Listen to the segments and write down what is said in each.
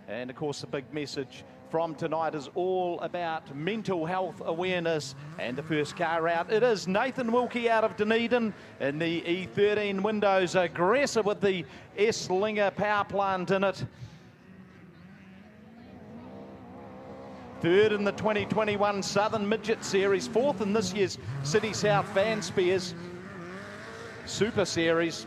And of course, the big message from tonight is all about mental health awareness. And the first car out, it is Nathan Wilkie out of Dunedin in the E13 windows, aggressive with the Esslinger power plant in it. Third in the 2021 Southern Midget Series, fourth in this year's City South Fan Spears Super Series.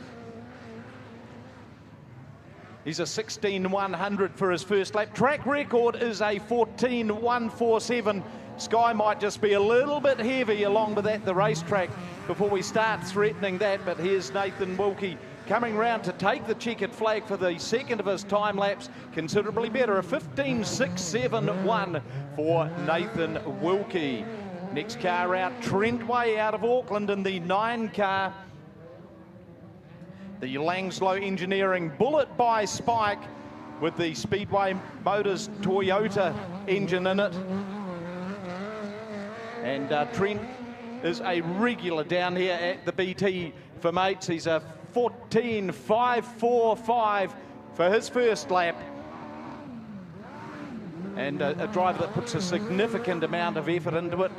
He's a 16.100 for his first lap. Track record is a 14.147. Sky might just be a little bit heavy along with that, the racetrack, before we start threatening that. But here's Nathan Wilkie coming round to take the checkered flag for the second of his time laps. Considerably better, a 15.671 for Nathan Wilkie. Next car out, Trentway out of Auckland in the 9 car. The Langslow Engineering Bullet by Spike with the Speedway Motors Toyota engine in it. And Trent is a regular down here at the BT for mates. He's a 14.545 for his first lap. And a driver that puts a significant amount of effort into it.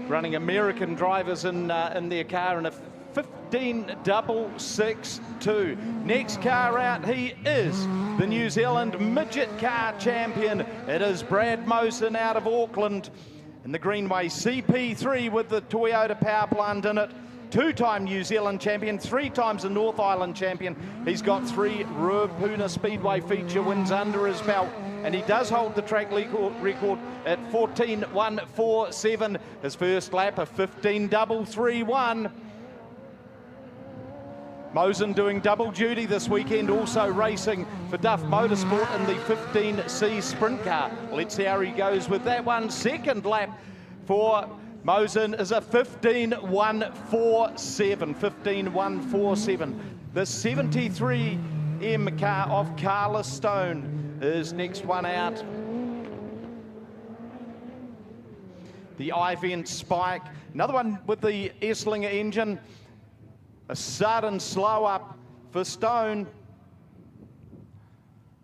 Running American drivers in their car in a 15.662. Next car out, he is the New Zealand Midget car champion. It is Brad Mosen out of Auckland in the Greenway CP3 with the Toyota power plant in it. Two-time New Zealand champion, 3 times the North Island champion. He's got 3 Ruapuna Speedway feature wins under his belt, and he does hold the track record at 14.147. His first lap, a 15.331. Mosen doing double duty this weekend, also racing for Duff Motorsport in the 15C sprint car. Let's see how he goes with that one. Second lap for Mosen is a 15.147. 15.147. The 73M car of Carla Stone is next one out. The Ivent Spike, another one with the Esslinger engine. A sudden slow up for Stone.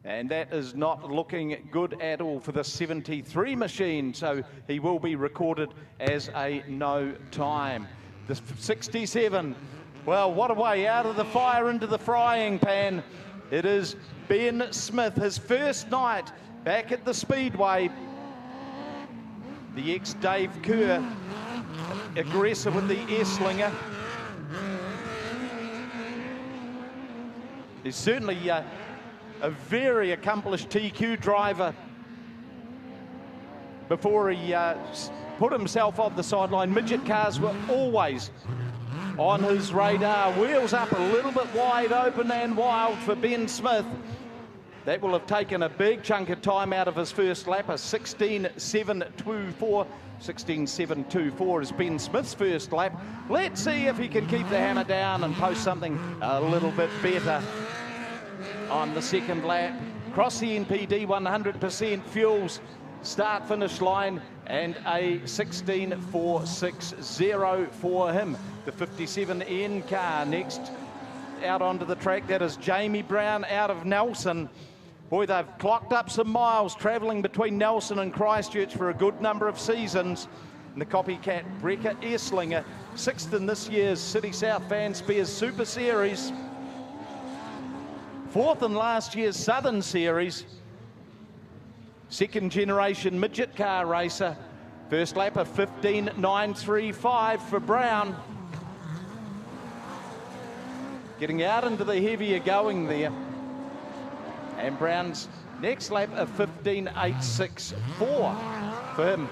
And that is not looking good at all for the 73 machine. So he will be recorded as a no time. The 67, well, what a way out of the fire into the frying pan. It is Ben Smith, his first night back at the Speedway. The ex-Dave Kerr, aggressive with the Esslinger. He's certainly a very accomplished TQ driver before he put himself on the sideline. Midget cars were always on his radar. Wheels up a little bit wide open and wild for Ben Smith. That will have taken a big chunk of time out of his first lap, a 16.724. 16.724 is Ben Smith's first lap. Let's see if he can keep the hammer down and post something a little bit better on the second lap. Cross the NPD 100% fuels, start finish line, and a 16.460 for him. The 57N car next out onto the track. That is Jamie Brown out of Nelson. Boy, they've clocked up some miles travelling between Nelson and Christchurch for a good number of seasons. And the copycat Brecker Esslinger, 6th in this year's City South Fan Spears Super Series. 4th in last year's Southern Series. Second generation midget car racer. First lap of 15.935 for Brown. Getting out into the heavier going there. And Brown's next lap of 15.864 for him.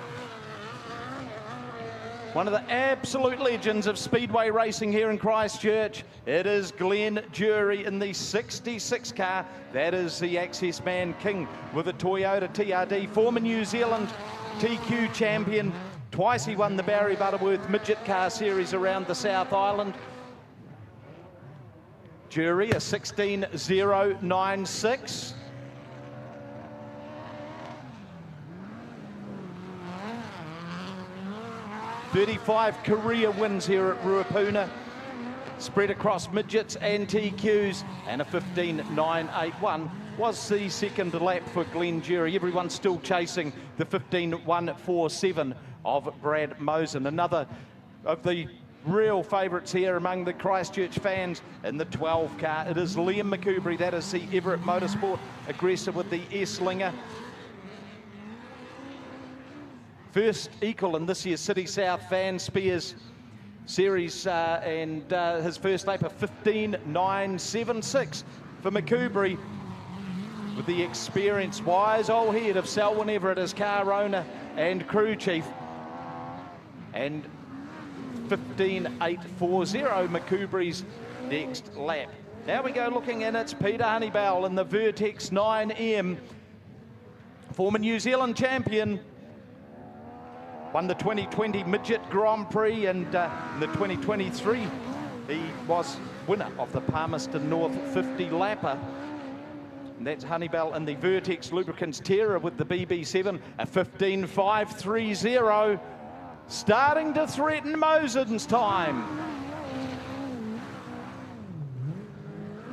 One of the absolute legends of speedway racing here in Christchurch. It is Glenn Jury in the 66 car. That is the Access Man King with a Toyota TRD. Former New Zealand TQ champion. Twice he won the Barry Butterworth Midget Car Series around the South Island. Jury, a 16.096. '35 career wins here at Ruapuna spread across midgets and TQs, and a 15.981 was the second lap for Glenn Jerry. Everyone's still chasing the 15.147 of Brad Mosen. Another of the real favourites here among the Christchurch fans in the 12 car. It is Liam McCoubrey. That is the Everett Motorsport aggressor with the S-Linger. First equal in this year's City South Fan Spears Series, and his first lap of 15.976 for McCoubrey, with the experience wise old head of Selwyn Everett as car owner and crew chief. And 15.840 McCoubrey's next lap. Now we go looking in, it's Peter Honeybell in the Vertex 9M. Former New Zealand champion. Won the 2020 Midget Grand Prix, and in the 2023 he was winner of the Palmerston North 50 lapper. And that's Honeybell in the Vertex Lubricants Terror with the BB7, a 15.530, starting to threaten Mosen's time.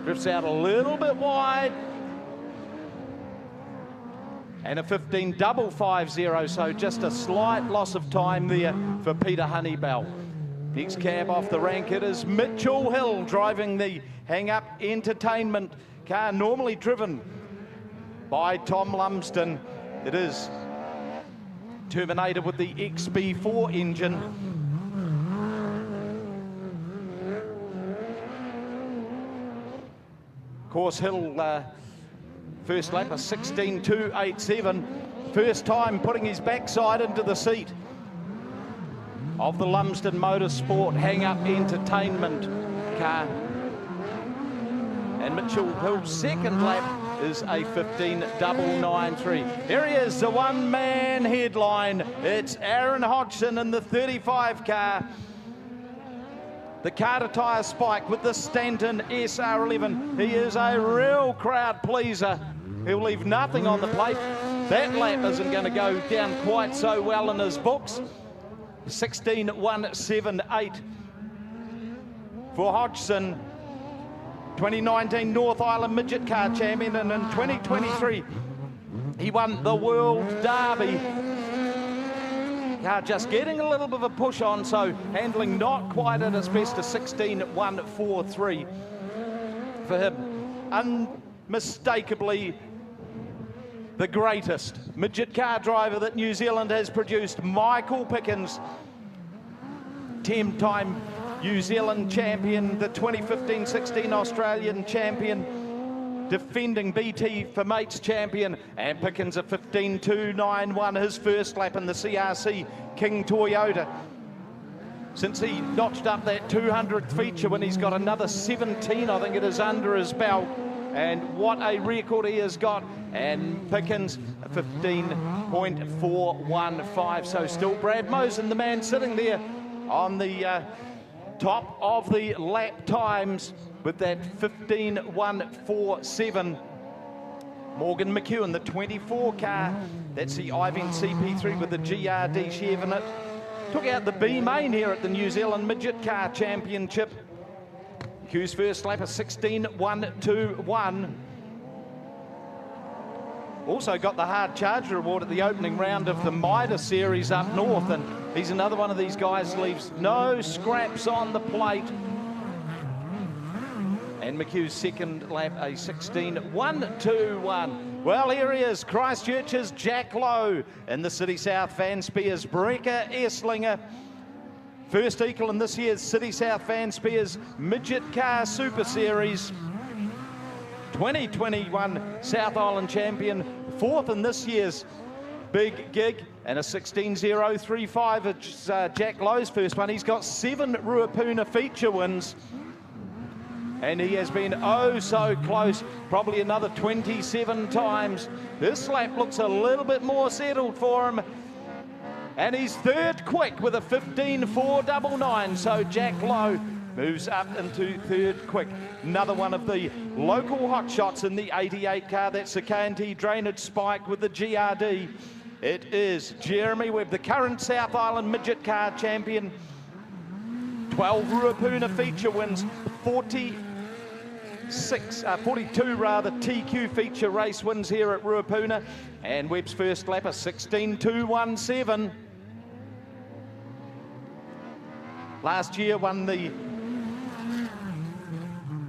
Drifts out a little bit wide. And a 15.550, so just a slight loss of time there for Peter Honeybell. Next cab off the rank, it is Mitchell Hill driving the Hang Up Entertainment car, normally driven by Tom Lumsden. It is Terminator with the XB4 engine. Of course, Hill first lap, a 16.287. First time putting his backside into the seat of the Lumsden Motorsport Hang-Up Entertainment car. And Mitchell Hill's second lap is a 15.993. Here he is, the one-man headline. It's Aaron Hodgson in the 35 car. The Carter tyre spike with the Stanton SR11. He is a real crowd pleaser. He'll leave nothing on the plate. That lap isn't going to go down quite so well in his books. 16.178 for Hodgson. 2019 North Island Midget Car Champion, and in 2023 he won the World Derby. Car just getting a little bit of a push on, so handling not quite at its best, a 16.143 for him. Unmistakably the greatest midget car driver that New Zealand has produced, Michael Pickens, 10-time New Zealand champion, the 2015-16 Australian champion, defending BT for Mates champion, and Pickens a 15.291, his first lap in the CRC King Toyota. Since he notched up that 200th feature, when he's got another 17, I think it is, under his belt. And what a record he has got. And Pickens a 15.415. So still Brad Mosen, the man sitting there on the top of the lap times with that 15.147. Morgan McEwen, the 24 car. That's the Ivent CP3 with the GRD Chev in it. Took out the B main here at the New Zealand Midget Car Championship. Q's first lap, a 16.121. Also got the hard charger award at the opening round of the Mida Series up north, and he's another one of these guys leaves no scraps on the plate. And McHugh's second lap, a 16.121. Well, here he is, Christchurch's Jack Lowe in the City South Fan Spears Breaker S-Linger. First equal in this year's City South Fan Spears Midget Car Super Series. 2021 South Island champion, fourth in this year's big gig, and a 16.035. It's Jack Lowe's first one. He's got 7 Ruapuna feature wins, and he has been oh so close, probably another 27 times. This lap looks a little bit more settled for him, and he's third quick with a 15.499. So Jack Lowe moves up into third quick. Another one of the local hotshots in the 88 car. That's the K&T drainage spike with the GRD. It is Jeremy Webb, the current South Island Midget Car Champion. 12 Ruapuna feature wins, 42 TQ feature race wins here at Ruapuna, and Webb's first lap, a 16.217. Last year won the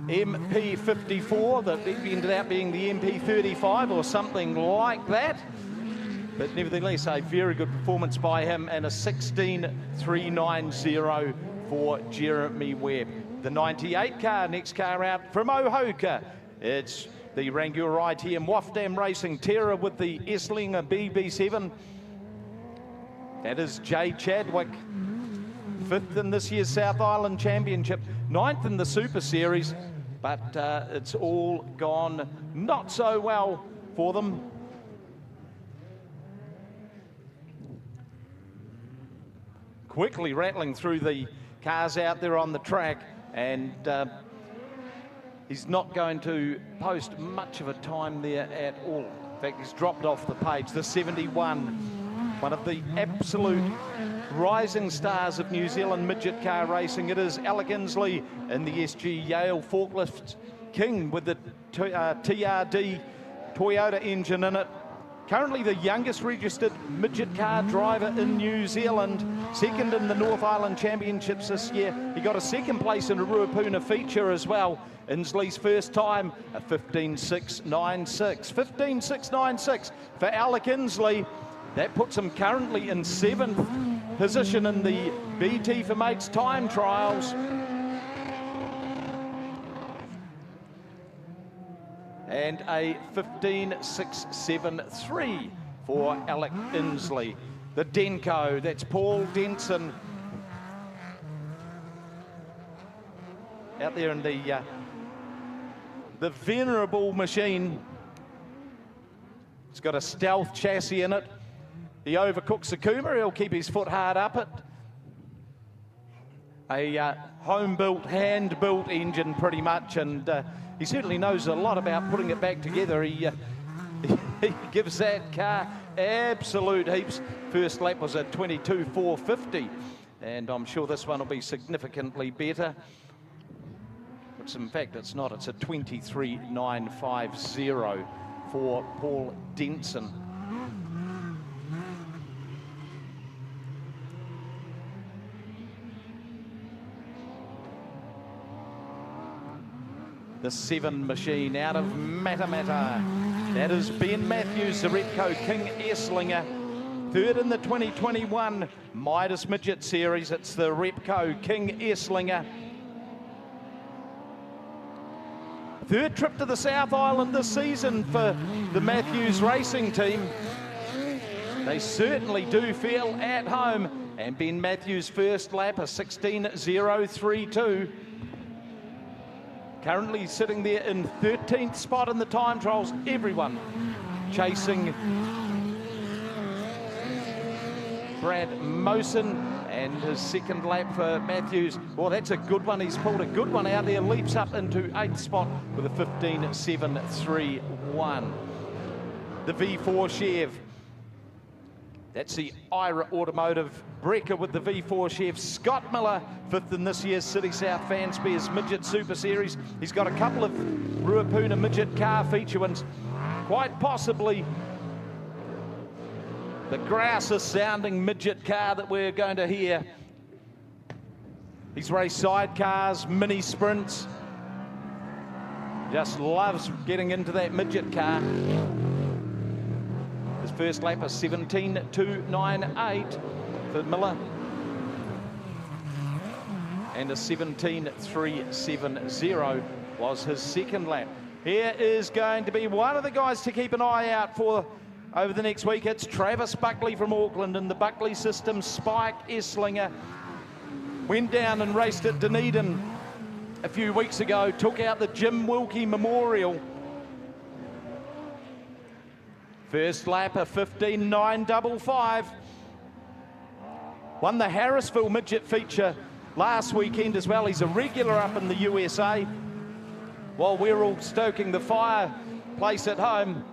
MP54, that ended up being the MP35 or something like that. But nevertheless, a very good performance by him, and a 16.390 for Jeremy Webb. The 98 car, next car out from Ohoka. It's the Rangiora ITM Wafdam Racing Terra with the Esslinger BB7. That is Jay Chadwick. 5th in this year's South Island Championship, 9th in the Super Series, but it's all gone not so well for them. Quickly rattling through the cars out there on the track, and he's not going to post much of a time there at all. In fact, he's dropped off the page. The 71, one of the absolute rising stars of New Zealand midget car racing. It is Alec Inslee in the SG Yale Forklift King with the TRD Toyota engine in it. Currently the youngest registered midget car driver in New Zealand, second in the North Island Championships this year. He got a second place in a Ruapuna feature as well. Inslee's first time, a 15.696. 15.696 for Alec Inslee. That puts him currently in 7th position in the BT for Mates time trials. And a 15.673 for Alec Inslee. The Denko, that's Paul Denson. Out there in the venerable machine. It's got a stealth chassis in it. The overcooked Sakuma, he'll keep his foot hard up it. A home-built, hand-built engine pretty much, and he certainly knows a lot about putting it back together. He gives that car absolute heaps. First lap was a 22.450, and I'm sure this one will be significantly better. Which in fact it's not, it's a 23.950 for Paul Denson. The 7 machine out of Matamata. That is Ben Matthews, the Repco King Esslinger. 3rd in the 2021 Midas Midget Series. It's the Repco King Esslinger. 3rd trip to the South Island this season for the Matthews racing team. They certainly do feel at home. And Ben Matthews' first lap, a 16.032. Currently sitting there in 13th spot in the time trials. Everyone chasing Brad Mosen, and his second lap for Matthews. Well, that's a good one. He's pulled a good one out there. Leaps up into 8th spot with a 15.731. The V4 Chev. That's the IRA Automotive Brecker with the V4 Chev. Scott Miller, 5th in this year's City South Fanspears Midget Super Series. He's got a couple of Ruapuna midget car feature wins. Quite possibly the grousest sounding midget car that we're going to hear. He's raced sidecars, mini sprints. Just loves getting into that midget car. His first lap, a 17.298 for Miller. And a 17.370 was his second lap. Here is going to be one of the guys to keep an eye out for over the next week. It's Travis Buckley from Auckland in the Buckley System Spike Esslinger. Went down and raced at Dunedin a few weeks ago, took out the Jim Wilkie Memorial. First lap, a 15.955. Won the Harrisville Midget feature last weekend as well. He's a regular up in the USA. While we're all stoking the fireplace at home,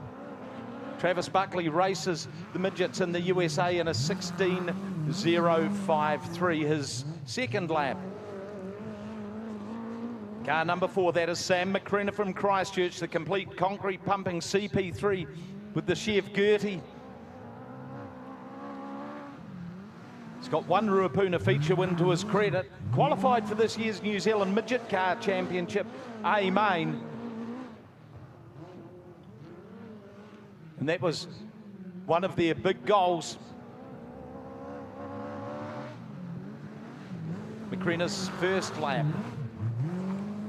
Travis Buckley races the midgets in the USA in a 16.053. His second lap, Car number 4, that is Sam McCrenna from Christchurch, the complete concrete pumping CP3 with the Chef Gertie. He's got one Ruapuna feature win to his credit. Qualified for this year's New Zealand Midget Car Championship A main. And that was one of their big goals. McCrenna's first lap,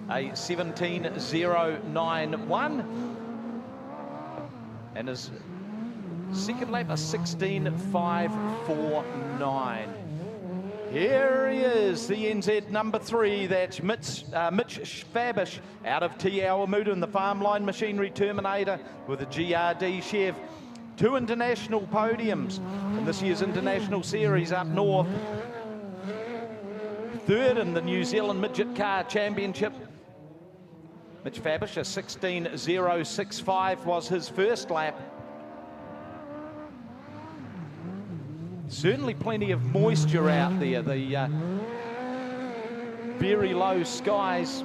a 17.091. And his second lap, a 16.549. Here he is, the NZ number 3. That's Mitch Fabish out of Te Awamutu in the Farmline Machinery Terminator with a GRD Chev. 2 international podiums in this year's International Series up north. 3rd in the New Zealand Midget Car Championship. Mitch Fabish, a 16.065 was his first lap. Certainly plenty of moisture out there, the very low skies.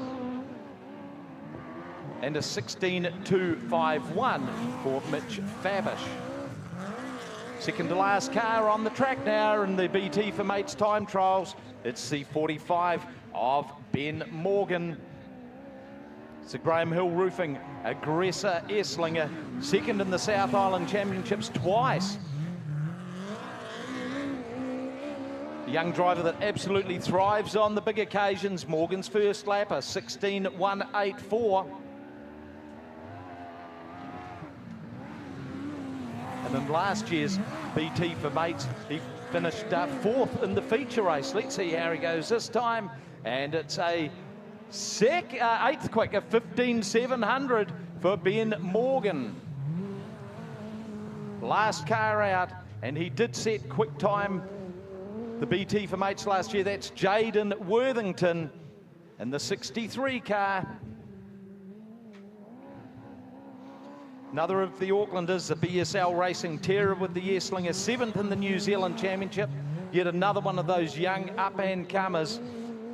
And a 16.251 for Mitch Fabish. Second to last car on the track now in the BT for Mates time trials. It's the 45 of Ben Morgan. It's the Graham Hill Roofing Aggressor Esslinger, second in the South Island Championships twice. A young driver that absolutely thrives on the big occasions. Morgan's first lap, a 16.184. And in last year's BT for Mates, he finished 4th in the feature race. Let's see how he goes this time. And it's a 8th quick, a 15.700 for Ben Morgan. Last car out, and he did set quick time the BT for Mates last year. That's Jaden Worthington in the 63 car. Another of the Aucklanders, the BSL Racing Terror with the Esslinger, 7th in the New Zealand Championship. Yet another one of those young up-and-comers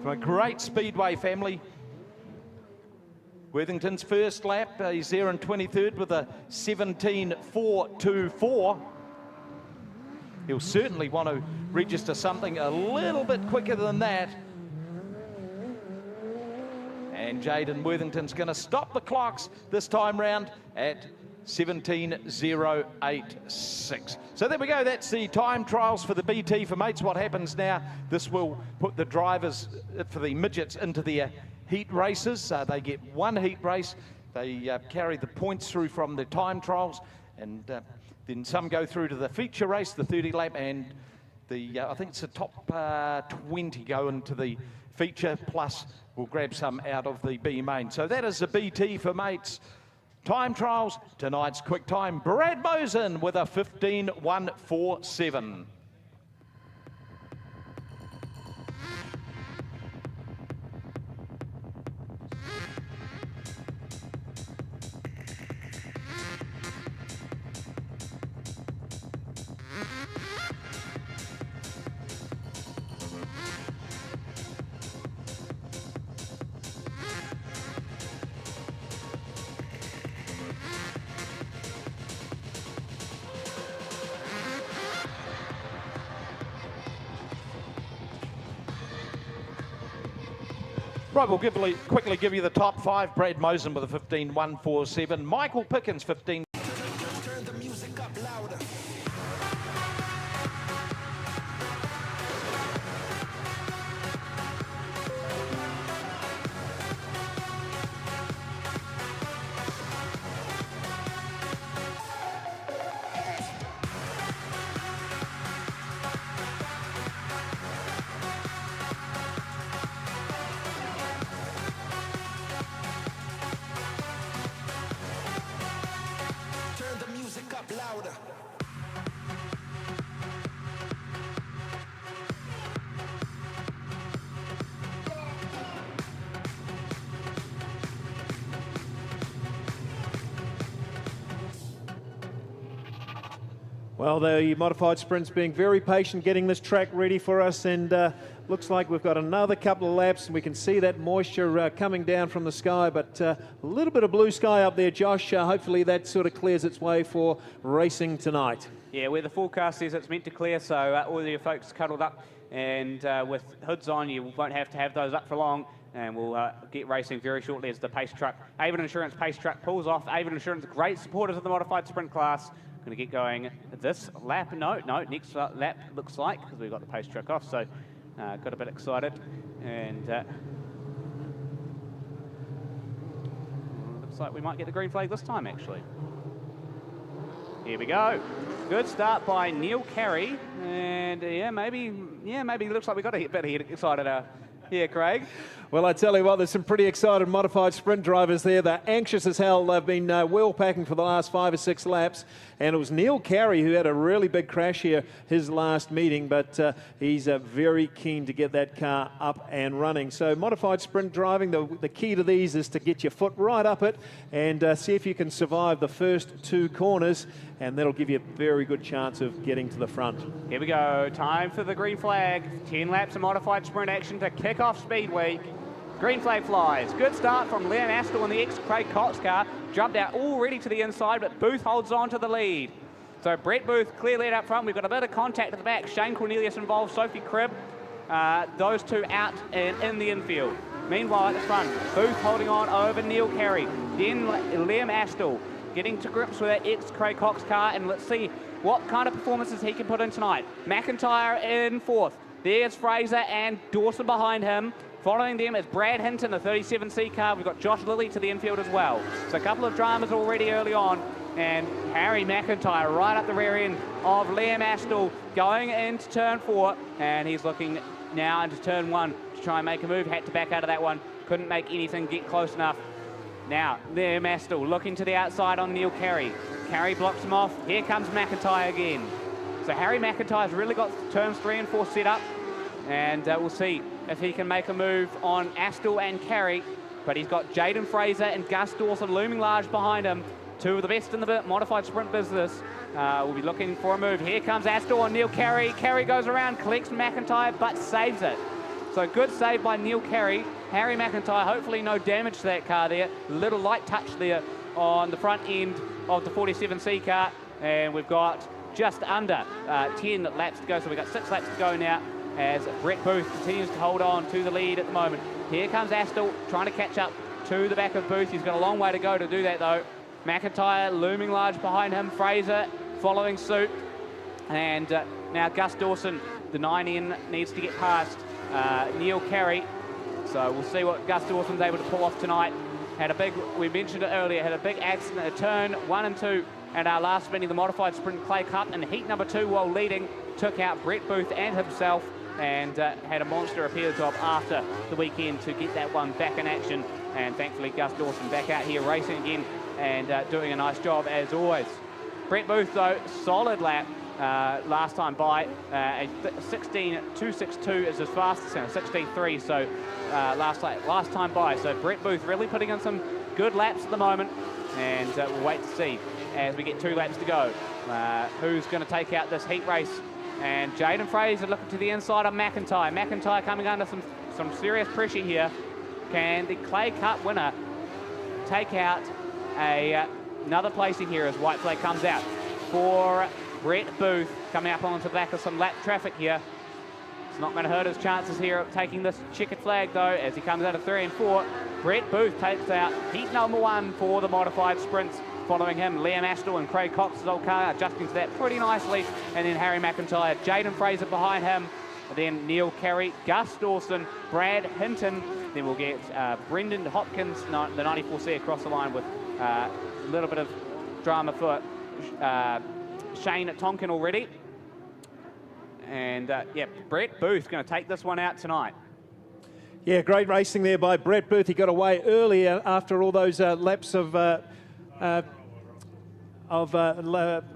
from a great Speedway family. Worthington's first lap, he's there in 23rd with a 17.424. He'll certainly want to register something a little bit quicker than that. And Jaden Worthington's going to stop the clocks this time round at 17.086. So there we go, that's the time trials for the BT for Mates. What happens now, this will put the drivers for the midgets into their heat races. They get one heat race. They carry the points through from the time trials, and then some go through to the feature race, the 30 lap, and the I think it's the top 20 go into the feature, plus we'll grab some out of the B main. So that is the BT for Mates time trials. Tonight's quick time, Brad Mosen with a 15.147. Right, we'll quickly give you the top 5. Brad Mosen with a 15.147. Michael Pickens, 15. Turn the music up louder. Louder. Well, the modified sprint's being very patient getting this track ready for us, and looks like we've got another couple of laps, and we can see that moisture coming down from the sky, but a little bit of blue sky up there, Josh. Hopefully that sort of clears its way for racing tonight. Yeah, where the forecast says it's meant to clear, so all your folks cuddled up, and with hoods on, you won't have to have those up for long, and we'll get racing very shortly as the pace truck, Avon Insurance pace truck, pulls off. Avon Insurance, great supporters of the modified sprint class. Going to get going this lap. No, next lap looks like, because we've got the pace truck off, so got a bit excited, and looks like we might get the green flag this time, actually. Here we go. Good start by Neil Carey, and maybe looks like we got a bit excited here, Craig. Well, I tell you what, there's some pretty excited modified sprint drivers there. They're anxious as hell. They've been wheel packing for the last 5 or 6 laps. And it was Neil Carey who had a really big crash here his last meeting, but he's very keen to get that car up and running. So modified sprint driving, the key to these is to get your foot right up it and see if you can survive the first 2 corners, and that'll give you a very good chance of getting to the front. Here we go. Time for the green flag. 10 laps of modified sprint action to kick off Speed Week. Green flag flies. Good start from Liam Astle in the ex-Craig Cox car. Jumped out already to the inside, but Booth holds on to the lead. So Brett Booth clear lead up front. We've got a bit of contact at the back. Shane Cornelius involved, Sophie Cribb. Those two out and in the infield. Meanwhile, at the front, Booth holding on over Neil Carey. Then Liam Astle getting to grips with that ex-Craig Cox car, and let's see what kind of performances he can put in tonight. McIntyre in 4th. There's Fraser and Dawson behind him. Following them is Brad Hinton, the 37C car. We've got Josh Lilly to the infield as well. So a couple of dramas already early on. And Harry McIntyre right up the rear end of Liam Astle going into turn 4. And he's looking now into turn 1 to try and make a move. Had to back out of that one. Couldn't make anything get close enough. Now, Liam Astle looking to the outside on Neil Carey. Carey blocks him off. Here comes McIntyre again. So Harry McIntyre's really got turns 3 and 4 set up. And we'll see if he can make a move on Astle and Carey. But he's got Jaden Fraser and Gus Dawson looming large behind him. 2 of the best in the modified sprint business. We'll be looking for a move. Here comes Astle on Neil Carey. Carey goes around, collects McIntyre, but saves it. So good save by Neil Carey. Harry McIntyre, hopefully no damage to that car there. Little light touch there on the front end of the 47C car. And we've got just under 10 laps to go. So we've got 6 laps to go now, as Brett Booth continues to hold on to the lead at the moment. Here comes Astle trying to catch up to the back of Booth. He's got a long way to go to do that though. McIntyre looming large behind him. Fraser following suit. And now Gus Dawson, the 9N, needs to get past Neil Carey. So we'll see what Gus Dawson's able to pull off tonight. Had a big, we mentioned it earlier, had a big accident at turn 1 and 2 at our last meeting, the Modified Sprint Clay Cup, in heat number 2 while leading. Took out Brett Booth and himself, and had a monster appeal job after the weekend to get that one back in action. And thankfully Gus Dawson back out here racing again and doing a nice job as always. Brett Booth though, solid lap last time by. A 16.262 is his fastest, 16.3, so last time by. So Brett Booth really putting in some good laps at the moment, and we'll wait to see as we get 2 laps to go who's going to take out this heat race. And Jaden Fraser looking to the inside of McIntyre. McIntyre coming under some serious pressure here. Can the Clay Cup winner take out another placing here as white flag comes out for Brett Booth, coming up onto the back of some lap traffic here. It's not going to hurt his chances here of taking this checkered flag though, as he comes out of 3 and 4. Brett Booth takes out heat number 1 for the modified sprints. Following him, Liam Astle and Craig Cox's old car adjusting to that pretty nicely. And then Harry McIntyre, Jaden Fraser behind him. And then Neil Carey, Gus Dawson, Brad Hinton. Then we'll get Brendan Hopkins, the 94C, across the line with a little bit of drama for Shane Tonkin already. And yeah, Brett Booth going to take this one out tonight. Yeah, great racing there by Brett Booth. He got away early after all those laps of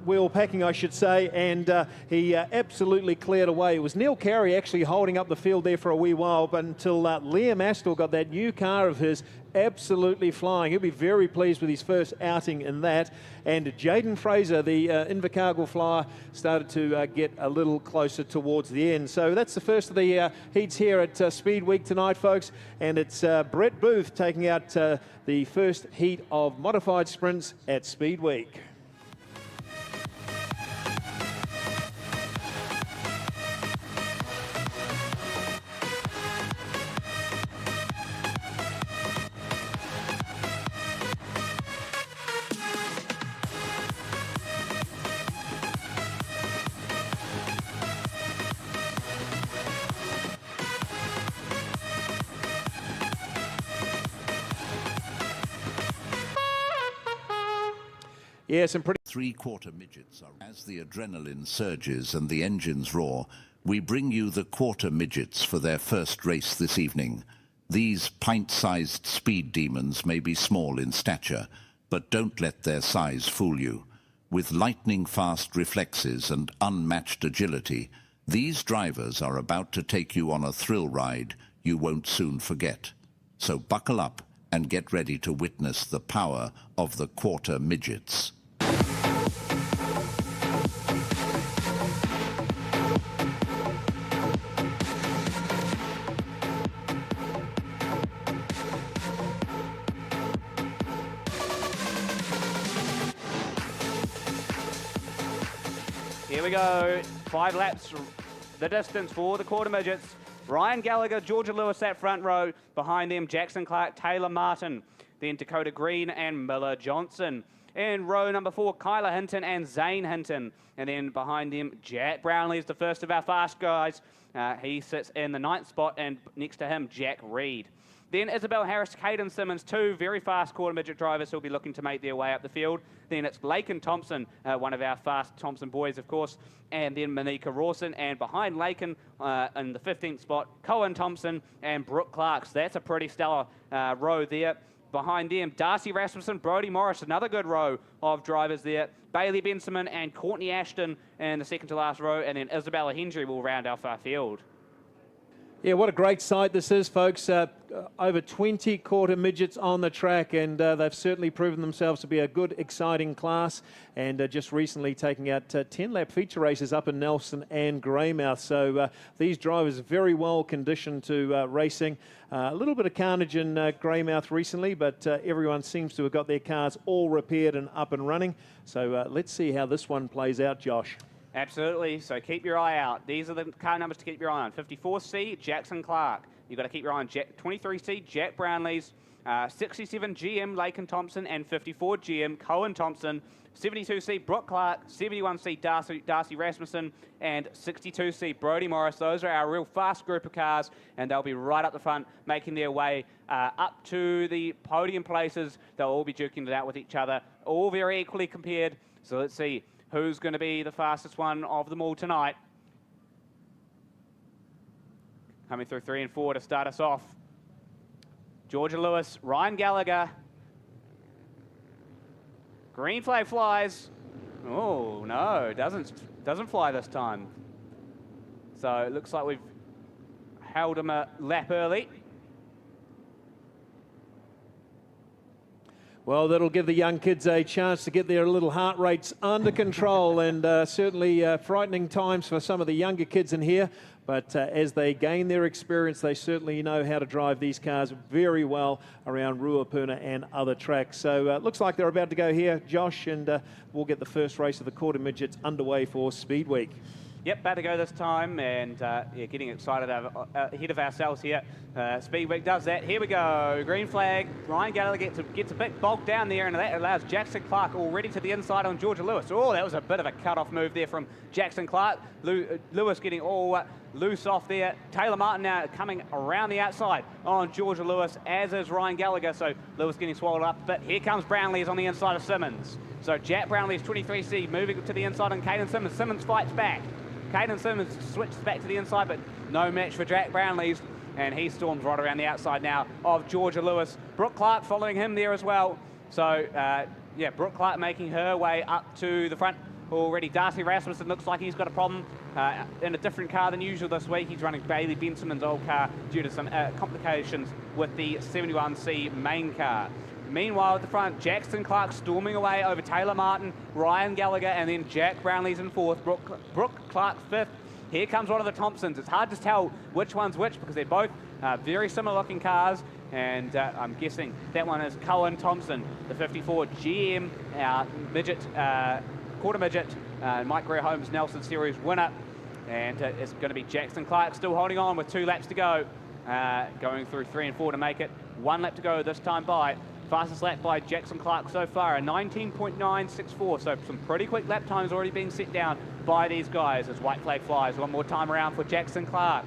wheel packing, I should say, and he absolutely cleared away. It was Neil Carey actually holding up the field there for a wee while, but until Liam Astle got that new car of his absolutely flying. He'll be very pleased with his first outing in that. And Jaden Fraser, the Invercargill flyer, started to get a little closer towards the end. So that's the first of the heats here at Speed Week tonight, folks. And it's Brett Booth taking out the first heat of modified sprints at Speed Week. Yeah, some pretty... Three-quarter midgets are... As the adrenaline surges and the engines roar, we bring you the quarter midgets for their first race this evening. These pint-sized speed demons may be small in stature, but don't let their size fool you. With lightning-fast reflexes and unmatched agility, these drivers are about to take you on a thrill ride you won't soon forget. So buckle up and get ready to witness the power of the quarter midgets. Here we go, 5 laps, the distance for the quarter midgets. Ryan Gallagher, Georgia Lewis, that front row. Behind them, Jackson Clark, Taylor Martin. Then Dakota Green and Miller Johnson. In row number 4, Kyler Hinton and Zane Hinton. And then behind them, Jack Brownlee is the first of our fast guys. He sits in the 9th spot, and next to him, Jack Reed. Then Isabel Harris, Caden Simmons, 2 very fast quarter midget drivers who will be looking to make their way up the field. Then it's Laken Thompson, one of our fast Thompson boys, of course. And then Monika Rawson. And behind Laken, in the 15th spot, Cohen Thompson and Brooke Clark. So that's a pretty stellar row there. Behind them, Darcy Rasmussen, Brodie Morris, another good row of drivers there. Bailey Benjamin and Courtney Ashton in the second to last row. And then Isabella Hendry will round off our field. Yeah, what a great sight this is, folks. Over 20 quarter midgets on the track, and they've certainly proven themselves to be a good, exciting class, and just recently taking out 10-lap feature races up in Nelson and Greymouth. So these drivers are very well conditioned to racing. A little bit of carnage in Greymouth recently, but everyone seems to have got their cars all repaired and up and running. So let's see how this one plays out, Josh. Absolutely, so keep your eye out. These are the car numbers to keep your eye on. 54C, Jackson Clark. You've got to keep your eye on 23C, Jack Brownlee's, 67 GM, Laken Thompson, and 54 GM, Cohen Thompson, 72C, Brooke Clark, 71C, Darcy Rasmussen, and 62C, Brodie Morris. Those are our real fast group of cars, and they'll be right up the front, making their way up to the podium places. They'll all be duking it out with each other, all very equally compared. So let's see who's going to be the fastest one of them all tonight. Coming through 3 and 4 to start us off. Georgia Lewis, Ryan Gallagher. Green flag flies. Oh, no, doesn't fly this time. So it looks like we've held him a lap early. Well, that'll give the young kids a chance to get their little heart rates under control, and certainly frightening times for some of the younger kids in here. But as they gain their experience, they certainly know how to drive these cars very well around Ruapuna and other tracks. So it looks like they're about to go here, Josh, and we'll get the first race of the quarter midgets underway for Speed Week. Yep, about to go this time, and yeah, getting excited ahead of ourselves here. Speed Week does that. Here we go. Green flag. Ryan Gallagher gets a bit bogged down there, and that allows Jackson Clark already to the inside on Georgia Lewis. Oh, that was a bit of a cut-off move there from Jackson Clark. Lewis getting all loose off there. Taylor Martin now coming around the outside on Georgia Lewis, as is Ryan Gallagher. So Lewis getting swallowed up. But here comes Brownlee's on the inside of Simmons. So Jack Brownlee's 23C moving to the inside on Caden Simmons. Simmons fights back. Caden Simmons switches back to the inside, but no match for Jack Brownlee's, and he storms right around the outside now of Georgia Lewis. Brooke Clark following him there as well. So, yeah, Brooke Clark making her way up to the front already. Darcy Rasmussen looks like he's got a problem in a different car than usual this week. He's running Bailey Bensimon's old car due to some complications with the 71C main car. Meanwhile, at the front, Jackson Clark storming away over Taylor Martin, Ryan Gallagher, and then Jack Brownlee's in fourth, Brooke Clark fifth. Here comes one of the Thompsons. It's hard to tell which one's which because they're both very similar looking cars, and I'm guessing that one is Cohen Thompson, the 54 GM midget, quarter midget, Mike Greer Holmes Nelson Series winner. And it's going to be Jackson Clark still holding on with 2 laps to go, going through 3 and 4 to make it. 1 lap to go this time by. Fastest lap by Jackson Clark so far, a 19.964. So some pretty quick lap times already being set down by these guys as white flag flies. One more time around for Jackson Clark.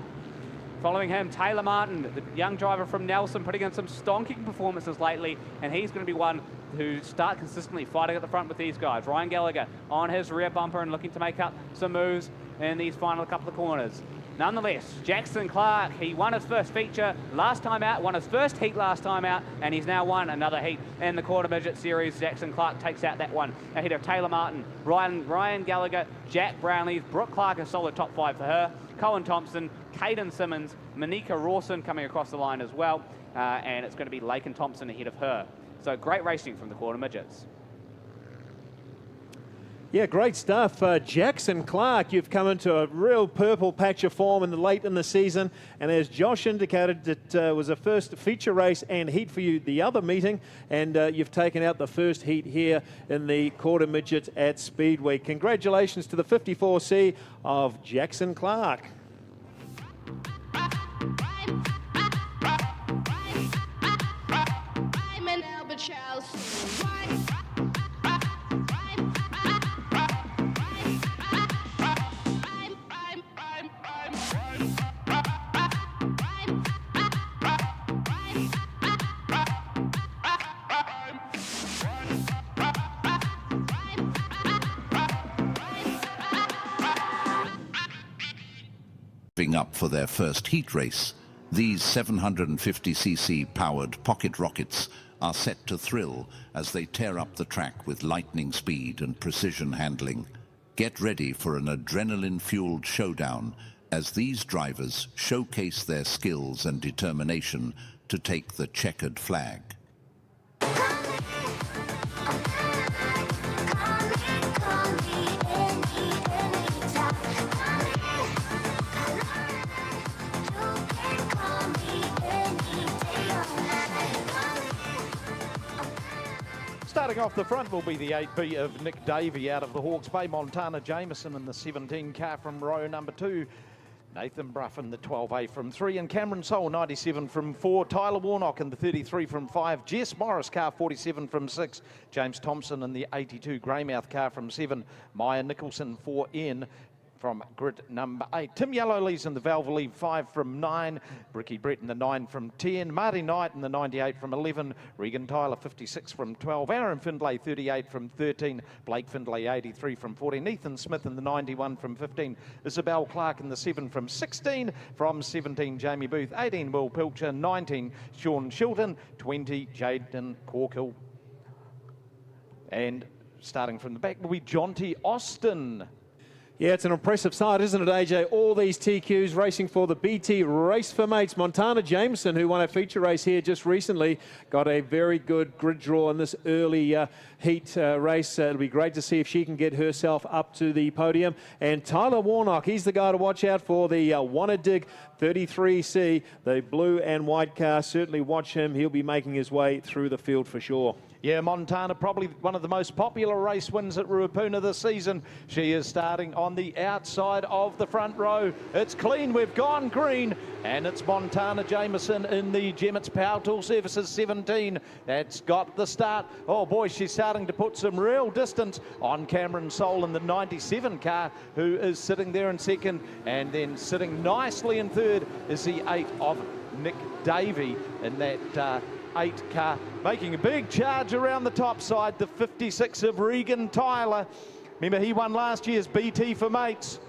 Following him, Taylor Martin, the young driver from Nelson, putting in some stonking performances lately, and he's going to be one who start consistently fighting at the front with these guys. Ryan Gallagher on his rear bumper and looking to make up some moves in these final couple of corners. Nonetheless, Jackson Clark, he won his first feature last time out, won his first heat last time out, and he's now won another heat in the quarter midget series. Jackson Clark takes out that one ahead of Taylor Martin, Ryan Gallagher, Jack Brownlee, Brooke Clark, a solid top 5 for her, Cohen Thompson, Caden Simmons, Monika Rawson coming across the line as well, and it's going to be Laken Thompson ahead of her. So great racing from the quarter midgets. Yeah, great stuff. Jackson Clark, you've come into a real purple patch of form late in the season. And as Josh indicated, it was a first feature race and heat for you the other meeting. And you've taken out the first heat here in the quarter midget at Speedway. Congratulations to the 54C of Jackson Clark. Up for their first heat race, these 750cc powered pocket rockets are set to thrill as they tear up the track with lightning speed and precision handling. Get ready for an adrenaline-fueled showdown as these drivers showcase their skills and determination to take the checkered flag. Starting off the front will be the 8B of Nick Davey out of the Hawke's Bay, Montana Jameson in the 17 car from row number 2. Nathan Bruff in the 12A from 3, and Cameron Soul 97 from 4. Tyler Warnock in the 33 from 5. Jess Morris car 47 from 6. James Thompson in the 82 Greymouth car from 7. Maya Nicholson 4N from grid number 8. Tim Yellowlees in the Valvoline 5 from 9. Ricky Brett in the 9 from 10. Marty Knight in the 98 from 11. Regan Tyler 56 from 12. Aaron Findlay 38 from 13. Blake Findlay 83 from 14. Ethan Smith in the 91 from 15. Isabel Clark in the 7 from 16. From 17, Jamie Booth. 18, Will Pilcher. 19, Sean Shilton. 20, Jaden Corkill. And starting from the back will be Jonty Austin. Yeah, it's an impressive side, isn't it, AJ? All these TQs racing for the BT Race for Mates. Montana Jameson, who won a feature race here just recently, got a very good grid draw in this early heat race. It'll be great to see if she can get herself up to the podium. And Tyler Warnock, he's the guy to watch out for, the Wanna Dig 33C, the blue and white car. Certainly watch him. He'll be making his way through the field for sure. Yeah, Montana, probably one of the most popular race wins at Ruapuna this season. She is starting on the outside of the front row. It's clean, we've gone green, and it's Montana Jameson in the Gemmett's Power Tool Services 17. That's got the start. Oh boy, she's starting to put some real distance on Cameron Soul in the 97 car, who is sitting there in second, and then sitting nicely in third is the 8 of Nick Davey in that 8 car, making a big charge around the top side, the 56 of Regan Tyler. Remember, he won last year's BT for Mates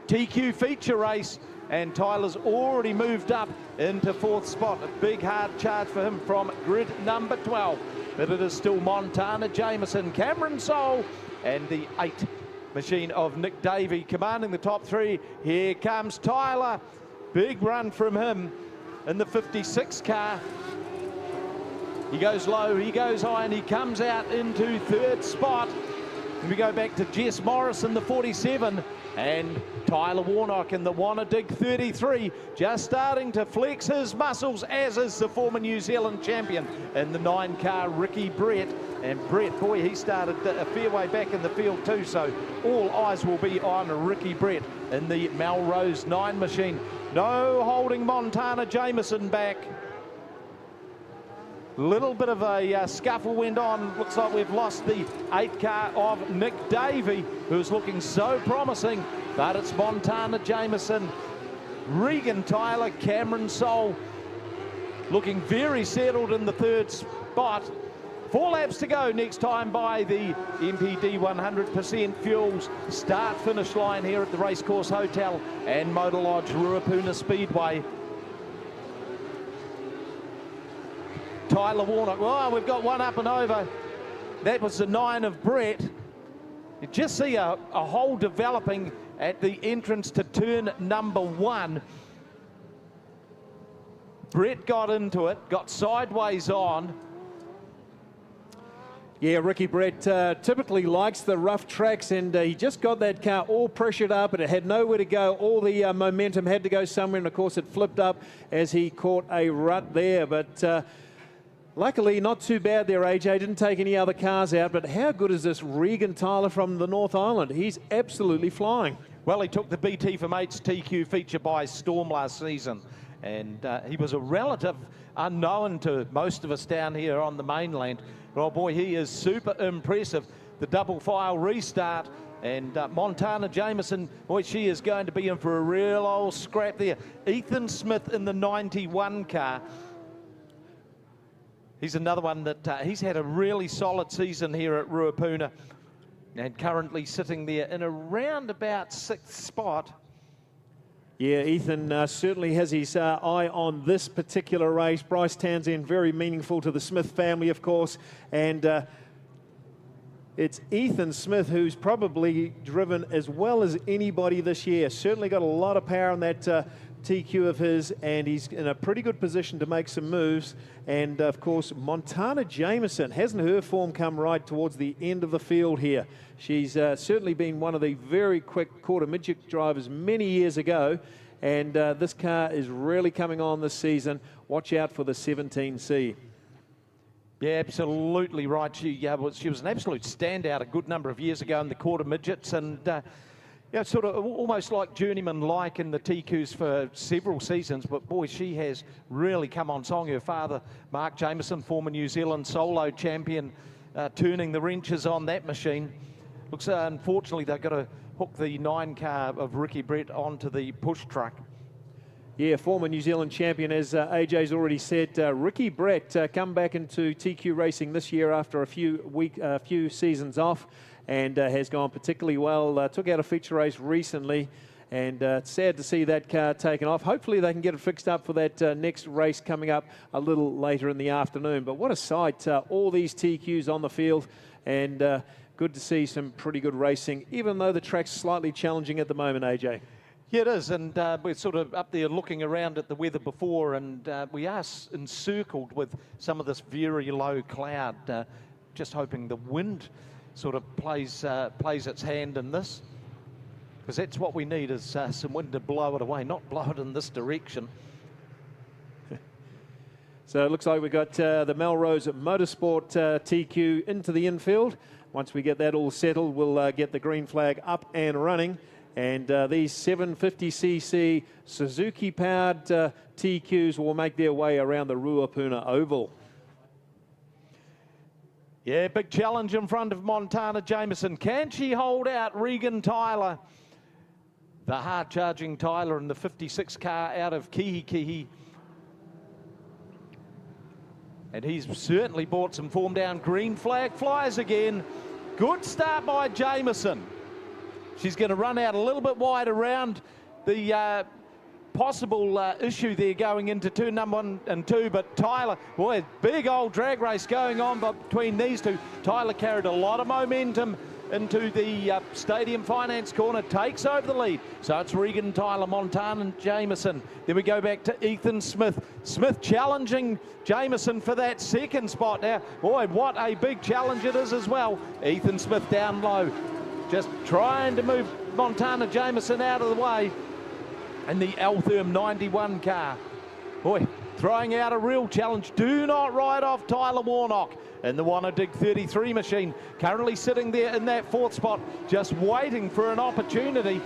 TQ feature race, and Tyler's already moved up into 4th spot. A big hard charge for him from grid number 12, but it is still Montana Jameson. Cameron Soul and the 8 machine of Nick Davey commanding the top 3. Here comes Tyler. Big run from him in the 56 car. He goes low, he goes high, and he comes out into 3rd spot. And we go back to Jess Morris in the 47 and Tyler Warnock in the Wanna Dig 33, just starting to flex his muscles, as is the former New Zealand champion in the 9 car, Ricky Brett. And Brett, boy, he started a fair way back in the field too, so all eyes will be on Ricky Brett in the Melrose 9 machine. No holding Montana Jameson back. Little bit of a scuffle went on. Looks like we've lost the 8 car of Nick Davey, who's looking so promising, but it's Montana Jameson, Regan Tyler, Cameron Soul looking very settled in the 3rd spot. 4 laps to go next time by the MPD 100% Fuels start-finish line here at the Racecourse Hotel and Motor Lodge, Ruapuna Speedway. Tyler Warnock, oh, we've got one up and over. That was the 9 of Brett. You just see a hole developing at the entrance to turn number 1. Brett got into it, got sideways on. Yeah, Ricky Brett typically likes the rough tracks, and he just got that car all pressured up, and it had nowhere to go. All the momentum had to go somewhere, and of course it flipped up as he caught a rut there. But luckily, not too bad there, AJ. Didn't take any other cars out, but how good is this Regan Tyler from the North Island? He's absolutely flying. Well, he took the BT for Mates TQ feature by storm last season, and he was a relative unknown to most of us down here on the mainland. Oh boy, he is super impressive. The double file restart, and Montana Jameson, boy, she is going to be in for a real old scrap there. Ethan Smith in the 91 car. He's another one that he's had a really solid season here at Ruapuna, and currently sitting there in around about 6th spot. Yeah, Ethan certainly has his eye on this particular race. Bryce Townsend, very meaningful to the Smith family, of course. And it's Ethan Smith who's probably driven as well as anybody this year. Certainly got a lot of power on that TQ of his, and he's in a pretty good position to make some moves. And of course, Montana Jameson, hasn't her form come right towards the end of the field here? She's certainly been one of the very quick quarter midget drivers many years ago, and this car is really coming on this season. Watch out for the 17C. Yeah, absolutely right. She was an absolute standout a good number of years ago in the quarter midgets, and yeah, sort of almost like journeyman-like in the TQs for several seasons, but boy, she has really come on song. Her father, Mark Jameson, former New Zealand solo champion, turning the wrenches on that machine. Looks unfortunately they've got to hook the 9 car of Ricky Brett onto the push truck. Yeah, former New Zealand champion, as AJ's already said. Ricky Brett come back into TQ racing this year after a few seasons off, and has gone particularly well. Took out a feature race recently, and it's sad to see that car taken off. Hopefully they can get it fixed up for that next race coming up a little later in the afternoon. But what a sight, all these TQs on the field, and good to see some pretty good racing, even though the track's slightly challenging at the moment, AJ. Yeah, it is, and we're sort of up there looking around at the weather before, and we are encircled with some of this very low cloud, just hoping the wind sort of plays its hand in this, because that's what we need, is some wind to blow it away, not blow it in this direction. So it looks like we've got the Melrose Motorsport TQ into the infield. Once we get that all settled, we'll get the green flag up and running. And these 750cc Suzuki-powered TQs will make their way around the Ruapuna Oval. Yeah, big challenge in front of Montana Jameson. Can she hold out Regan Tyler? The hard-charging Tyler in the 56 car out of Kihi. And he's certainly brought some form down. Green flag flies again. Good start by Jameson. She's going to run out a little bit wide around the possible issue there going into turn number 1 and 2, but Tyler, boy, big old drag race going on between these two. Tyler carried a lot of momentum into the Stadium Finance corner, takes over the lead. So it's Regan Tyler, Montana and Jameson. Then we go back to Ethan Smith. Smith challenging Jameson for that second spot now. Boy, what a big challenge it is as well. Ethan Smith down low, just trying to move Montana Jameson out of the way. And the Altherm 91 car, boy, throwing out a real challenge. Do not ride off Tyler Warnock in the Wanna Dig 33 machine. Currently sitting there in that fourth spot, just waiting for an opportunity.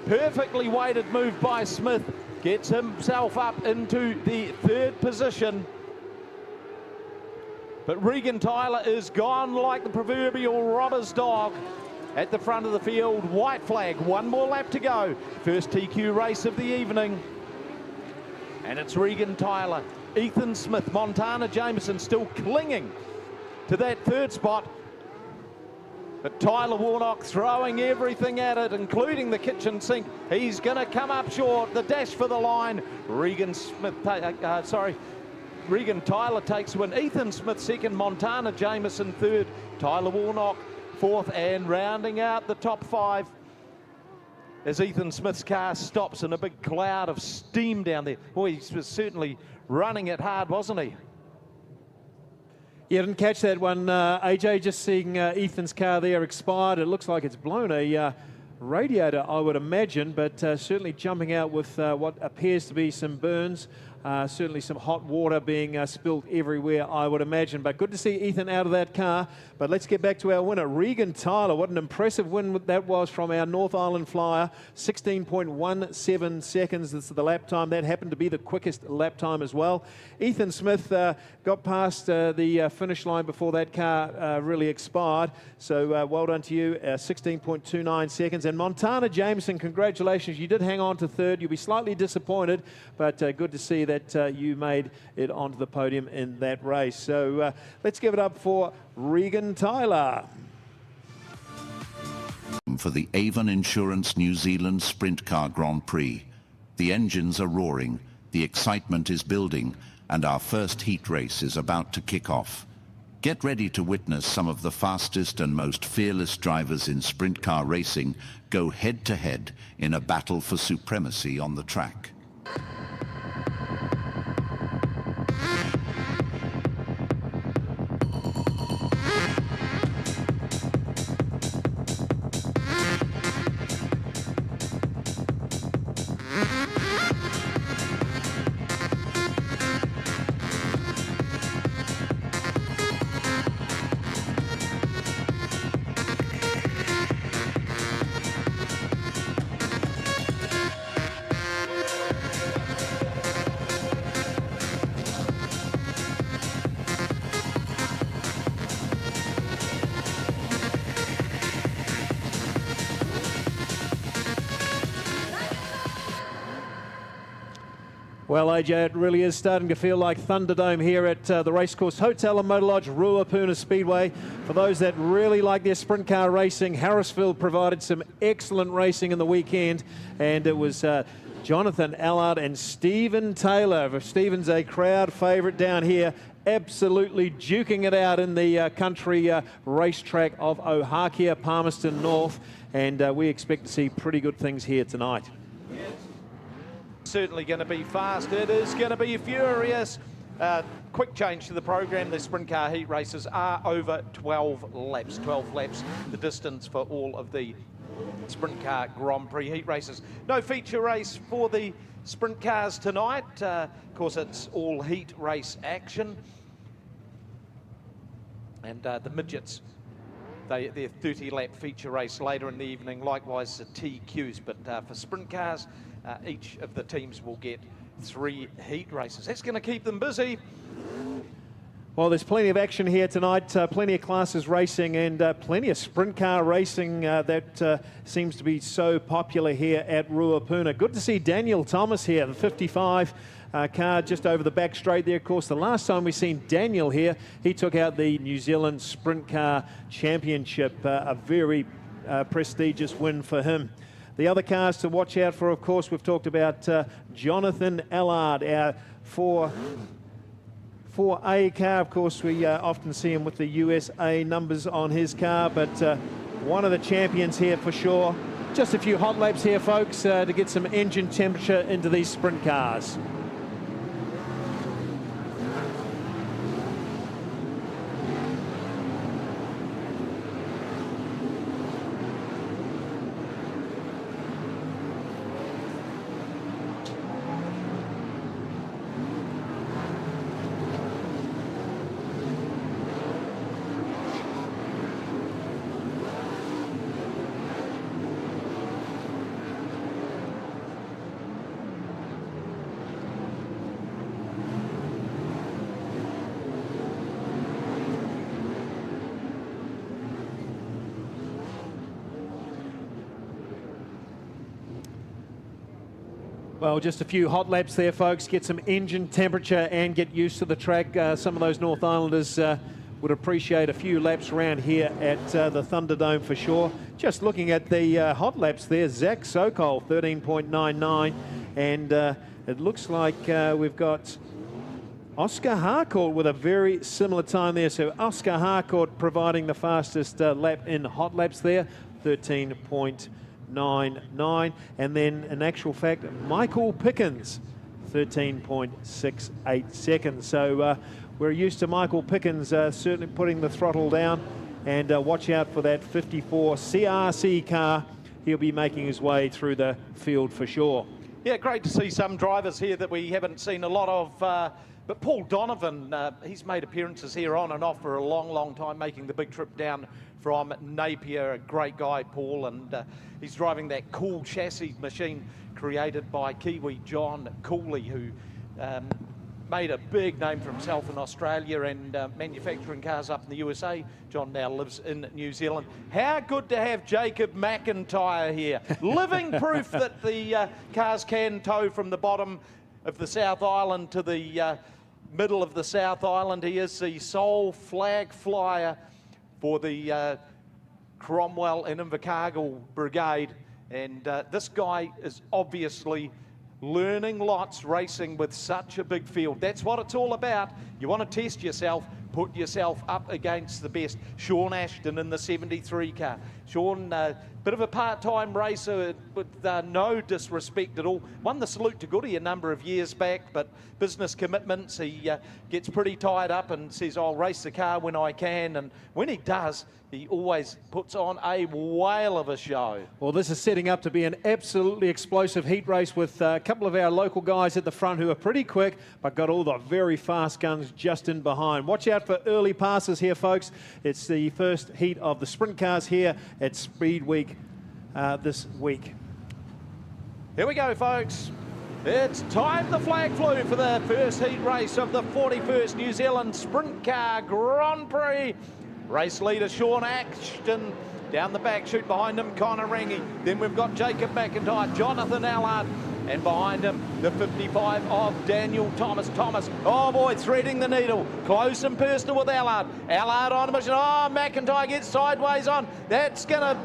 Perfectly weighted move by Smith. Gets himself up into the third position. But Regan Tyler is gone like the proverbial robber's dog. At the front of the field, white flag, one more lap to go. First TQ race of the evening. And it's Regan Tyler, Ethan Smith, Montana Jameson still clinging to that third spot. But Tyler Warnock throwing everything at it, including the kitchen sink. He's going to come up short. The dash for the line. Regan Tyler takes win. Ethan Smith second, Montana Jameson third, Tyler Warnock fourth, and rounding out the top five as Ethan Smith's car stops in a big cloud of steam down there. Boy, he was certainly running it hard, wasn't he? Yeah, didn't catch that one, AJ. Just seeing Ethan's car there expired. It looks like it's blown a radiator, I would imagine, but certainly jumping out with what appears to be some burns. Certainly some hot water being spilled everywhere, I would imagine. But good to see Ethan out of that car. But let's get back to our winner, Regan Tyler. What an impressive win that was from our North Island flyer. 16.17 seconds is the lap time. That happened to be the quickest lap time as well. Ethan Smith got past the finish line before that car really expired. So well done to you, 16.29 seconds. And Montana Jameson, congratulations. You did hang on to third. You'll be slightly disappointed, but good to see that you made it onto the podium in that race. So let's give it up for Regan Tyler. For the Avon Insurance New Zealand Sprint Car Grand Prix. The engines are roaring, the excitement is building, and our first heat race is about to kick off. Get ready to witness some of the fastest and most fearless drivers in sprint car racing go head-to-head in a battle for supremacy on the track. Well, AJ, it really is starting to feel like Thunderdome here at the Racecourse Hotel and Motor Lodge, Ruapuna Speedway. For those that really like their sprint car racing, Harrisfield provided some excellent racing in the weekend, and it was Jonathan Allard and Stephen Taylor. Stephen's a crowd favourite down here, absolutely duking it out in the country racetrack of Ohakia, Palmerston North, and we expect to see pretty good things here tonight. Certainly going to be fast. It is going to be furious. Quick change to the program. The sprint car heat races are over 12 laps. 12 laps, the distance for all of the sprint car Grand Prix heat races. No feature race for the sprint cars tonight. Of course, it's all heat race action. And the midgets, their 30-lap feature race later in the evening. Likewise, the TQs. But for sprint cars, each of the teams will get 3 heat races. That's going to keep them busy. Well, there's plenty of action here tonight, plenty of classes racing, and plenty of sprint car racing that seems to be so popular here at Ruapuna. Good to see Daniel Thomas here, the 55 car just over the back straight there. Of course, the last time we seen Daniel here, he took out the New Zealand Sprint Car Championship, a very prestigious win for him. The other cars to watch out for, of course, we've talked about Jonathan Allard, our 54A car. Of course, we often see him with the USA numbers on his car, but one of the champions here for sure. Just a few hot laps here, folks, to get some engine temperature into these sprint cars. Well, just a few hot laps there, folks. Get some engine temperature and get used to the track. Some of those North Islanders would appreciate a few laps around here at the Thunderdome for sure. Just looking at the hot laps there, Zach Sokol, 13.99. And it looks like we've got Oscar Harcourt with a very similar time there. So Oscar Harcourt providing the fastest lap in hot laps there, 13.99. And then in actual fact, Michael Pickens, 13.68 seconds. So we're used to Michael Pickens certainly putting the throttle down, and watch out for that 54 CRC car. He'll be making his way through the field for sure. Yeah, great to see some drivers here that we haven't seen a lot of. But Paul Donovan, he's made appearances here on and off for a long, long time, making the big trip down from Napier. A great guy, Paul, and he's driving that cool chassis machine created by Kiwi John Cooley, who made a big name for himself in Australia and manufacturing cars up in the USA. John now lives in New Zealand. How good to have Jacob McIntyre here. Living proof that the cars can tow from the bottom of the South Island to the middle of the South Island. He is the sole flag flyer for the Cromwell and Invercargill Brigade. And this guy is obviously learning lots racing with such a big field. That's what it's all about. You want to test yourself, put yourself up against the best. Sean Ashton in the 73 car. Sean, bit of a part-time racer with no disrespect at all. Won the Salute to Goody a number of years back, but business commitments, he gets pretty tied up and says, I'll race the car when I can. And when he does, he always puts on a whale of a show. Well, this is setting up to be an absolutely explosive heat race with a couple of our local guys at the front who are pretty quick, but got all the very fast guns just in behind. Watch out for early passes here, folks. It's the first heat of the sprint cars here at Speed Week this week. Here we go, folks. It's time the flag flew for the first heat race of the 41st New Zealand Sprint Car Grand Prix. Race leader Sean Ashton, down the back, shoot behind him Connor Rangi. Then we've got Jacob McIntyre, Jonathan Allard, and behind him the 55 of Daniel Thomas. Oh boy, threading the needle, close and personal with Allard. Allard on a mission. Oh, McIntyre gets sideways on. That's gonna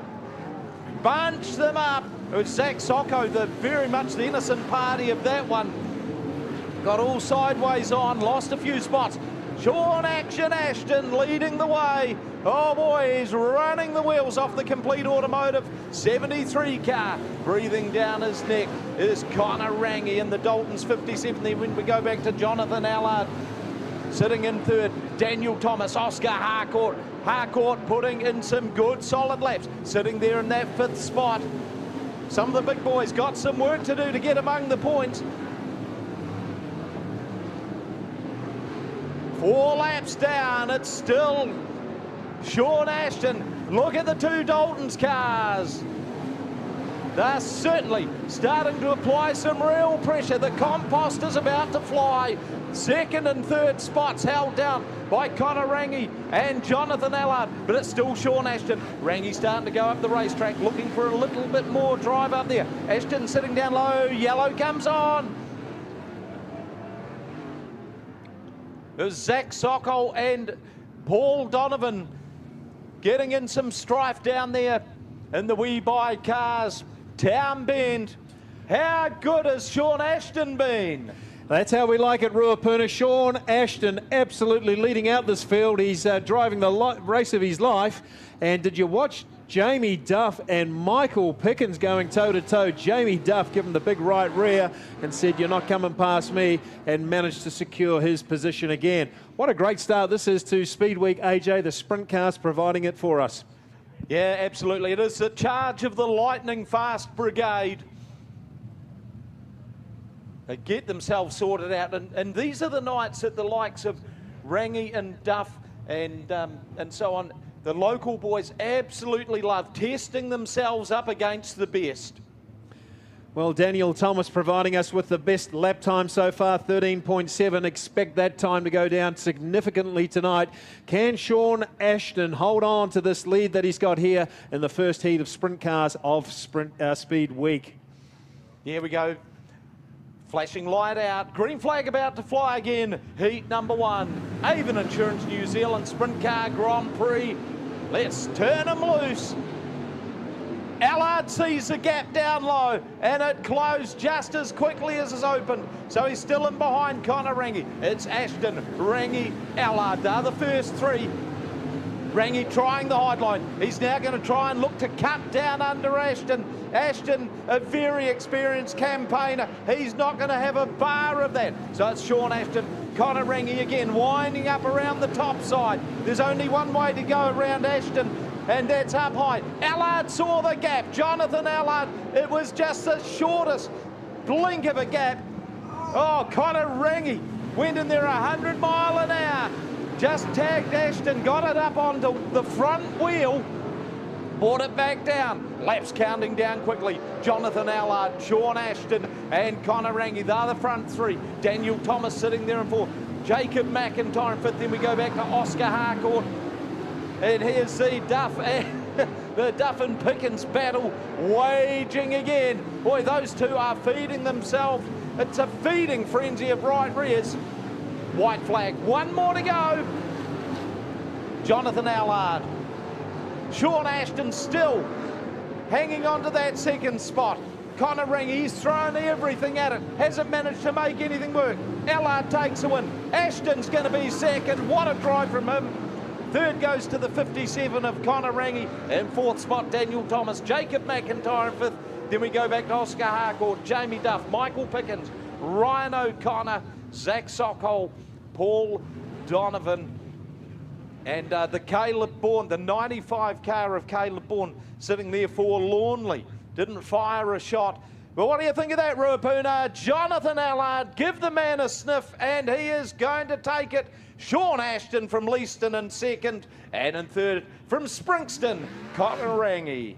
bunch them up. It was Zach Socko, very much the innocent party of that one. Got all sideways on, lost a few spots. Sean Ashton leading the way. Oh boy, he's running the wheels off the Complete Automotive 73 car. Breathing down his neck is Connor Rangi in the Dalton's 57. Then when we go back to Jonathan Allard, sitting in third, Daniel Thomas, Oscar Harcourt. Harcourt putting in some good solid laps, sitting there in that fifth spot. Some of the big boys got some work to do to get among the points. 4 laps down, it's still Sean Ashton. Look at the two Dalton's cars. They're certainly starting to apply some real pressure. The compost is about to fly. Second and third spots held down by Connor Rangi and Jonathan Allard, but it's still Sean Ashton. Rangi starting to go up the racetrack, looking for a little bit more drive up there. Ashton sitting down low, yellow comes on. There's Zach Sokol and Paul Donovan getting in some strife down there in the wee by cars. Town Bend. How good has Sean Ashton been? That's how we like it, Ruapuna. Sean Ashton absolutely leading out this field. He's driving the race of his life. And did you watch Jamie Duff and Michael Pickens going toe-to-toe? Jamie Duff giving the big right rear and said, "You're not coming past me," and managed to secure his position again. What a great start this is to Speed Week, AJ. The sprint cars providing it for us. Yeah, absolutely. It is the charge of the lightning fast brigade. They get themselves sorted out, and these are the nights that the likes of Rangi and Duff and so on, the local boys absolutely love testing themselves up against the best. Well, Daniel Thomas providing us with the best lap time so far, 13.7. Expect that time to go down significantly tonight. Can Sean Ashton hold on to this lead that he's got here in the first heat of sprint cars of Speed Week? Here we go. Flashing light out. Green flag about to fly again. Heat number 1. Avon Insurance New Zealand Sprint Car Grand Prix. Let's turn them loose. Allard sees the gap down low, and it closed just as quickly as it's opened. So he's still in behind Connor Rangi. It's Ashton, Rangi, Allard. They're the first 3. Rangi trying the hide line. He's now going to try and look to cut down under Ashton. Ashton, a very experienced campaigner. He's not going to have a bar of that. So it's Sean Ashton, Connor Rangi again, winding up around the top side. There's only one way to go around Ashton, and that's up high. Allard saw the gap. Jonathan Allard, it was just the shortest blink of a gap. Oh, Connor Rangi went in there 100 mile an hour. Just tagged Ashton, got it up onto the front wheel, brought it back down. Laps counting down quickly. Jonathan Allard, Sean Ashton and Connor Rangi. They're the front 3. Daniel Thomas sitting there in 4th. Jacob McIntyre in 5th. Then we go back to Oscar Harcourt. And here's the Duff and the Duff and Pickens battle waging again. Boy, those two are feeding themselves. It's a feeding frenzy of right rears. White flag. One more to go. Jonathan Allard. Sean Ashton still hanging on to that second spot. Connor Rangi, he's thrown everything at it. Hasn't managed to make anything work. Allard takes a win. Ashton's going to be second. What a drive from him. Third goes to the 57 of Connor Rangi. In 4th spot, Daniel Thomas. Jacob McIntyre in 5th. Then we go back to Oscar Harcourt, Jamie Duff, Michael Pickens, Ryan O'Connor, Zach Sokol, Paul Donovan, and the Caleb Bourne, the 95 car of Caleb Bourne, sitting there forlornly. Didn't fire a shot. But what do you think of that, Ruapuna? Jonathan Allard, give the man a sniff, and he is going to take it. Sean Ashton from Leaston in 2nd, and in 3rd from Springston, Connor Rangi.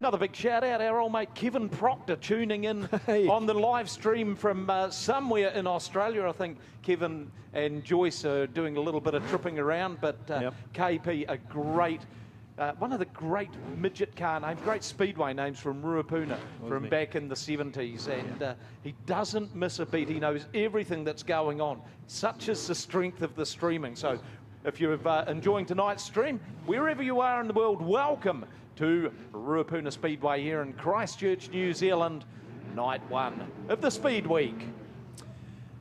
Another big shout out, our old mate Kevin Proctor tuning in on the live stream from somewhere in Australia. I think Kevin and Joyce are doing a little bit of tripping around, but KP, a great, one of the great midget car names, great speedway names from Ruapuna from back in the 70s. And he doesn't miss a beat. He knows everything that's going on. Such is the strength of the streaming. So if you're enjoying tonight's stream, wherever you are in the world, welcome to Ruapuna Speedway here in Christchurch, New Zealand, night 1 of the Speed Week.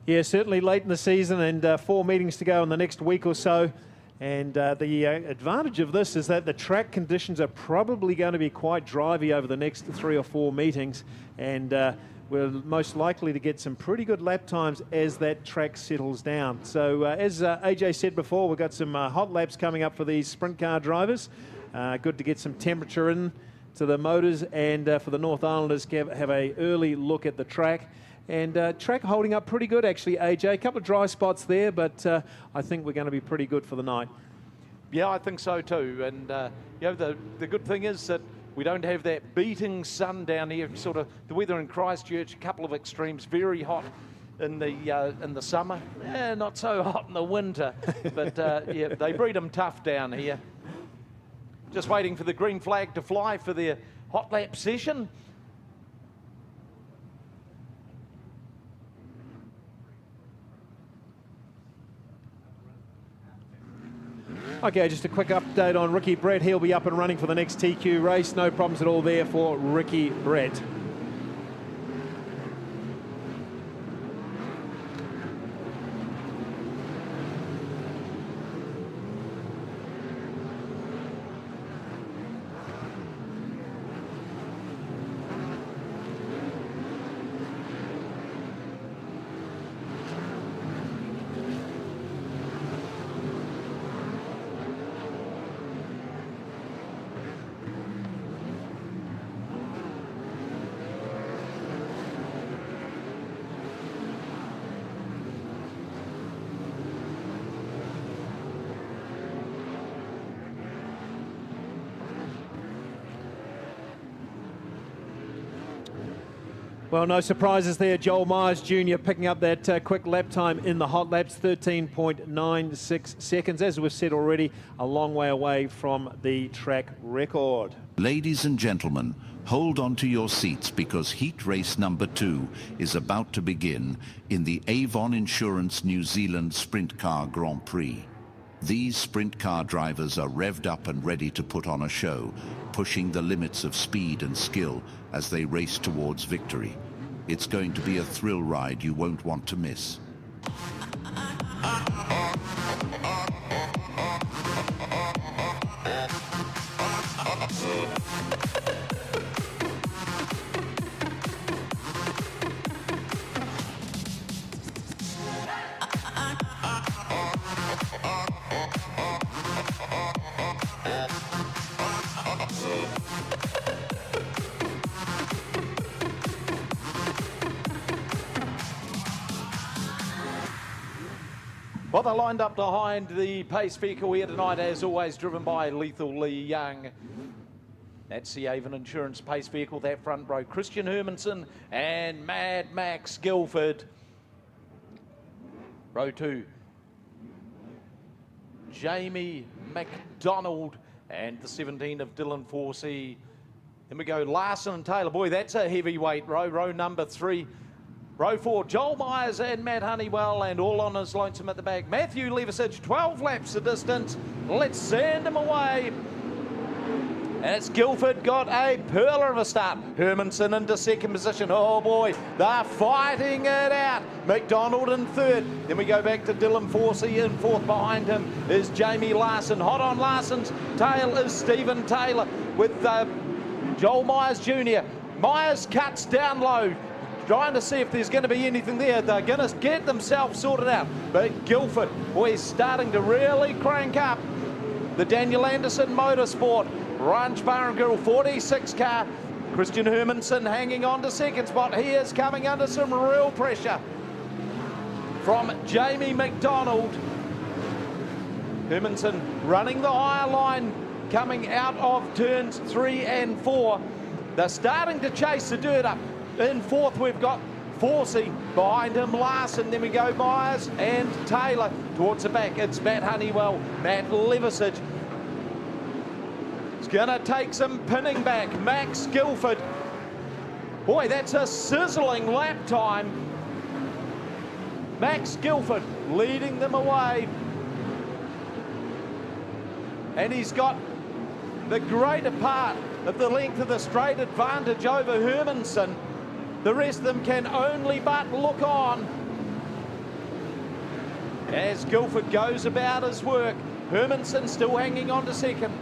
Yeah, certainly late in the season, and 4 meetings to go in the next week or so. And the advantage of this is that the track conditions are probably going to be quite drivey over the next 3 or 4 meetings, and we're most likely to get some pretty good lap times as that track settles down. So as AJ said before, we've got some hot laps coming up for these sprint car drivers. Good to get some temperature in to the motors, and for the North Islanders have a early look at the track. And track holding up pretty good actually, AJ. A couple of dry spots there, but I think we're going to be pretty good for the night. Yeah, I think so too. And you know, the good thing is that We don't have that beating sun down here. Sort of the weather in Christchurch, a couple of extremes, very hot in the summer, not so hot in the winter. But yeah, they breed them tough down here. Just waiting for the green flag to fly for their hot lap session. Okay, just a quick update on Ricky Brett. He'll be up and running for the next TQ race. No problems at all there for Ricky Brett. Well, no surprises there. Joel Myers Jr. picking up that quick lap time in the hot laps, 13.96 seconds. As we've said already, a long way away from the track record. Ladies and gentlemen, hold on to your seats because heat race number 2 is about to begin in the Avon Insurance New Zealand Sprint Car Grand Prix. These sprint car drivers are revved up and ready to put on a show, pushing the limits of speed and skill as they race towards victory. It's going to be a thrill ride you won't want to miss. Well, they're lined up behind the pace vehicle here tonight, as always, driven by Lethal Lee Young. That's the Avon Insurance pace vehicle, that front row. Christian Hermanson and Mad Max Guilford. Row 2. Jamie McDonald and the 17 of Dylan Forsey. Then we go Larson and Taylor. Boy, that's a heavyweight row. Row number 3. Row 4, Joel Myers and Matt Honeywell, and all on his lonesome at the back. Matthew Levisage, 12 laps the distance. Let's send him away. And it's Guilford got a pearler of a start. Hermanson into second position. Oh boy, they're fighting it out. McDonald in third. Then we go back to Dylan Forsey in fourth. Behind him is Jamie Larson. Hot on Larson's tail is Stephen Taylor with Joel Myers Jr. Myers cuts down low, trying to see if there's going to be anything there. They're going to get themselves sorted out. But Guilford, boy, is starting to really crank up. The Daniel Anderson Motorsport Ranch Bar and Grill 46 car. Christian Hermanson hanging on to second spot. He is coming under some real pressure from Jamie McDonald. Hermanson running the higher line, coming out of turns 3 and 4. They're starting to chase the dirt up. In fourth, we've got Forsey. Behind him, Larson. Then we go Myers and Taylor. Towards the back, it's Matt Honeywell, Matt Levisage. It's going to take some pinning back. Max Guilford. Boy, that's a sizzling lap time. Max Guilford leading them away. And he's got the greater part of the length of the straight advantage over Hermanson. The rest of them can only but look on as Guilford goes about his work. Hermanson still hanging on to second.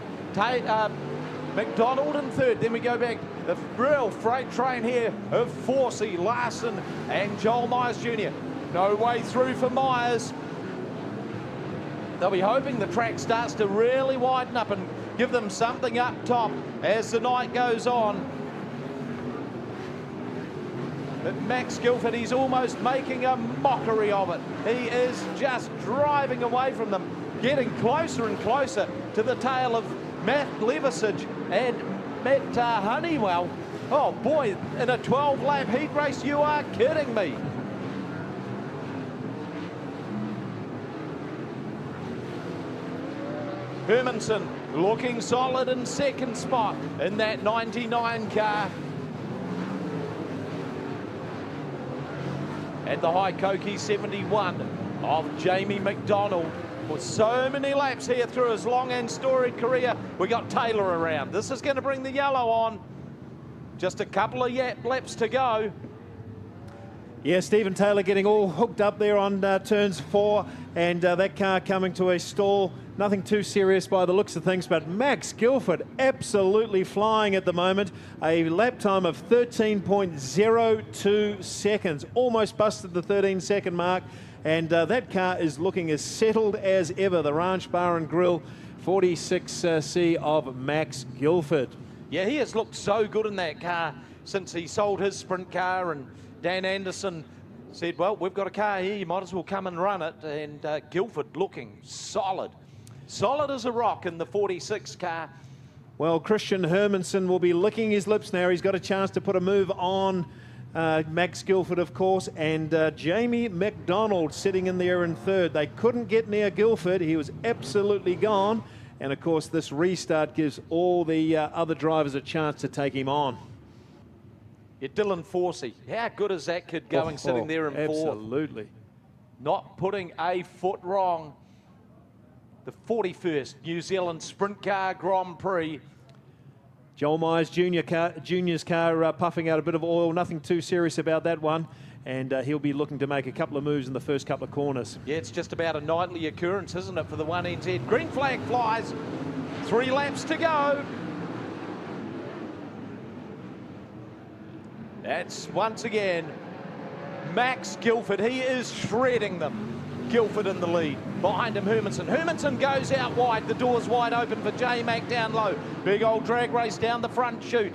McDonald in third. Then we go back. The real freight train here of Forsey, Larson and Joel Myers Jr. No way through for Myers. They'll be hoping the track starts to really widen up and give them something up top as the night goes on. But Max Guilford, he's almost making a mockery of it. He is just driving away from them, getting closer and closer to the tail of Matt Levisage and met Honeywell. Oh boy, in a 12-lap heat race, you are kidding me. Hermanson looking solid in second spot in that 99 car. And the Haikoki 71 of Jamie McDonald. With so many laps here through his long and storied career, we got Taylor around. This is going to bring the yellow on. Just a couple of laps to go. Yeah, Stephen Taylor getting all hooked up there on turns 4, and that car coming to a stall. Nothing too serious by the looks of things, but Max Guilford absolutely flying at the moment. A lap time of 13.02 seconds. Almost busted the 13-second mark, and that car is looking as settled as ever. The Ranch Bar and Grill 46C of Max Guilford. Yeah, he has looked so good in that car since he sold his sprint car, and Dan Anderson said, well, we've got a car here, you might as well come and run it. And Guilford looking solid. Solid as a rock in the 46 car. Well, Christian Hermanson will be licking his lips now. He's got a chance to put a move on Max Guilford, of course, and Jamie McDonald sitting in there in third. They couldn't get near Guilford. He was absolutely gone. And, of course, this restart gives all the other drivers a chance to take him on. Yeah, Dylan Forsey, how good is that kid going, sitting there in fourth? Absolutely. Not putting a foot wrong. The 41st New Zealand Sprint Car Grand Prix. Joel Myers Jr.'s car puffing out a bit of oil. Nothing too serious about that one. And he'll be looking to make a couple of moves in the first couple of corners. Yeah, it's just about a nightly occurrence, isn't it, for the 1NZ. Green flag flies. 3 laps to go. That's once again Max Guilford. He is shredding them. Guilford in the lead. Behind him, Hermanson. Hermanson goes out wide. The door's wide open for J-Mac down low. Big old drag race down the front chute.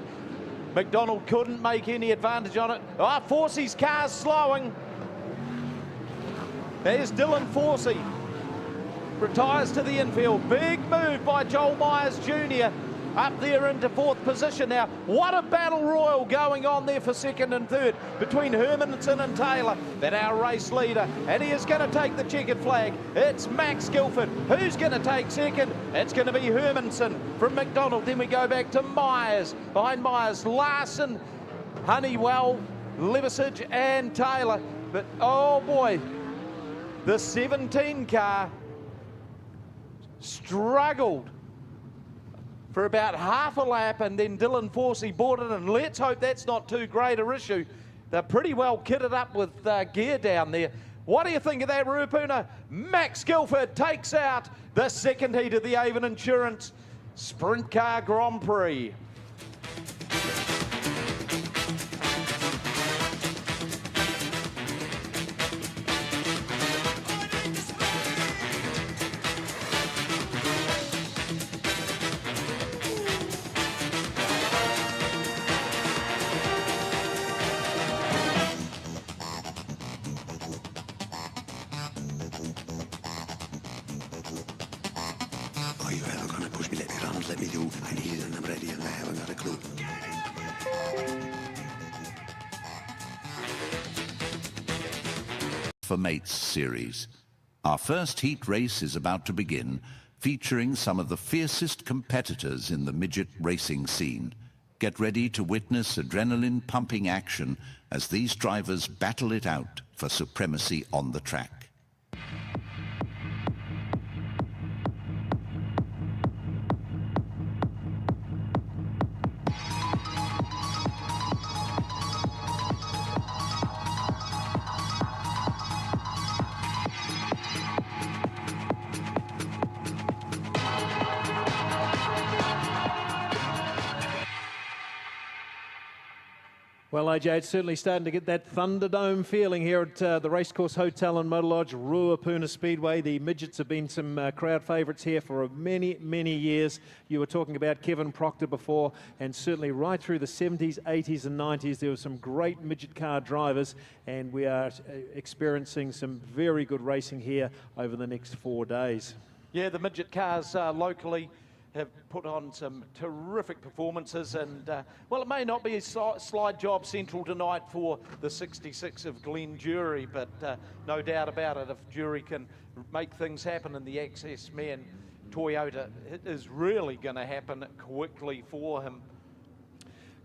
McDonald couldn't make any advantage on it. Ah, Forsey's car's slowing. There's Dylan Forsey. Retires to the infield. Big move by Joel Myers Jr. Up there into 4th position now. What a battle royal going on there for 2nd and 3rd between Hermanson and Taylor. That our race leader, and he is going to take the checkered flag. It's Max Guilford. Who's going to take 2nd? It's going to be Hermanson from McDonald. Then we go back to Myers. Behind Myers, Larson, Honeywell, Levisage and Taylor. But oh boy, the 17 car struggled for about half a lap, and then Dylan Forsey bought it, and let's hope that's not too great a issue. They're pretty well kitted up with gear down there. What do you think of that, Ruapuna? Max Guilford takes out the 2nd heat of the Avon Insurance Sprint Car Grand Prix. Are you ever gonna push me? Let me run, let me do. I need it and I'm ready and I haven't got a clue. For Mates series. Our first heat race is about to begin, featuring some of the fiercest competitors in the midget racing scene. Get ready to witness adrenaline-pumping action as these drivers battle it out for supremacy on the track. Well, AJ, it's certainly starting to get that Thunderdome feeling here at the Racecourse Hotel and Motor Lodge, Ruapuna Speedway. The Midgets have been some crowd favourites here for many, many years. You were talking about Kevin Proctor before, and certainly right through the 70s, 80s and 90s, there were some great midget car drivers, and we are experiencing some very good racing here over the next 4 days. Yeah, the midget cars locally, have put on some terrific performances, and well, it may not be a slide job central tonight for the 66 of Glen Jury, but no doubt about it, if Jury can make things happen in the Access Man Toyota, it is really going to happen quickly for him.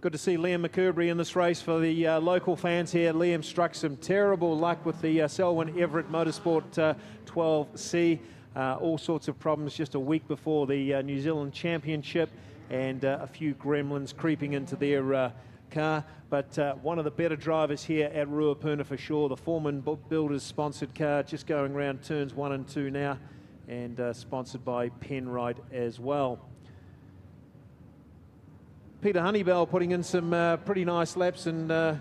Good to see Liam McCurbury in this race for the local fans here. Liam struck some terrible luck with the Selwyn Everett Motorsport 12C. All sorts of problems just a week before the New Zealand Championship, and a few gremlins creeping into their car. But one of the better drivers here at Ruapuna for sure. The Foreman Builders sponsored car, just going around turns 1 and 2 now, and sponsored by Penrite as well. Peter Honeybell putting in some pretty nice laps in that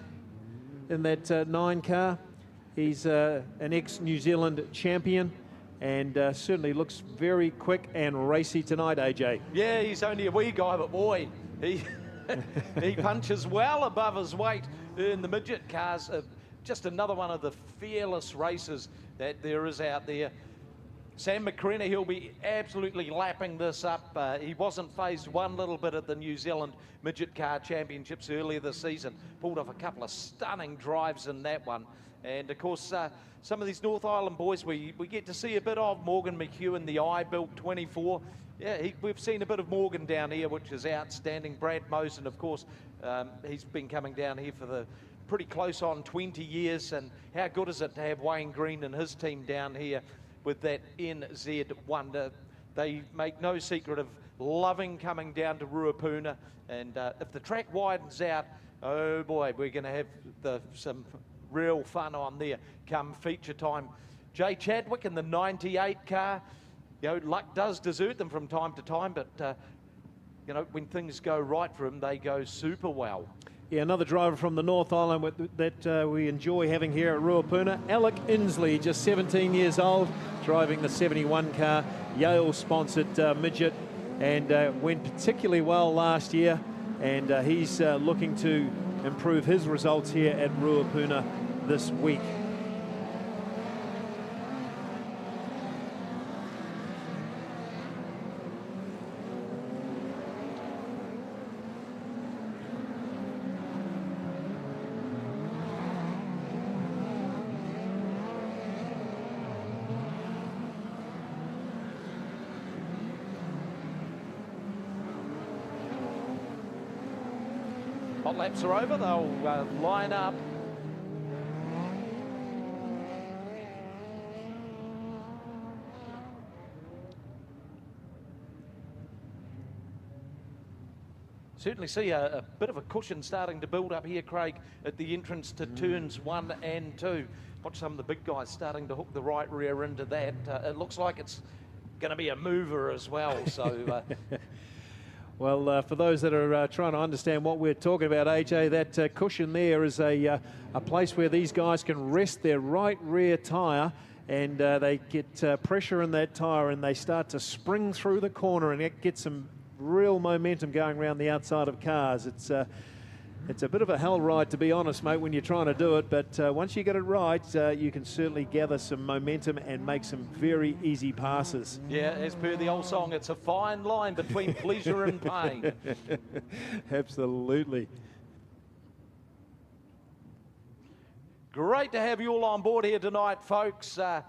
9 car. He's an ex-New Zealand champion, and certainly looks very quick and racy tonight, AJ. Yeah, he's only a wee guy, but boy, he he punches well above his weight in the midget cars. Just another one of the fearless racers that there is out there. Sam McCrenna, he'll be absolutely lapping this up. He wasn't phased one little bit at the New Zealand Midget Car Championships earlier this season. Pulled off a couple of stunning drives in that one. And of course, some of these North Island boys we get to see a bit of. Morgan McEwen, the I-Built 24. Yeah, we've seen a bit of Morgan down here, which is outstanding. Brad Mosen, of course, he's been coming down here for the pretty close on 20 years. And how good is it to have Wayne Green and his team down here with that NZ Wonder? They make no secret of loving coming down to Ruapuna. And if the track widens out, oh boy, we're going to have some real fun on there come feature time. Jay Chadwick in the 98 car. You know, luck does desert them from time to time, but you know, when things go right for him, they go super well. Yeah, another driver from the North Island that we enjoy having here at Ruapuna, Alec Inslee, just 17 years old, driving the 71 car, Yale-sponsored midget, and went particularly well last year, and he's looking to improve his results here at Ruapuna this week. Hot laps are over, they'll line up. Certainly see a bit of a cushion starting to build up here, Craig, at the entrance to turns 1 and 2. Watch some of the big guys starting to hook the right rear into that. It looks like it's going to be a mover as well, so... Well, for those that are trying to understand what we're talking about, AJ, that cushion there is a place where these guys can rest their right rear tyre, and they get pressure in that tyre and they start to spring through the corner, and it gets some real momentum going around the outside of cars. It's a bit of a hell ride, to be honest, mate, when you're trying to do it, but once you get it right, you can certainly gather some momentum and make some very easy passes. Yeah, as per the old song, it's a fine line between pleasure and pain. Absolutely. Great to have you all on board here tonight, folks. That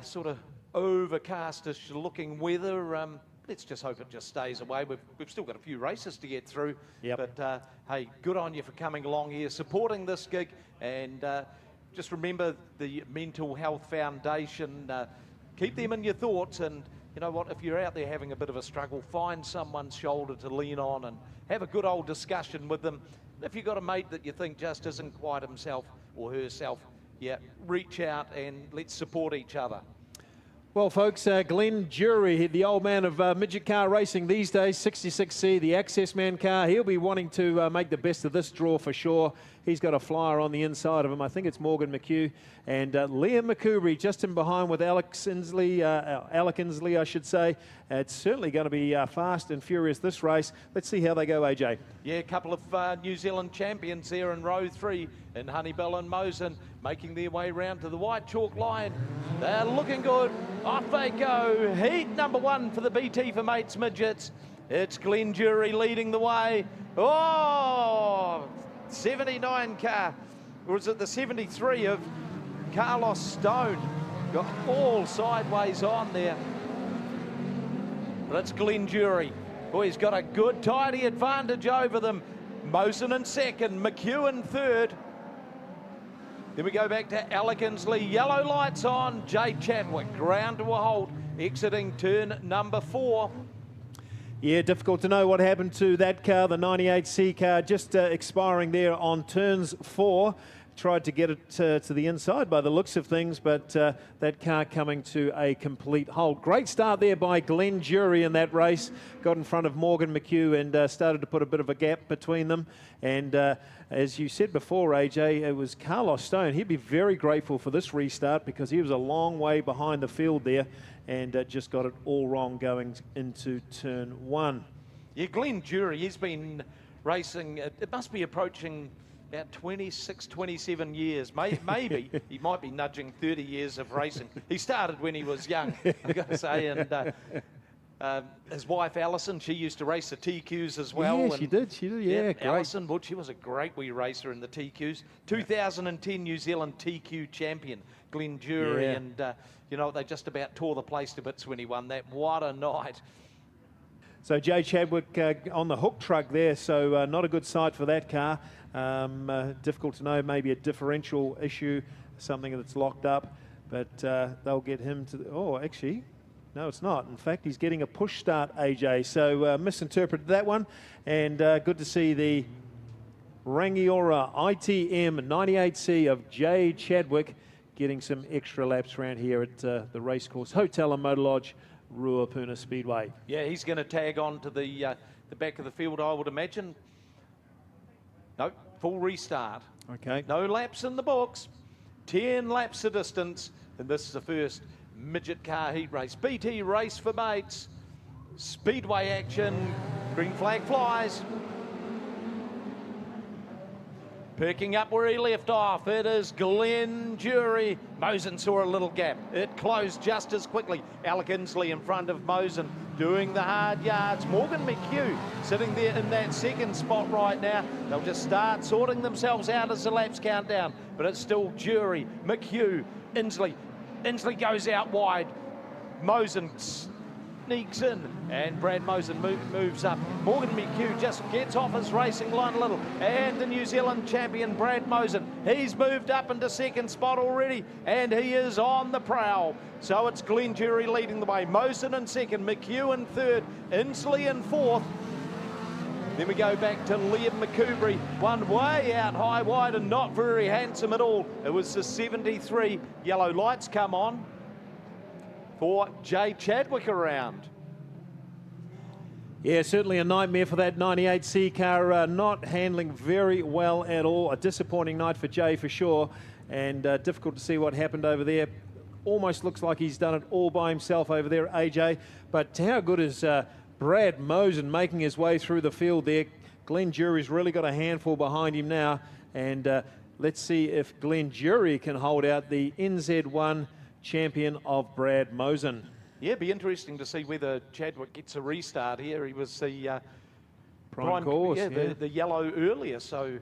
sort of overcastish looking weather, let's just hope it just stays away. We've still got a few races to get through. Yep. But hey, good on you for coming along here, supporting this gig. And just remember the Mental Health Foundation. Keep them in your thoughts. And you know what, if you're out there having a bit of a struggle, find someone's shoulder to lean on and have a good old discussion with them. If you've got a mate that you think just isn't quite himself or herself, yeah, reach out and let's support each other. Well, folks, Glen Jury, the old man of midget car racing these days, 66C, the Access Man car, he'll be wanting to make the best of this draw for sure. He's got a flyer on the inside of him. I think it's Morgan McHugh. And Liam McCurbury just in behind with Alec Inslee, I should say. It's certainly going to be fast and furious, this race. Let's see how they go, AJ. Yeah, a couple of New Zealand champions there in row 3. and Honeybell and Mosen making their way round to the white chalk line. They're looking good. Off they go. Heat number 1 for the BT for Mates Midgets. It's Glenn Jury leading the way. Oh, 79 car, or is it the 73 of Carlos Stone? Got all sideways on there. But it's Glenn Jury. Oh, he's got a good, tidy advantage over them. Mosen in second, McHugh in third. Then we go back to Alec Inslee. Yellow lights on. Jay Chadwick ground to a halt, exiting turn number 4. Yeah, difficult to know what happened to that car, the 98C car, just expiring there on turns 4. Tried to get it to the inside by the looks of things, but that car coming to a complete halt. Great start there by Glenn Jury in that race. Got in front of Morgan McHugh and started to put a bit of a gap between them. And as you said before, AJ, it was Carlos Stone. He'd be very grateful for this restart because he was a long way behind the field there and just got it all wrong going into turn 1. Yeah, Glenn Jury, he's been racing, it must be approaching about 26, 27 years, maybe. He might be nudging 30 years of racing. He started when he was young, I've got to say, and his wife Alison, she used to race the TQs as well. Yeah, and she did, yeah, great. Alison Wood, she was a great wee racer in the TQs. 2010 New Zealand TQ champion, Glenn Jury, and you know, they just about tore the place to bits when he won that. What a night. So Jay Chadwick on the hook truck there, so not a good sight for that car. Difficult to know, maybe a differential issue, something that's locked up, but they'll get him to oh, actually, no, it's not. In fact, he's getting a push start, AJ, so misinterpreted that one, and good to see the Rangiora ITM 98C of Jay Chadwick getting some extra laps around here at the Racecourse Hotel and Motor Lodge, Ruapuna Speedway. Yeah, he's going to tag on to the back of the field, I would imagine. No, full restart. Okay. No laps in the books. 10 laps of distance, and this is the first midget car heat race. BT race for mates. Speedway action. Green flag flies. Picking up where he left off, it is Glenn Jury. Mosen saw a little gap. It closed just as quickly. Alec Inslee in front of Mosen, doing the hard yards. Morgan McHugh sitting there in that second spot right now. They'll just start sorting themselves out as the laps count down. But it's still Jury, McHugh, Inslee. Inslee goes out wide. Mosen sneaks in, and Brad Mosen moves up. Morgan McHugh just gets off his racing line a little, and the New Zealand champion Brad Mosen, he's moved up into second spot already, and he is on the prowl. So it's Glenn Jury leading the way, Mosen in second, McHugh in third, Inslee in fourth. Then we go back to Liam McCoubry, one way out high wide and not very handsome at all. It was the 73. Yellow lights come on for Jay Chadwick around. Yeah, certainly a nightmare for that 98C car, not handling very well at all. A disappointing night for Jay for sure, and difficult to see what happened over there. Almost looks like he's done it all by himself over there, AJ, but how good is Brad Mosen making his way through the field there? Glenn Jury's really got a handful behind him now, and let's see if Glenn Jury can hold out the NZ1 champion of Brad Mosen. Yeah, it'd be interesting to see whether Chadwick gets a restart here. He was the prime course, the yellow earlier, so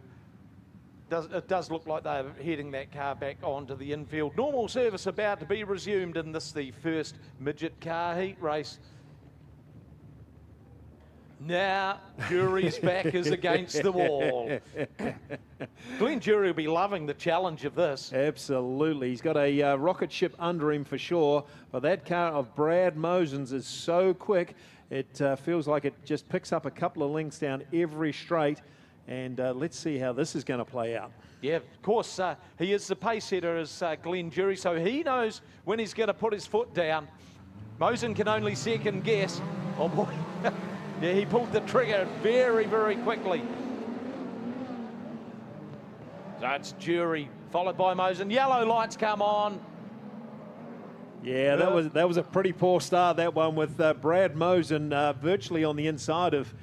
it does look like they're heading that car back onto the infield. Normal service about to be resumed in this, the first midget car heat race. Now, Jury's back is against the wall. Glenn Jury will be loving the challenge of this. Absolutely. He's got a rocket ship under him for sure, but that car of Brad Mosen's is so quick, it feels like it just picks up a couple of lengths down every straight, and let's see how this is going to play out. Yeah, of course, he is the pace setter as Glenn Jury, so he knows when he's going to put his foot down. Mosen can only second guess. Oh boy. Yeah, he pulled the trigger very, very quickly. So it's Jury, followed by Mosen. Yellow lights come on. Yeah, that was a pretty poor start, that one, with Brad Mosen virtually on the inside of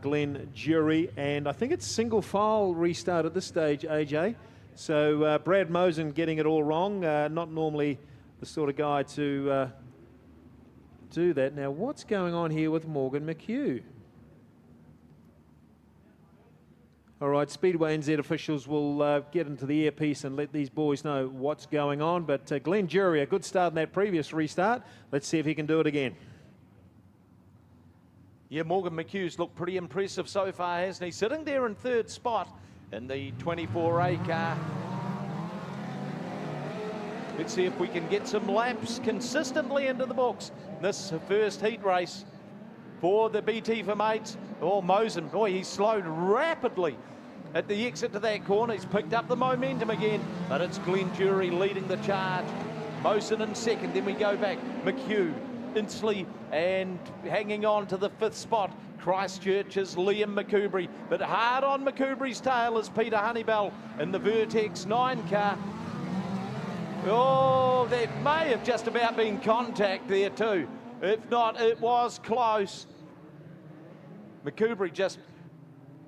Glenn Jury, and I think it's single file restart at this stage, AJ. So Brad Mosen getting it all wrong, not normally the sort of guy to do that. Now, what's going on here with Morgan McHugh? All right, Speedway NZ officials will get into the earpiece and let these boys know what's going on. But Glenn Jury, a good start in that previous restart. Let's see if he can do it again. Yeah, Morgan McHugh's looked pretty impressive so far, hasn't he? Sitting there in third spot in the 24A car. Let's see if we can get some laps consistently into the books. This first heat race for the BT for Mates. Oh, Mosen, boy, he's slowed rapidly at the exit to that corner. He's picked up the momentum again, but it's Glenn Jury leading the charge. Mosen in second, then we go back. McHugh, Insley, and hanging on to the 5th spot. Christchurch's Liam McCoubry, but hard on McCoubry's tail is Peter Honeybell in the Vertex 9 car. Oh, there may have just about been contact there too. If not, it was close. McCoubry just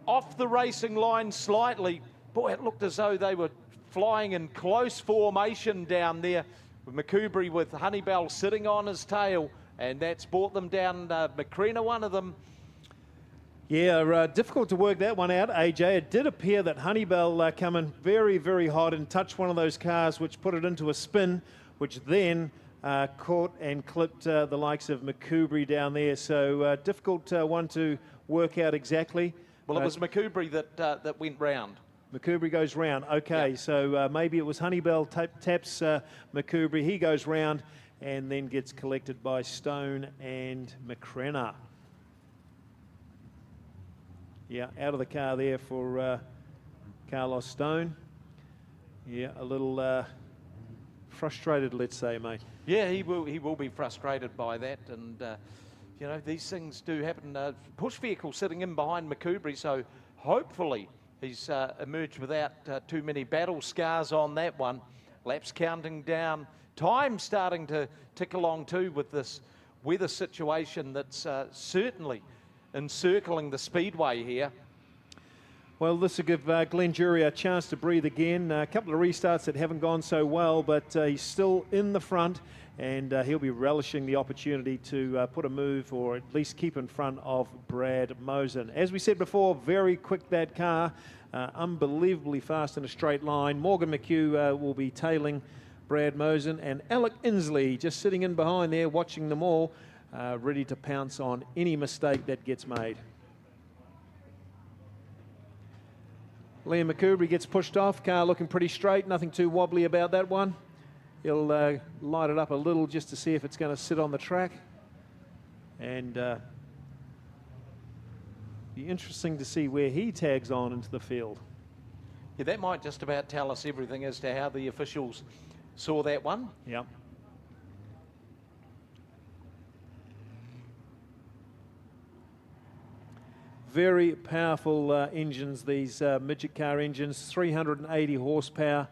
off the racing line slightly. Boy, it looked as though they were flying in close formation down there. With McCoubry with Honeybell sitting on his tail, and that's brought them down. McCrenna, one of them. Yeah, difficult to work that one out, AJ. It did appear that Honeybell come in very, very hot and touched one of those cars, which put it into a spin, which then caught and clipped the likes of McCoubry down there. So difficult one to work out exactly. Well, it was McCoubry that went round. McCoubry goes round. Okay, yep. So maybe it was Honeybell taps McCoubry. He goes round and then gets collected by Stone and McCrenna. Yeah, out of the car there for Carlos Stone. Yeah, a little frustrated, let's say, mate. Yeah, he will be frustrated by that, and you know, these things do happen. Push vehicle sitting in behind McCoubry, so hopefully he's emerged without too many battle scars on that one. Laps counting down, time starting to tick along too with this weather situation that's certainly encircling the speedway here. Well, this will give Glenn Jury a chance to breathe again. A couple of restarts that haven't gone so well, but he's still in the front, and he'll be relishing the opportunity to put a move or at least keep in front of Brad Mosen. As we said before, very quick that car, unbelievably fast in a straight line. Morgan McHugh will be tailing Brad Mosen, and Alec Insley just sitting in behind there watching them all, ready to pounce on any mistake that gets made. Liam McCoubry gets pushed off, car looking pretty straight, nothing too wobbly about that one. He'll light it up a little just to see if it's going to sit on the track. And be interesting to see where he tags on into the field. Yeah, that might just about tell us everything as to how the officials saw that one. Yep. Very powerful engines, these midget car engines, 380 horsepower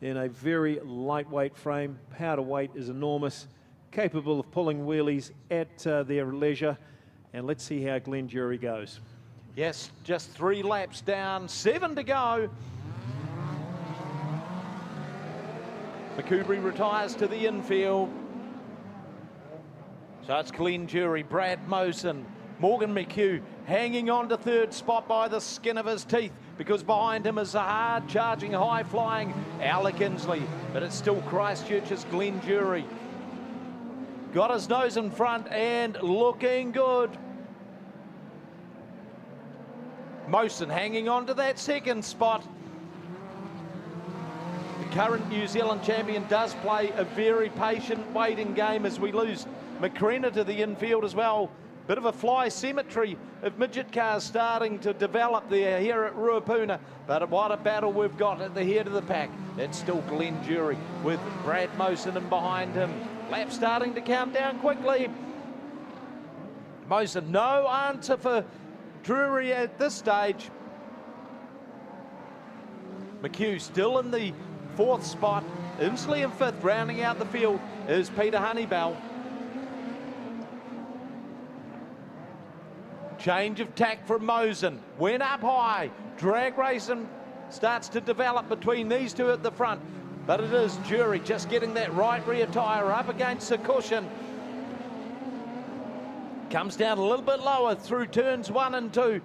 in a very lightweight frame. Power to weight is enormous, capable of pulling wheelies at their leisure. And let's see how Glenn Jury goes. Yes, just 3 laps down, 7 to go. McCoubry retires to the infield. So it's Glenn Jury, Brad Mosen, Morgan McHugh hanging on to 3rd spot by the skin of his teeth, because behind him is a hard-charging, high-flying Alec Insley. But it's still Christchurch's Glenn Jury. Got his nose in front and looking good. Mosen hanging on to that 2nd spot. The current New Zealand champion does play a very patient waiting game as we lose McCrenna to the infield as well. Bit of a fly symmetry of midget cars starting to develop there here at Ruapuna. But what a battle we've got at the head of the pack. It's still Glenn Jury with Brad Mosen in behind him. Lap starting to count down quickly. Mosen, no answer for Drury at this stage. McHugh still in the 4th spot. Insley in 5th, rounding out the field is Peter Honeybell. Change of tack from Mosen. Went up high. Drag racing starts to develop between these two at the front. But it is Jury just getting that right rear tyre up against the cushion. Comes down a little bit lower through turns 1 and 2.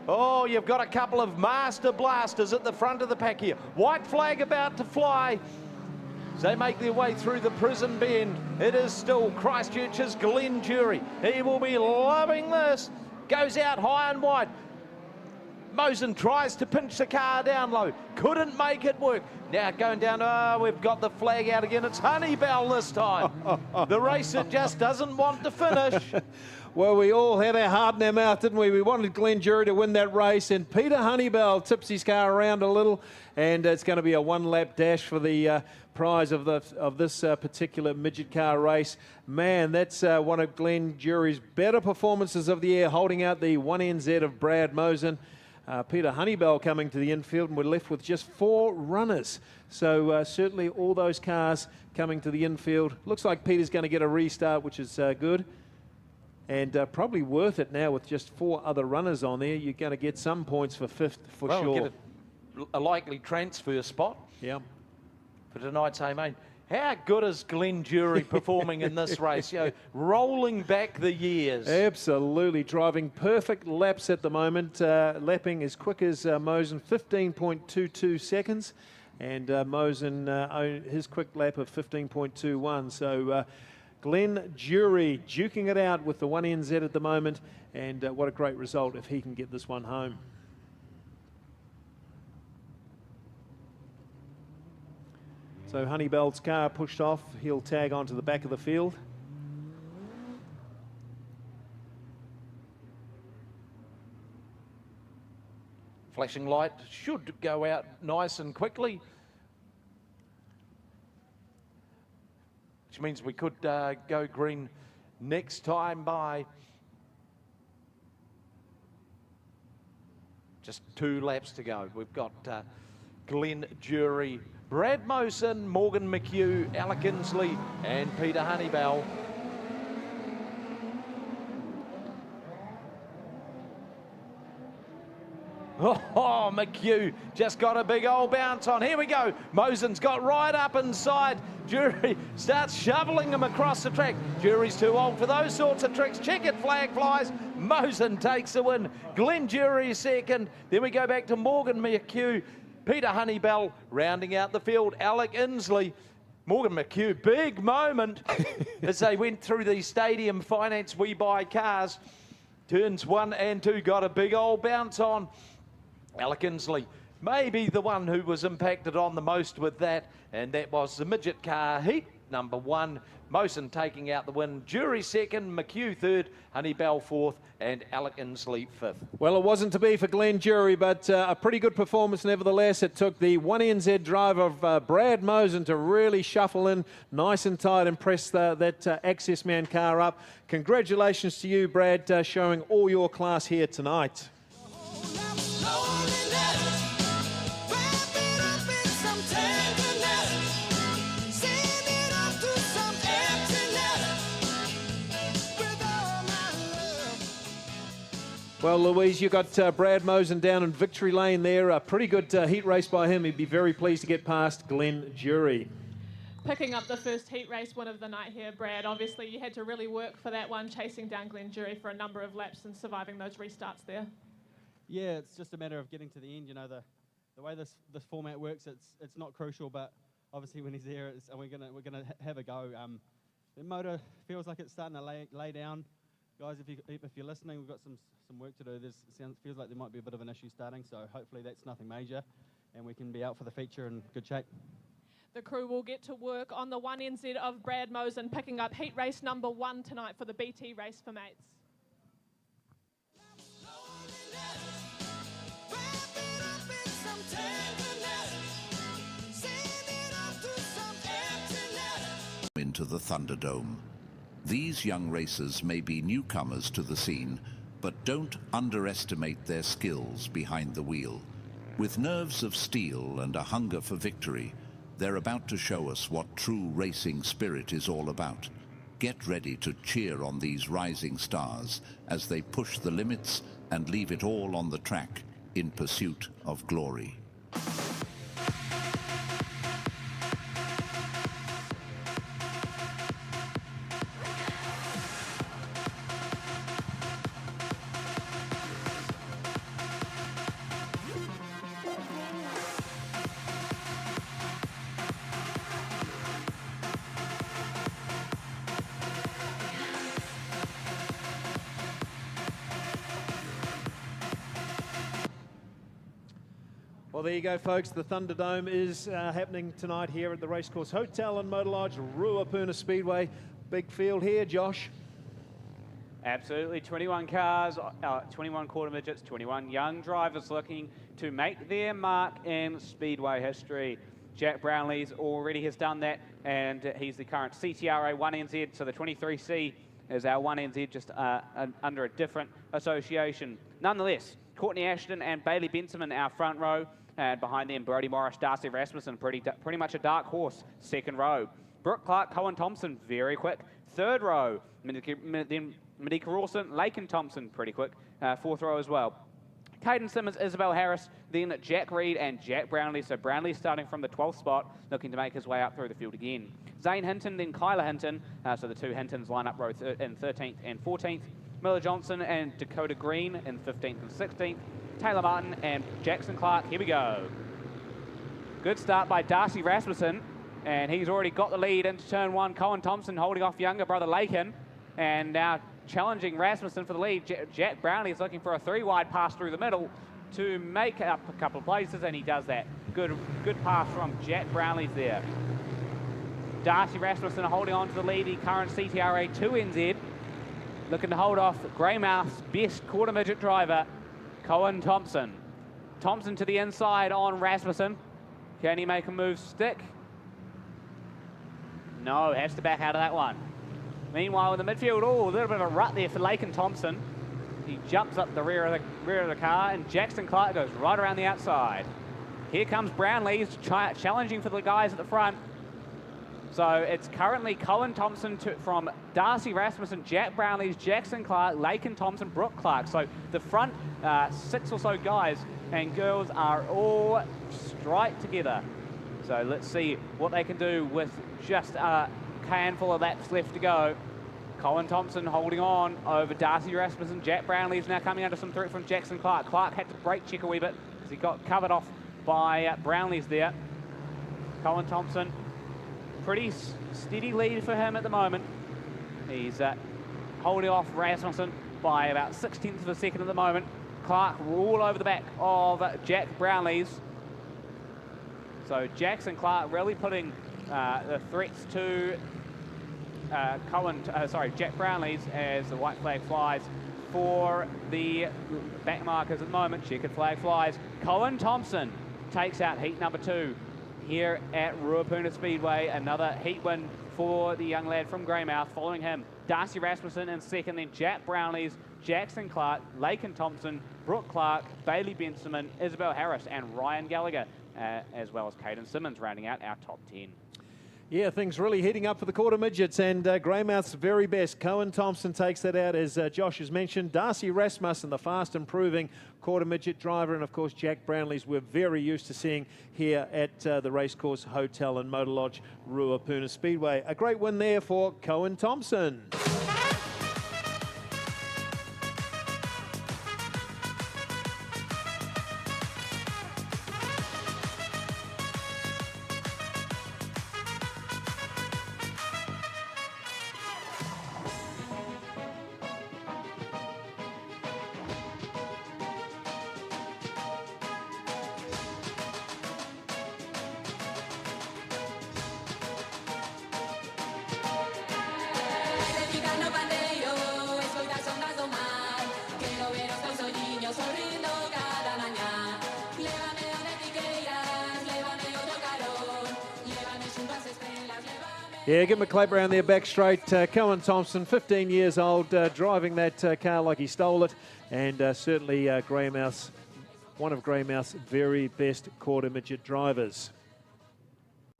Oh, you've got a couple of master blasters at the front of the pack here. White flag about to fly. As they make their way through the prison bend, it is still Christchurch's Glenn Jury. He will be loving this. Goes out high and wide. Mosen tries to pinch the car down low. Couldn't make it work. Now going down, we've got the flag out again. It's Honeybell this time. The racer just doesn't want to finish. Well, we all had our heart in our mouth, didn't we? We wanted Glenn Jury to win that race, and Peter Honeybell tips his car around a little, and it's going to be a one-lap dash for the prize of this particular midget car race. Man, that's one of Glenn Jury's better performances of the year, holding out the 1NZ of Brad Mosen. Peter Honeybell coming to the infield, and we're left with just 4 runners. So certainly all those cars coming to the infield. Looks like Peter's going to get a restart, which is good. And probably worth it now with just 4 other runners on there. You're going to get some points for 5th for sure. Get a likely transfer spot. Yeah. For tonight's main. How good is Glenn Jury performing in this race? You know, rolling back the years. Absolutely. Driving perfect laps at the moment. Lapping as quick as Mosen, 15.22 seconds. And Mosen, his quick lap of 15.21. So Glenn Jury duking it out with the 1NZ at the moment, and what a great result if he can get this one home. So Honeybell's car pushed off. He'll tag onto the back of the field. Flashing light should go out nice and quickly. Which means we could go green next time by. Just 2 laps to go. We've got Glenn Jury, Brad Mosen, Morgan McHugh, Alec Inslee and Peter Honeybell. Oh, McHugh just got a big old bounce on. Here we go. Mosen's got right up inside. Jury starts shoveling him across the track. Jury's too old for those sorts of tricks. Checkered flag flies. Mosen takes the win. Glenn Jury second. Then we go back to Morgan McHugh. Peter Honeybell rounding out the field. Alec Inslee. Morgan McHugh, big moment as they went through the Stadium Finance We Buy cars. Turns 1 and 2 got a big old bounce on. Alec Inslee, maybe the one who was impacted on the most with that, and that was the midget car heat number 1. Mosen taking out the win. Jury second, McHugh third, Honeybell fourth, and Alec Inslee fifth. Well, it wasn't to be for Glenn Jury, but a pretty good performance nevertheless. It took the 1NZ driver of Brad Mosen to really shuffle in nice and tight and press that Access Man car up. Congratulations to you, Brad, showing all your class here tonight. Well, Louise, you got Brad Mosen down in victory lane there. A pretty good heat race by him. He'd be very pleased to get past Glenn Jury. Picking up the first heat race win of the night here, Brad. Obviously, you had to really work for that one, chasing down Glenn Jury for a number of laps and surviving those restarts there. Yeah, it's just a matter of getting to the end. You know, the way this format works, it's not crucial, but obviously when he's there, we're gonna have a go. The motor feels like it's starting to lay down. Guys, if you're listening, we've got some work to do. Feels like there might be a bit of an issue starting, so hopefully that's nothing major, and we can be out for the feature in good shape. The crew will get to work on the 1NZ of Brad Mosen, picking up heat race number 1 tonight for the BT Race for Mates. Into the Thunderdome. These young racers may be newcomers to the scene, but don't underestimate their skills behind the wheel. With nerves of steel and a hunger for victory, they're about to show us what true racing spirit is all about. Get ready to cheer on these rising stars as they push the limits and leave it all on the track in pursuit of glory. Well, there you go, folks. The Thunderdome is happening tonight here at the Racecourse Hotel and Motor Lodge, Ruapuna Speedway. Big field here, Josh. Absolutely, 21 cars, 21 quarter midgets, 21 young drivers looking to make their mark in Speedway history. Jack Brownlee's already has done that, and he's the current CTRA 1NZ, so the 23C is our 1NZ, just under a different association. Nonetheless, Courtney Ashton and Bailey Benjamin, our front row, and behind them, Brodie Morris, Darcy Rasmussen, pretty much a dark horse, second row. Brooke Clark, Cohen Thompson, very quick. Third row, then Medika Rawson, Lakin Thompson, pretty quick. Fourth row as well. Caden Simmons, Isabel Harris, then Jack Reed and Jack Brownlee. So Brownlee starting from the 12th spot, looking to make his way up through the field again. Zane Hinton, then Kyla Hinton. So the two Hintons line up row in 13th and 14th. Miller Johnson and Dakota Green in 15th and 16th. Taylor Martin and Jackson Clark. Here we go. Good start by Darcy Rasmussen, and he's already got the lead into turn one. Cohen Thompson holding off younger brother Lakin, and now challenging Rasmussen for the lead. Jack Brownlee is looking for a three-wide pass through the middle to make up a couple of places, and he does that. Good pass from Jack Brownlee's there. Darcy Rasmussen holding on to the lead, the current CTRA 2NZ, looking to hold off Greymouth's best quarter midget driver, Cohen Thompson. Thompson to the inside on Rasmussen. Can he make a move stick? No, has to back out of that one. Meanwhile, in the midfield, a little bit of a rut there for Lakin Thompson. He jumps up the rear of the car, and Jackson Clark goes right around the outside. Here comes Brownlee, challenging for the guys at the front. So it's currently Cohen Thompson from Darcy Rasmussen, Jack Brownlee's, Jackson Clark, Lakin Thompson, Brooke Clark. So the front 6 or so guys and girls are all straight together. So let's see what they can do with just a handful of laps left to go. Cohen Thompson holding on over Darcy Rasmussen. Jack Brownlee's now coming under some threat from Jackson Clark. Clark had to brake check a wee bit because he got covered off by Brownlee's there. Cohen Thompson, pretty steady lead for him at the moment. He's holding off Rasmussen by about 1/16 of a second at the moment. Clark all over the back of Jack Brownlee's. So Jackson Clark really putting the threats to Jack Brownlee's as the white flag flies for the back markers at the moment. Checkered flag flies. Cohen Thompson takes out heat number 2 here at Ruapuna Speedway. Another heat win for the young lad from Greymouth. Following him, Darcy Rasmussen in second, then Jack Brownlee's, Jackson Clark, Lakin Thompson, Brooke Clark, Bailey Benjamin, Isabel Harris, and Ryan Gallagher, as well as Caden Simmons rounding out our top 10. Yeah, things really heating up for the quarter midgets, and Greymouth's very best. Cohen Thompson takes that out, as Josh has mentioned. Darcy Rasmussen, the fast improving quarter midget driver, and of course Jack Brownlee's we're very used to seeing here at the Racecourse Hotel and Motor Lodge, Ruapuna Speedway. A great win there for Cohen Thompson. Yeah, give him a clap around there, back straight. Cohen Thompson, 15 years old, driving that car like he stole it, and certainly Greymouth's one of Greymouth's very best quarter midget drivers.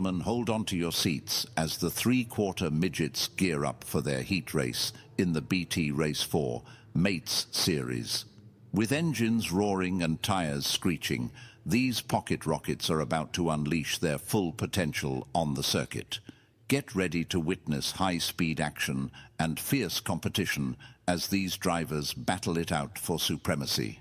Hold on to your seats as the three-quarter midgets gear up for their heat race in the BT Race 4 Mates Series. With engines roaring and tyres screeching, these pocket rockets are about to unleash their full potential on the circuit. Get ready to witness high-speed action and fierce competition as these drivers battle it out for supremacy.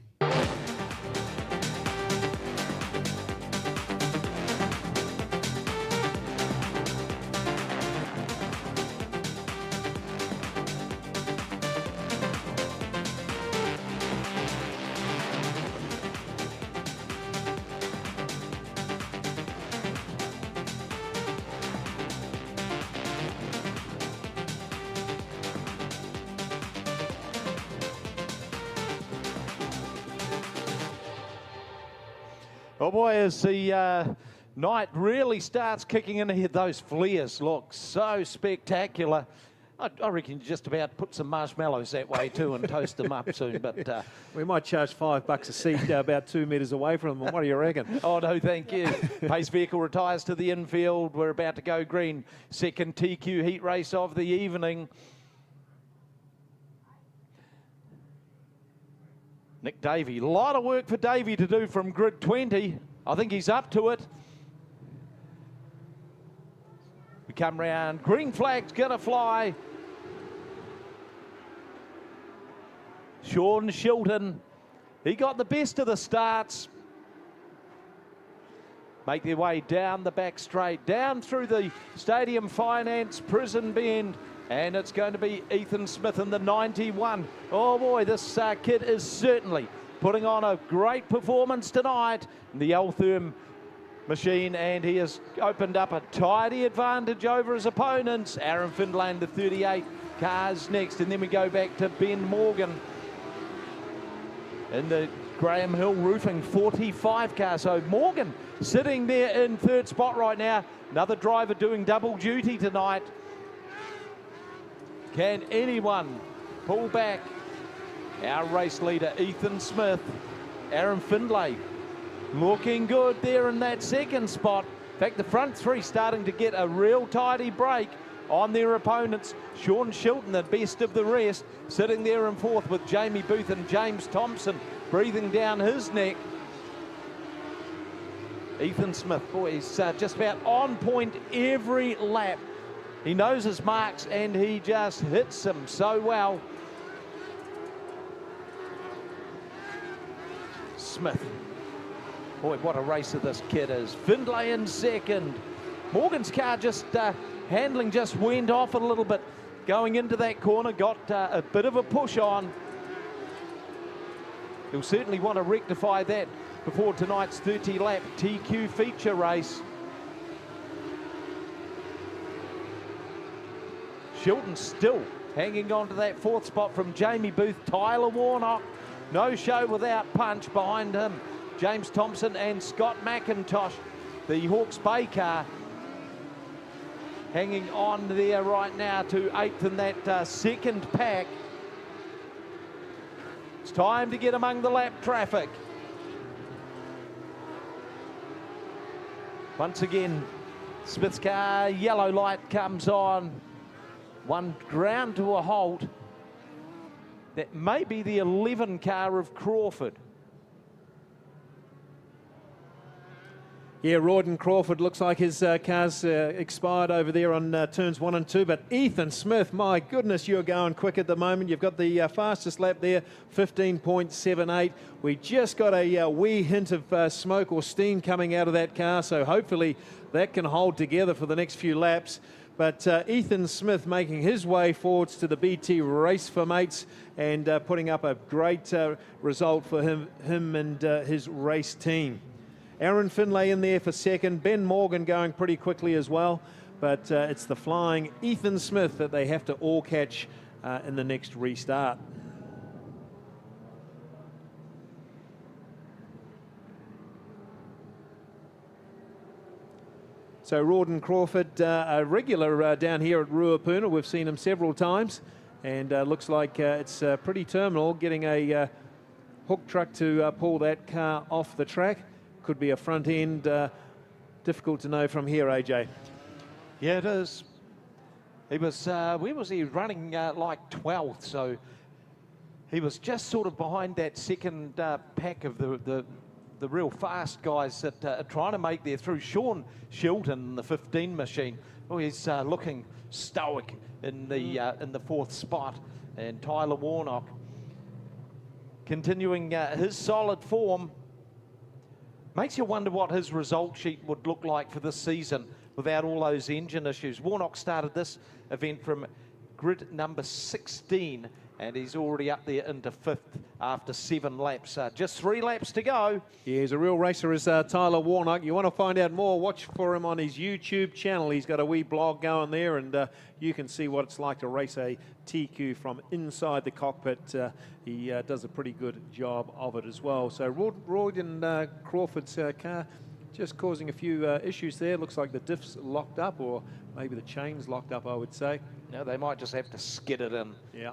Oh boy, as the night really starts kicking in here, those flares look so spectacular. I reckon you just about put some marshmallows that way too and toast them up soon. But we might charge $5 a seat about 2 metres away from them. What do you reckon? Oh, no, thank you. Pace vehicle retires to the infield. We're about to go green. Second TQ heat race of the evening. Nick Davey, a lot of work for Davey to do from grid 20. I think he's up to it. We come round, green flag's gonna fly. Sean Shilton, he got the best of the starts. Make their way down the back straight, down through the Stadium Finance Prison Bend. And it's going to be Ethan Smith in the 91. Oh boy, this kid is certainly putting on a great performance tonight in the Altherm machine, and he has opened up a tidy advantage over his opponents. Aaron Findlay in the 38 cars next, and then we go back to Ben Morgan in the Graham Hill Roofing 45 car. So Morgan sitting there in third spot right now. Another driver doing double duty tonight. Can anyone pull back our race leader, Ethan Smith? Aaron Findlay looking good there in that second spot. In fact, the front three starting to get a real tidy break on their opponents. Sean Shilton, the best of the rest, sitting there in fourth with Jamie Booth and James Thompson breathing down his neck. Ethan Smith, boy, he's just about on point every lap. He knows his marks and he just hits them so well. Smith. Boy, what a racer this kid is. Findlay in second. Morgan's car just handling just went off a little bit. Going into that corner, got a bit of a push on. He'll certainly want to rectify that before tonight's 30-lap TQ feature race. Shilton still hanging on to that fourth spot from Jamie Booth. Tyler Warnock, no show without punch behind him. James Thompson and Scott McIntosh, the Hawke's Bay car, hanging on there right now to eighth in that second pack. It's time to get among the lap traffic. Once again, Smith's car, yellow light comes on. One ground to a halt. That may be the 11 car of Crawford. Yeah, Rawdon Crawford looks like his car's expired over there on turns 1 and 2. But Ethan Smith, my goodness, you're going quick at the moment. You've got the fastest lap there, 15.78. We just got a wee hint of smoke or steam coming out of that car, so hopefully that can hold together for the next few laps. But Ethan Smith making his way forwards to the BT Race for Mates and putting up a great result for him and his race team. Aaron Findlay in there for second. Ben Morgan going pretty quickly as well. But it's the flying Ethan Smith that they have to all catch in the next restart. So Rawdon Crawford, a regular down here at Ruapuna. We've seen him several times, and looks like it's pretty terminal getting a hook truck to pull that car off the track. Could be a front end difficult to know from here, AJ. Yeah, it is. He was, where was he? Running like 12th, so he was just sort of behind that second pack of the real fast guys that are trying to make their through. Sean Shilton, the 15 machine, oh, he's looking stoic in the fourth spot, and Tyler Warnock continuing his solid form. Makes you wonder what his result sheet would look like for this season without all those engine issues. Warnock started this event from grid number 16, and he's already up there into 5th after 7 laps. Just 3 laps to go. Yeah, he's a real racer, is Tyler Warnock. You want to find out more, watch for him on his YouTube channel. He's got a wee blog going there, and you can see what it's like to race a TQ from inside the cockpit. He does a pretty good job of it as well. So Royden Crawford's car just causing a few issues there. Looks like the diff's locked up, or maybe the chain's locked up, I would say. No, they might just have to skid it in. Yeah.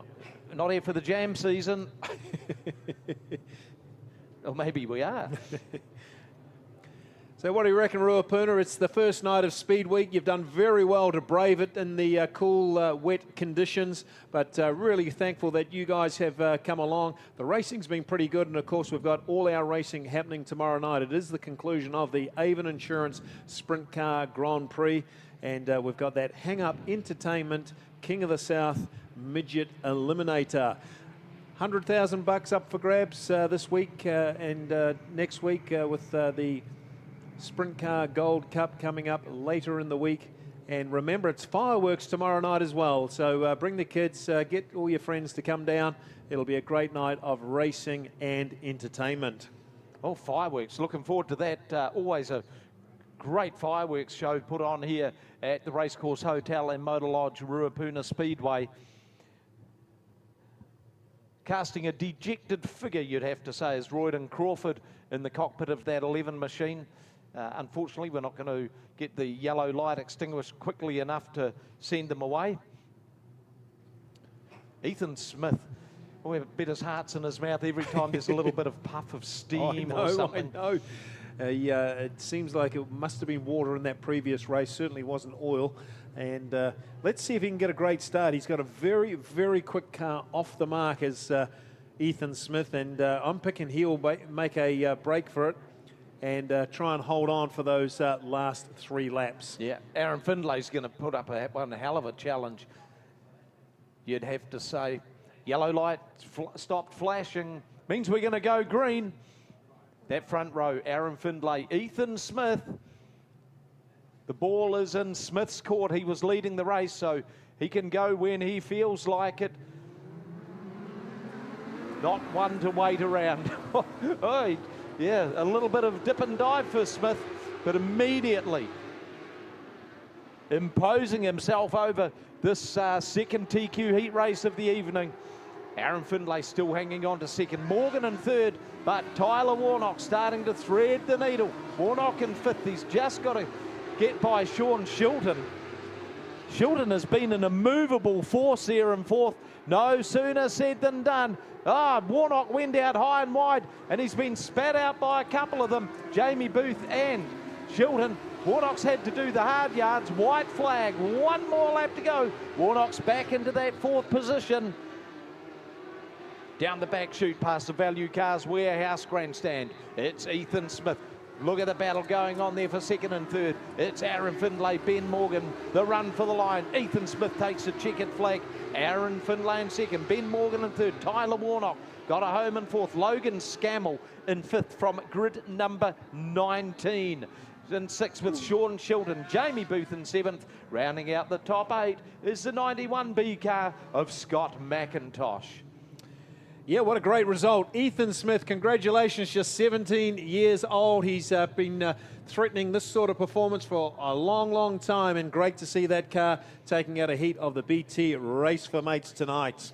Not here for the jam season. Or maybe we are. So what do you reckon, Ruapuna? It's the first night of Speed Week. You've done very well to brave it in the cool, wet conditions, but really thankful that you guys have come along. The racing's been pretty good, and of course we've got all our racing happening tomorrow night. It is the conclusion of the Avon Insurance Sprint Car Grand Prix, and we've got that hang-up entertainment King of the South Midget Eliminator. $100,000 up for grabs this week and next week with the Sprint Car Gold Cup coming up later in the week. And remember, it's fireworks tomorrow night as well. So bring the kids, get all your friends to come down. It'll be a great night of racing and entertainment. Oh, fireworks. Looking forward to that. Always a great fireworks show put on here at the Racecourse Hotel and Motor Lodge, Ruapuna Speedway. Casting a dejected figure, you'd have to say, is Royden Crawford in the cockpit of that 11 machine. Unfortunately, we're not going to get the yellow light extinguished quickly enough to send them away. Ethan Smith, oh, he bet his heart's in his mouth every time there's a little bit of puff of steam or something. I know. It seems like it must have been water in that previous race. Certainly wasn't oil. And let's see if he can get a great start. He's got a very, very quick car off the mark as Ethan Smith. And I'm picking he'll make a break for it and try and hold on for those last 3 laps. Yeah, Aaron Findlay's going to put up one hell of a challenge. You'd have to say, yellow light stopped flashing, means we're going to go green. That front row, Aaron Findlay, Ethan Smith. The ball is in Smith's court. He was leading the race, so he can go when he feels like it. Not one to wait around. Oh, yeah, a little bit of dip and dive for Smith, but immediately imposing himself over this second TQ heat race of the evening. Aaron Findlay still hanging on to second, Morgan in third, but Tyler Warnock starting to thread the needle. Warnock in 5th, he's just got to get by Sean Shilton. Shilton has been an immovable force there in 4th. No sooner said than done. Warnock went out high and wide, and he's been spat out by a couple of them, Jamie Booth and Shilton. Warnock's had to do the hard yards. White flag, 1 more lap to go. Warnock's back into that 4th position. Down the back chute past the Value Cars Warehouse Grandstand. It's Ethan Smith. Look at the battle going on there for 2nd and 3rd. It's Aaron Findlay, Ben Morgan, the run for the line. Ethan Smith takes a checkered flag. Aaron Findlay in 2nd, Ben Morgan in 3rd. Tyler Warnock got a home in 4th. Logan Scammell in 5th from grid number 19. In 6th with Sean Shilton. Jamie Booth in 7th. Rounding out the top 8 is the 91B car of Scott McIntosh. Yeah, what a great result. Ethan Smith, congratulations, just 17 years old. He's been threatening this sort of performance for a long, long time, and great to see that car taking out a heat of the BT Race for Mates tonight.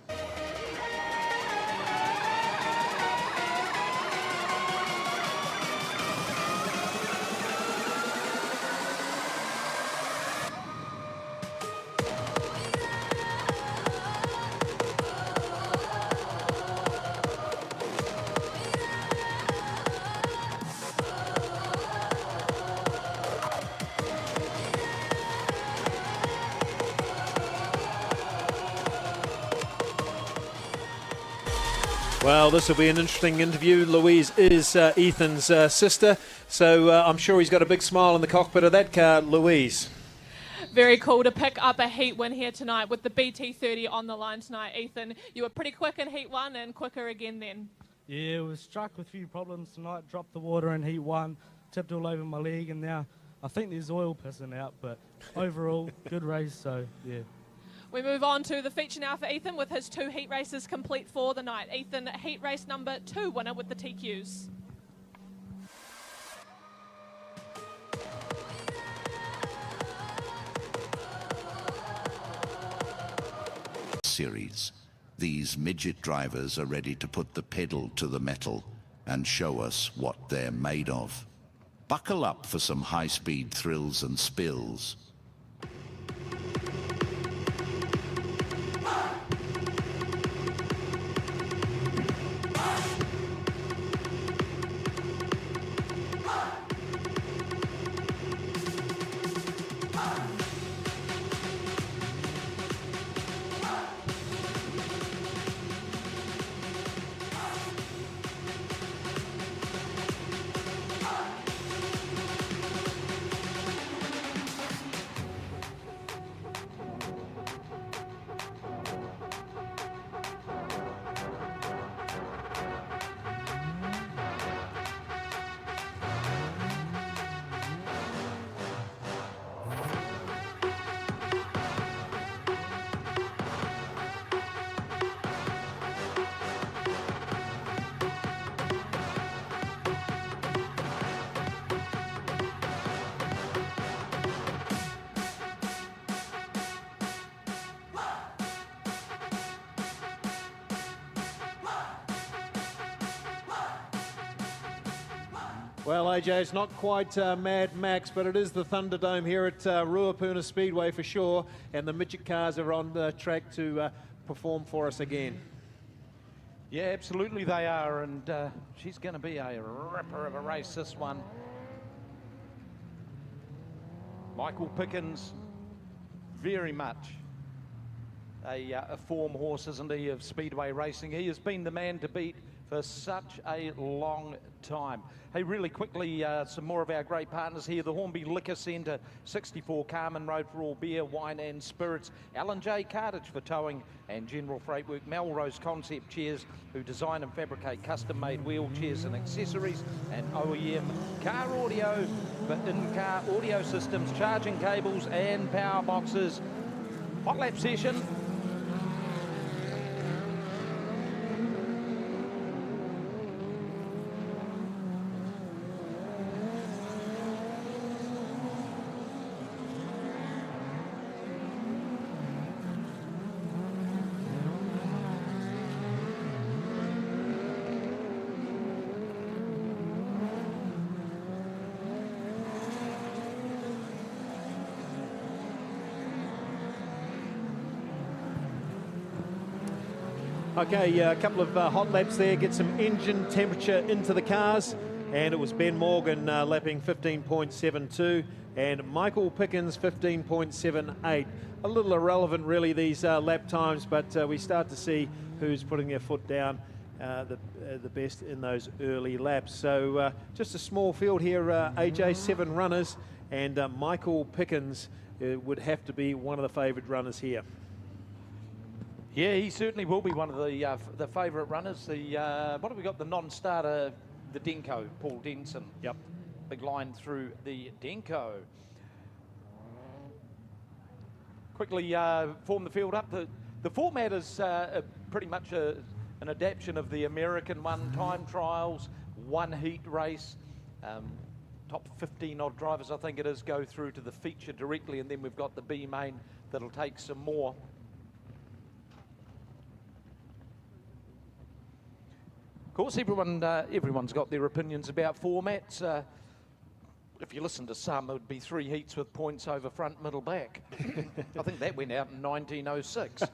Well, this will be an interesting interview. Louise is Ethan's sister, so I'm sure he's got a big smile in the cockpit of that car. Louise. Very cool to pick up a heat win here tonight with the BT30 on the line tonight, Ethan. You were pretty quick in heat 1 and quicker again then. Yeah, was struck with a few problems tonight, dropped the water in heat 1, tipped all over my leg, and now I think there's oil pissing out, but overall, good race, so yeah. We move on to the feature now for Ethan with his 2 heat races complete for the night. Ethan, heat race number 2 winner with the TQs. Series. These midget drivers are ready to put the pedal to the metal and show us what they're made of. Buckle up for some high-speed thrills and spills. Well, AJ, it's not quite Mad Max, but it is the Thunderdome here at Ruapuna Speedway for sure, and the midget cars are on the track to perform for us again. Yeah, absolutely they are, and she's going to be a ripper of a race, this one. Michael Pickens, very much a form horse, isn't he, of speedway racing. He has been the man to beat for such a long time. Hey, really quickly, some more of our great partners here. The Hornby Liquor Centre, 64 Carmen Road for all beer, wine and spirits. Alan J. Cartage for towing and general freight work. Melrose Concept Chairs, who design and fabricate custom-made wheelchairs and accessories. And OEM Car Audio for in-car audio systems, charging cables and power boxes. Hot lap session. Okay, a couple of hot laps there, get some engine temperature into the cars, and it was Ben Morgan lapping 15.72 and Michael Pickens 15.78. A little irrelevant really, these lap times, but we start to see who's putting their foot down the best in those early laps. So just a small field here, AJ, 7 runners, and Michael Pickens would have to be one of the favoured runners here. Yeah, he certainly will be one of the favourite runners. The what have we got? The non-starter, the Denko, Paul Denson. Yep. Big line through the Denko. Quickly form the field up. The format is pretty much an adaptation of the American one. Time trials, 1 heat race. Top 15 odd drivers, I think it is, go through to the feature directly, and then we've got the B main that'll take some more. Of course, everyone's got their opinions about formats. If you listen to some, it would be 3 heats with points over front, middle, back. I think that went out in 1906.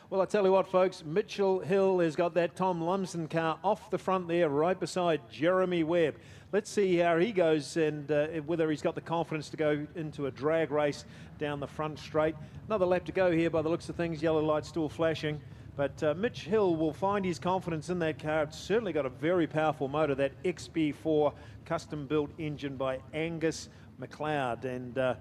Well, I tell you what, folks, Mitchell Hill has got that Tom Lumsden car off the front there, right beside Jeremy Webb. Let's see how he goes and whether he's got the confidence to go into a drag race down the front straight. Another lap to go here by the looks of things, yellow light still flashing. But Mitch Hill will find his confidence in that car. It's certainly got a very powerful motor, that XB4 custom-built engine by Angus McLeod, and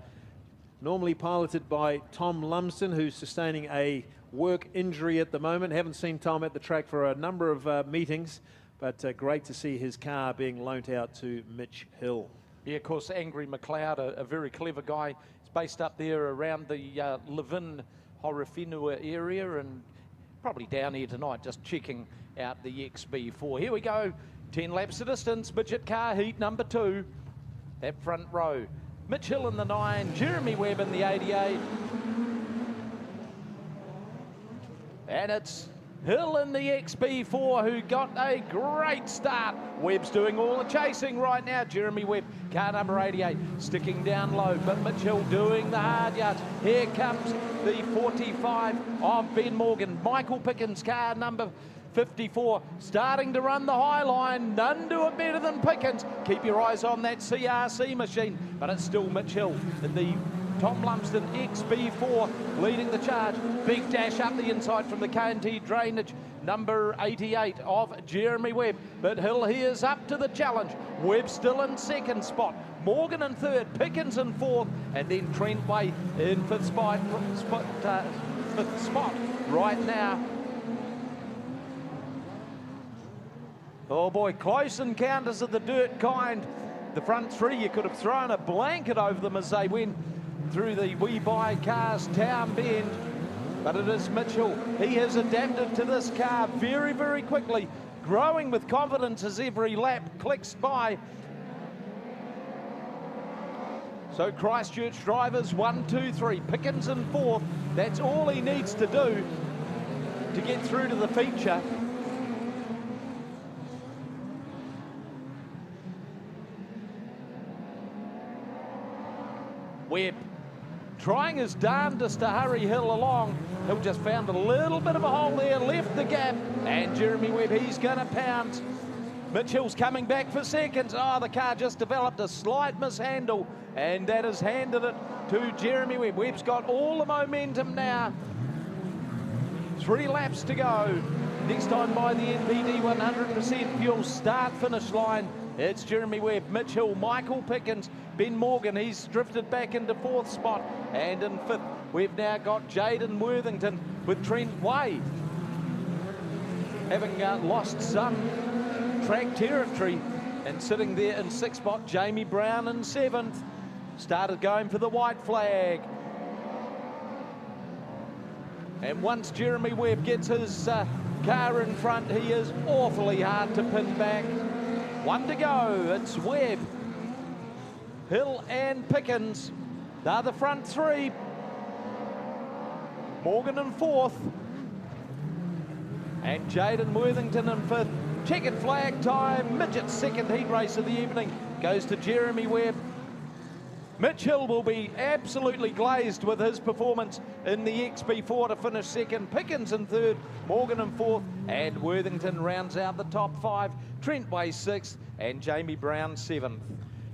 normally piloted by Tom Lumsden, who's sustaining a work injury at the moment. Haven't seen Tom at the track for a number of meetings, but great to see his car being loaned out to Mitch Hill. Yeah, of course, Angry McLeod, a very clever guy. He's based up there around the Levin, Horowhenua area, and probably down here tonight just checking out the XB4. Here we go, 10 laps of distance, Midget car heat number 2. That front row, Mitch Hill in the 9, Jeremy Webb in the 88. And it's Hill in the XB4 who got a great start. Webb's doing all the chasing right now. Jeremy Webb, car number 88, sticking down low, but Mitch Hill doing the hard yards. Here comes the 45 of Ben Morgan. Michael Pickens, car number 54, starting to run the high line. None do it better than Pickens. Keep your eyes on that CRC machine, but it's still Mitch Hill in the Tom Lumsden XB4 leading the charge. Big dash up the inside from the K&T drainage. Number 88 of Jeremy Webb. But Hill here is up to the challenge. Webb still in second spot. Morgan in third. Pickens in fourth. And then Trent Way in fifth spot right now. Oh boy, close encounters of the dirt kind. The front three, you could have thrown a blanket over them as they went through the We Buy Cars Town Bend, but it is Mitchell. He has adapted to this car very, very quickly, growing with confidence as every lap clicks by. So Christchurch drivers 1, 2, 3, Pickens in fourth. That's all he needs to do to get through to the feature. Webb trying his darndest to hurry Hill along. Hill just found a little bit of a hole there, left the gap, and Jeremy Webb, he's going to pounce. Mitchell's coming back for seconds. Oh, the car just developed a slight mishandle, and that has handed it to Jeremy Webb. Webb's got all the momentum now. 3 laps to go. Next time by the NPD 100% fuel start-finish line. It's Jeremy Webb, Mitch Hill, Michael Pickens, Ben Morgan. He's drifted back into fourth spot. And in fifth, we've now got Jaden Worthington with Trent Way, having lost some track territory. And sitting there in sixth spot, Jamie Brown in seventh. Started going for the white flag. And once Jeremy Webb gets his car in front, he is awfully hard to pin back. 1 to go. It's Webb, Hill and Pickens. They're the front three. Morgan in fourth. And Jaden Worthington in fifth. Checkered flag time. Midget's second heat race of the evening goes to Jeremy Webb. Mitch Hill will be absolutely glazed with his performance in the XB4 to finish second. Pickens in third, Morgan in fourth, and Worthington rounds out the top 5. Trent Way sixth, and Jamie Brown seventh.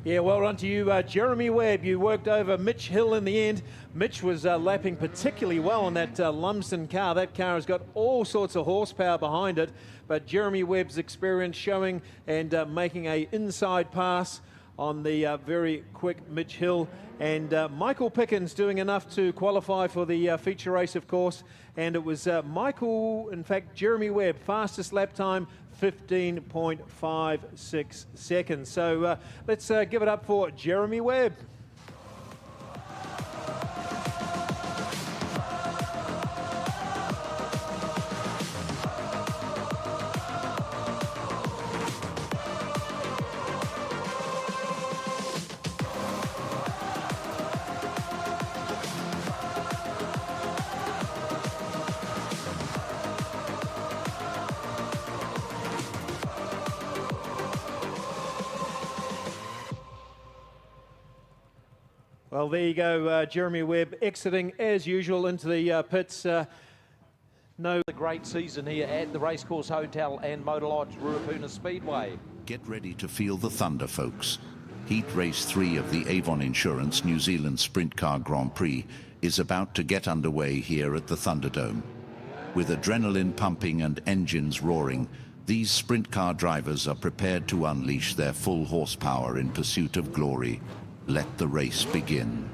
Yeah, well done to you, Jeremy Webb. You worked over Mitch Hill in the end. Mitch was lapping particularly well on that Lumsden car. That car has got all sorts of horsepower behind it, but Jeremy Webb's experience showing and making a inside pass on the very quick Mitch Hill, and Michael Pickens doing enough to qualify for the feature race, of course. And it was Jeremy Webb, fastest lap time, 15.56 seconds. So let's give it up for Jeremy Webb. Well, there you go, Jeremy Webb exiting as usual into the pits. A great season here at the Racecourse Hotel and Motor Lodge, Ruapuna Speedway. Get ready to feel the thunder, folks. Heat Race 3 of the Avon Insurance New Zealand Sprint Car Grand Prix is about to get underway here at the Thunderdome. With adrenaline pumping and engines roaring, these sprint car drivers are prepared to unleash their full horsepower in pursuit of glory. Let the race begin.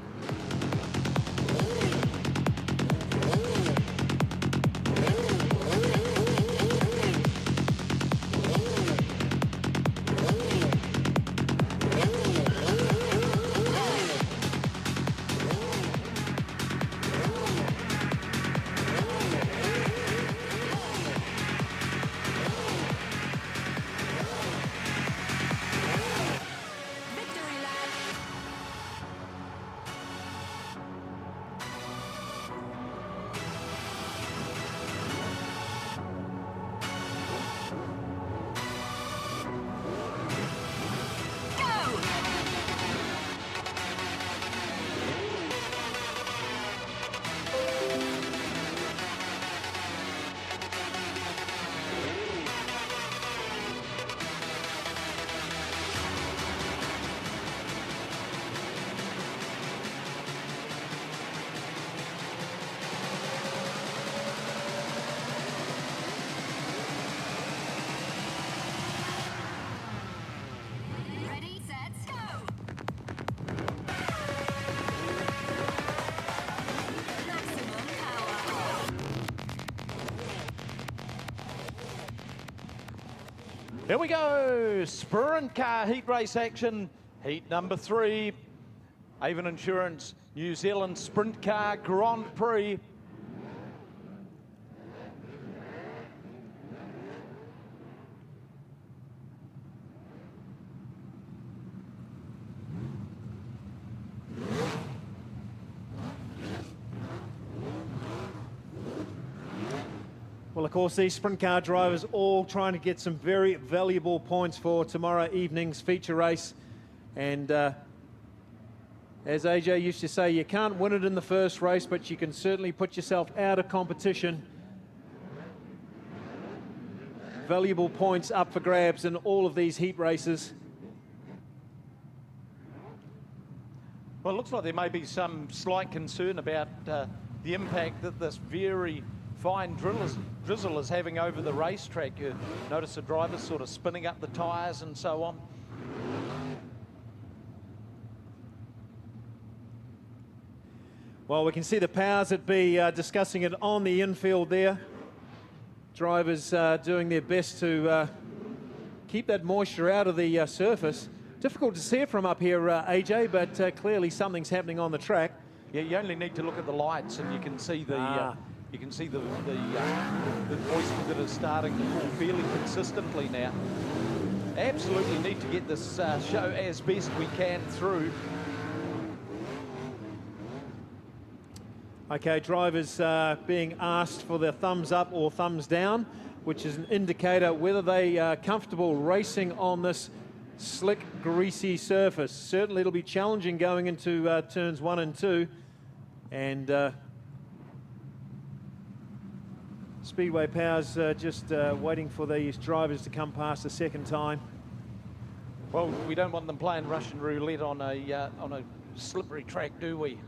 Here we go, sprint car heat race action, heat number 3. Avon Insurance New Zealand Sprint Car Grand Prix. Well, of course, these sprint car drivers all trying to get some very valuable points for tomorrow evening's feature race. And as AJ used to say, you can't win it in the first race, but you can certainly put yourself out of competition. Valuable points up for grabs in all of these heat races. Well, it looks like there may be some slight concern about the impact that this very fine drizzle is having over the racetrack. You notice the drivers sort of spinning up the tyres and so on. Well, we can see the powers that be discussing it on the infield there. Drivers doing their best to keep that moisture out of the surface. Difficult to see it from up here, AJ, but clearly something's happening on the track. Yeah, you only need to look at the lights and you can see the moisture that is starting to fall fairly consistently now. Absolutely need to get this show as best we can through. Okay, drivers being asked for their thumbs up or thumbs down, which is an indicator whether they are comfortable racing on this slick, greasy surface. Certainly it'll be challenging going into turns 1 and 2. And Speedway Powers just waiting for these drivers to come past a second time. Well, we don't want them playing Russian roulette on a slippery track, do we?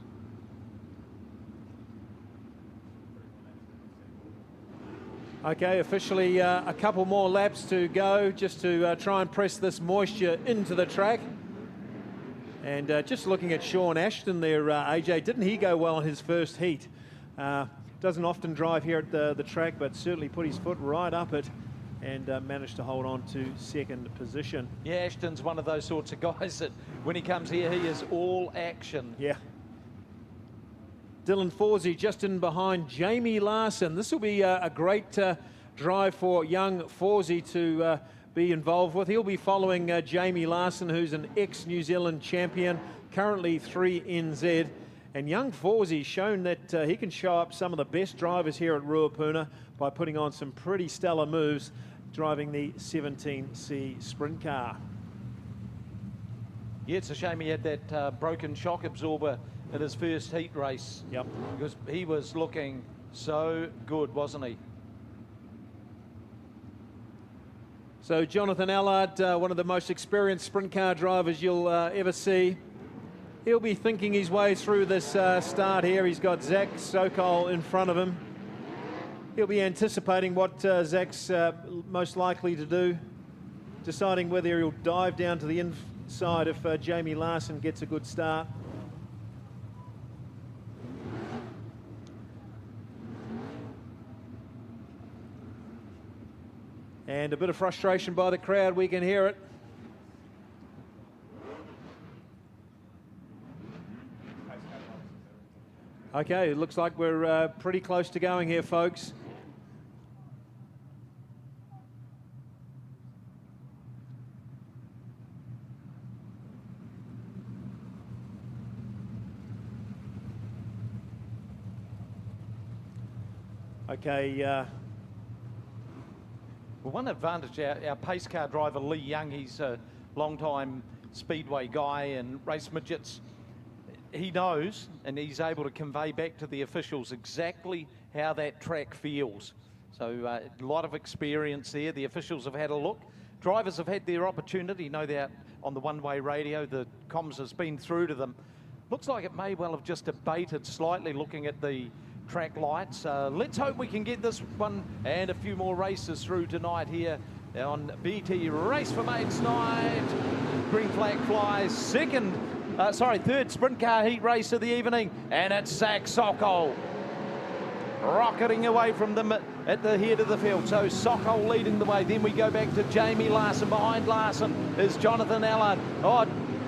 Okay, officially a couple more laps to go just to try and press this moisture into the track. And just looking at Sean Ashton there, AJ, didn't he go well in his first heat? Doesn't often drive here at the track, but certainly put his foot right up it and managed to hold on to second position. Yeah, Ashton's one of those sorts of guys that when he comes here, he is all action. Yeah. Dylan Forsey just in behind Jamie Larson. This will be a great drive for young Forsey to be involved with. He'll be following Jamie Larson, who's an ex-New Zealand champion, currently 3NZ. And young Forsey's shown that he can show up some of the best drivers here at Ruapuna by putting on some pretty stellar moves, driving the 17C sprint car. Yeah, it's a shame he had that broken shock absorber in his first heat race. Yep. Because he was looking so good, wasn't he? So Jonathan Allard, one of the most experienced sprint car drivers you'll ever see. He'll be thinking his way through this start here. He's got Zach Sokol in front of him. He'll be anticipating what Zach's most likely to do, deciding whether he'll dive down to the inside if Jamie Larson gets a good start. And a bit of frustration by the crowd, we can hear it. Okay, it looks like we're pretty close to going here, folks. Okay. Well, one advantage, our pace car driver, Lee Young, he's a long-time Speedway guy and race midgets. He knows and he's able to convey back to the officials exactly how that track feels. So a lot of experience there. The officials have had a look. Drivers have had their opportunity. You know, they're on the one-way radio. The comms has been through to them. Looks like it may well have just abated slightly looking at the track lights. Let's hope we can get this one and a few more races through tonight here on BT Race for Mates Night. Green flag flies. Third sprint car heat race of the evening, and it's Zach Sokol rocketing away from them at the head of the field. So Sokol leading the way. Then we go back to Jamie Larson. Behind Larson is Jonathan Allard. Oh,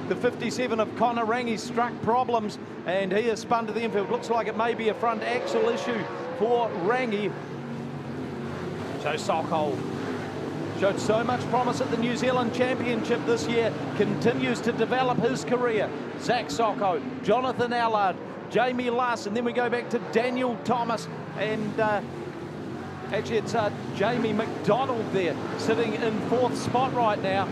the 57 of Connor Rangi struck problems, and he has spun to the infield. Looks like it may be a front axle issue for Rangi. So Sokol showed so much promise at the New Zealand Championship this year, continues to develop his career. Zach Sokol, Jonathan Allard, Jamie Larson. Then we go back to Daniel Thomas, and actually it's Jamie McDonald there, sitting in fourth spot right now.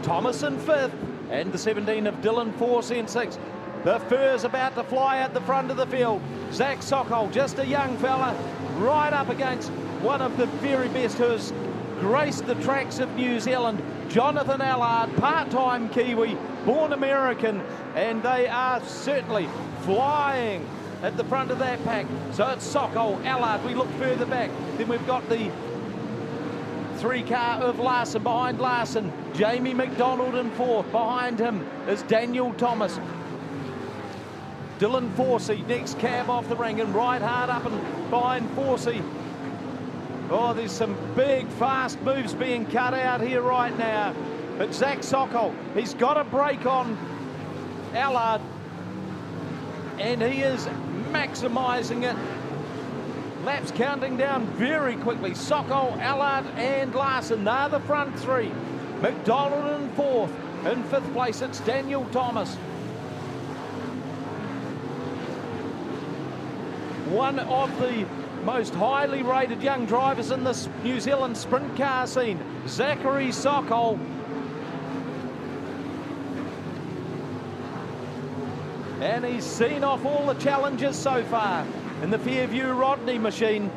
Thomas in fifth, and the 17 of Dylan Forsey in sixth. The Fur's about to fly out the front of the field. Zach Sokol, just a young fella, right up against one of the very best who has graced the tracks of New Zealand. Jonathan Allard, part-time Kiwi, born American, and they are certainly flying at the front of that pack. So it's Sokol, Allard, we look further back. Then we've got the three car of Larson. Behind Larson, Jamie McDonald in fourth. Behind him is Daniel Thomas. Dylan Forsey, next cab off the rank, and right hard up and behind Forsey. Oh, there's some big, fast moves being cut out here right now. But Zach Sokol, he's got a break on Allard, and he is maximising it. Laps counting down very quickly. Sokol, Allard and Larson, they're the front three. McDonald in fourth. In fifth place, it's Daniel Thomas. One of the most highly rated young drivers in this New Zealand sprint car scene, Zachary Sokol. And he's seen off all the challenges so far in the Fairview Rodney machine.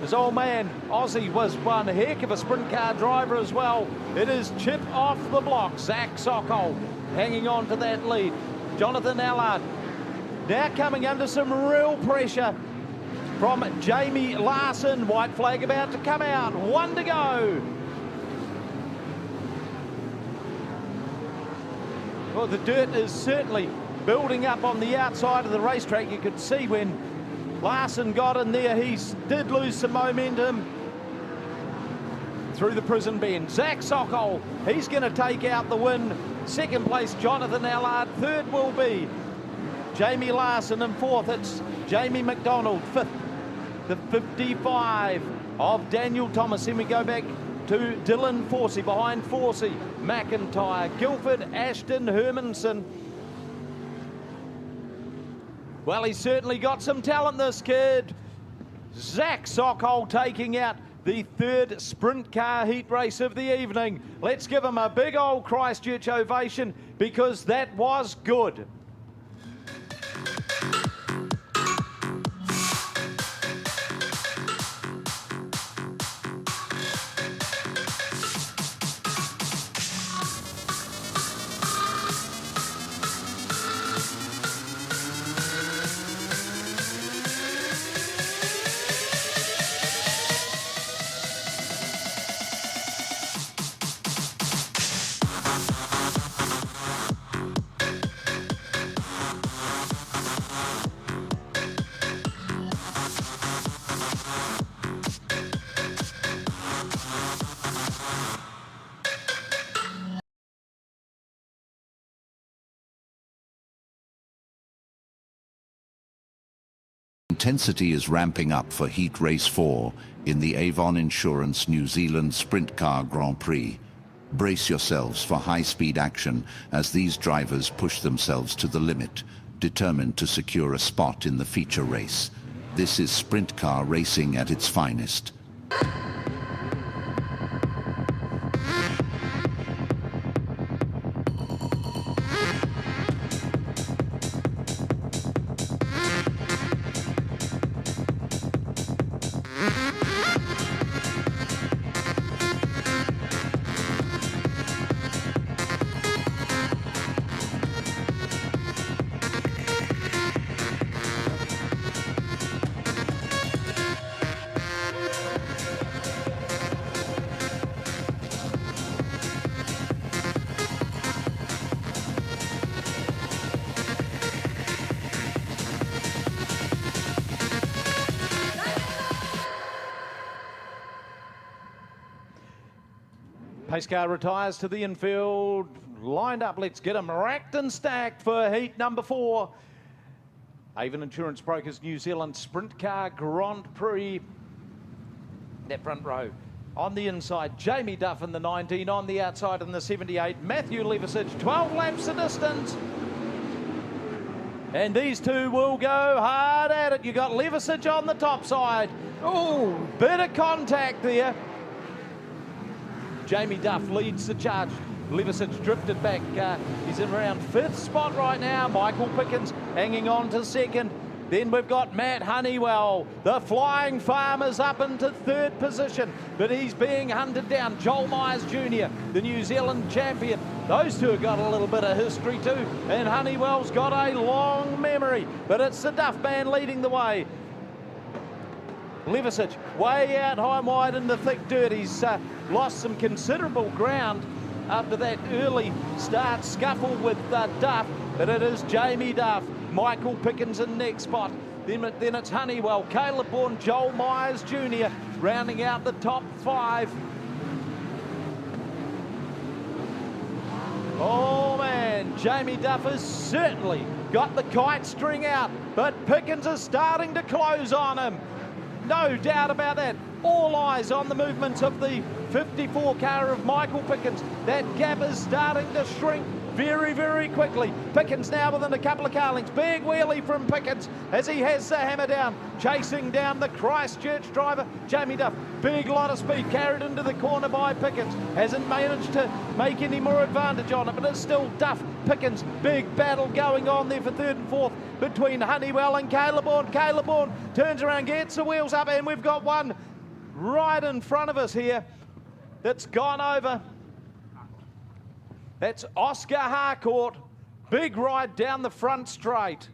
His old man, Aussie, was one heck of a sprint car driver as well. It is chip off the block. Zach Sokol hanging on to that lead. Jonathan Allard now coming under some real pressure from Jamie Larson. White flag about to come out. One to go. Well, the dirt is certainly building up on the outside of the racetrack. You could see when Larson got in there, he did lose some momentum through the prison bend. Zach Sokol, he's going to take out the win. Second place, Jonathan Allard. Third will be Jamie Larson, and fourth, it's Jamie McDonald. Fifth, the 55 of Daniel Thomas. Then we go back to Dylan Forsey. Behind Forsey, McIntyre, Guilford, Ashton, Hermanson. Well, he's certainly got some talent, this kid. Zach Sokol taking out the third sprint car heat race of the evening. Let's give him a big old Christchurch ovation, because that was good. intensity is ramping up for Heat Race 4 in the Avon Insurance New Zealand Sprint Car Grand Prix. Brace yourselves for high-speed action as these drivers push themselves to the limit, determined to secure a spot in the feature race. This is sprint car racing at its finest. Pace car retires to the infield, lined up. Let's get them racked and stacked for heat number 4. Avon Insurance Brokers New Zealand Sprint Car Grand Prix. That front row. On the inside, Jamie Duff in the 19. On the outside in the 78, Matthew Levisage. 12 laps the distance. And these two will go hard at it. You got Levisage on the top side. Oh, bit of contact there. Jamie Duff leads the charge. Levisage drifted back. He's in around 5th spot right now. Michael Pickens hanging on to 2nd. Then we've got Matt Honeywell. The Flying Farmer's up into 3rd position, but he's being hunted down. Joel Myers Jr., the New Zealand champion. Those two have got a little bit of history too, and Honeywell's got a long memory, but it's the Duff man leading the way. Levisage way out high and wide in the thick dirt. He's lost some considerable ground after that early start scuffle with Duff, but it is Jamie Duff, Michael Pickens in next spot. Then it's Honeywell, Caleb Bourne, Joel Myers Jr. rounding out the top 5. Oh man, Jamie Duff has certainly got the kite string out, but Pickens is starting to close on him. No doubt about that. All eyes on the movements of the 54 car of Michael Pickens. That gap is starting to shrink very, very quickly. Pickens now within a couple of car lengths. Big wheelie from Pickens as he has the hammer down. Chasing down the Christchurch driver, Jamie Duff. Big lot of speed carried into the corner by Pickens. Hasn't managed to make any more advantage on it, but it's still Duff, Pickens. Big battle going on there for 3rd and 4th between Honeywell and Caleb Bourne. Caleb Bourne turns around, gets the wheels up, and we've got one right in front of us here that's gone over. That's Oscar Harcourt. Big ride down the front straight.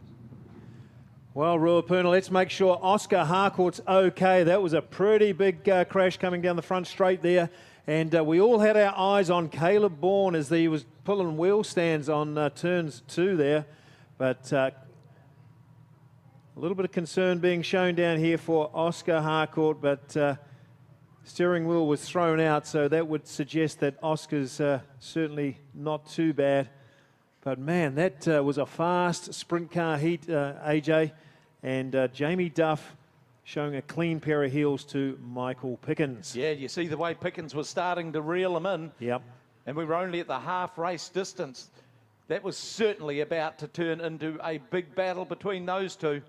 Well, Ruapuna, let's make sure Oscar Harcourt's okay. That was a pretty big crash coming down the front straight there. And we all had our eyes on Caleb Bourne as he was pulling wheel stands on turns 2 there. But a little bit of concern being shown down here for Oscar Harcourt, but steering wheel was thrown out, so that would suggest that Oscar's certainly not too bad. But man, that was a fast sprint car heat, AJ, and Jamie Duff showing a clean pair of heels to Michael Pickens. Yeah, you see the way Pickens was starting to reel him in. Yep. And we were only at the half race distance. That was certainly about to turn into a big battle between those two.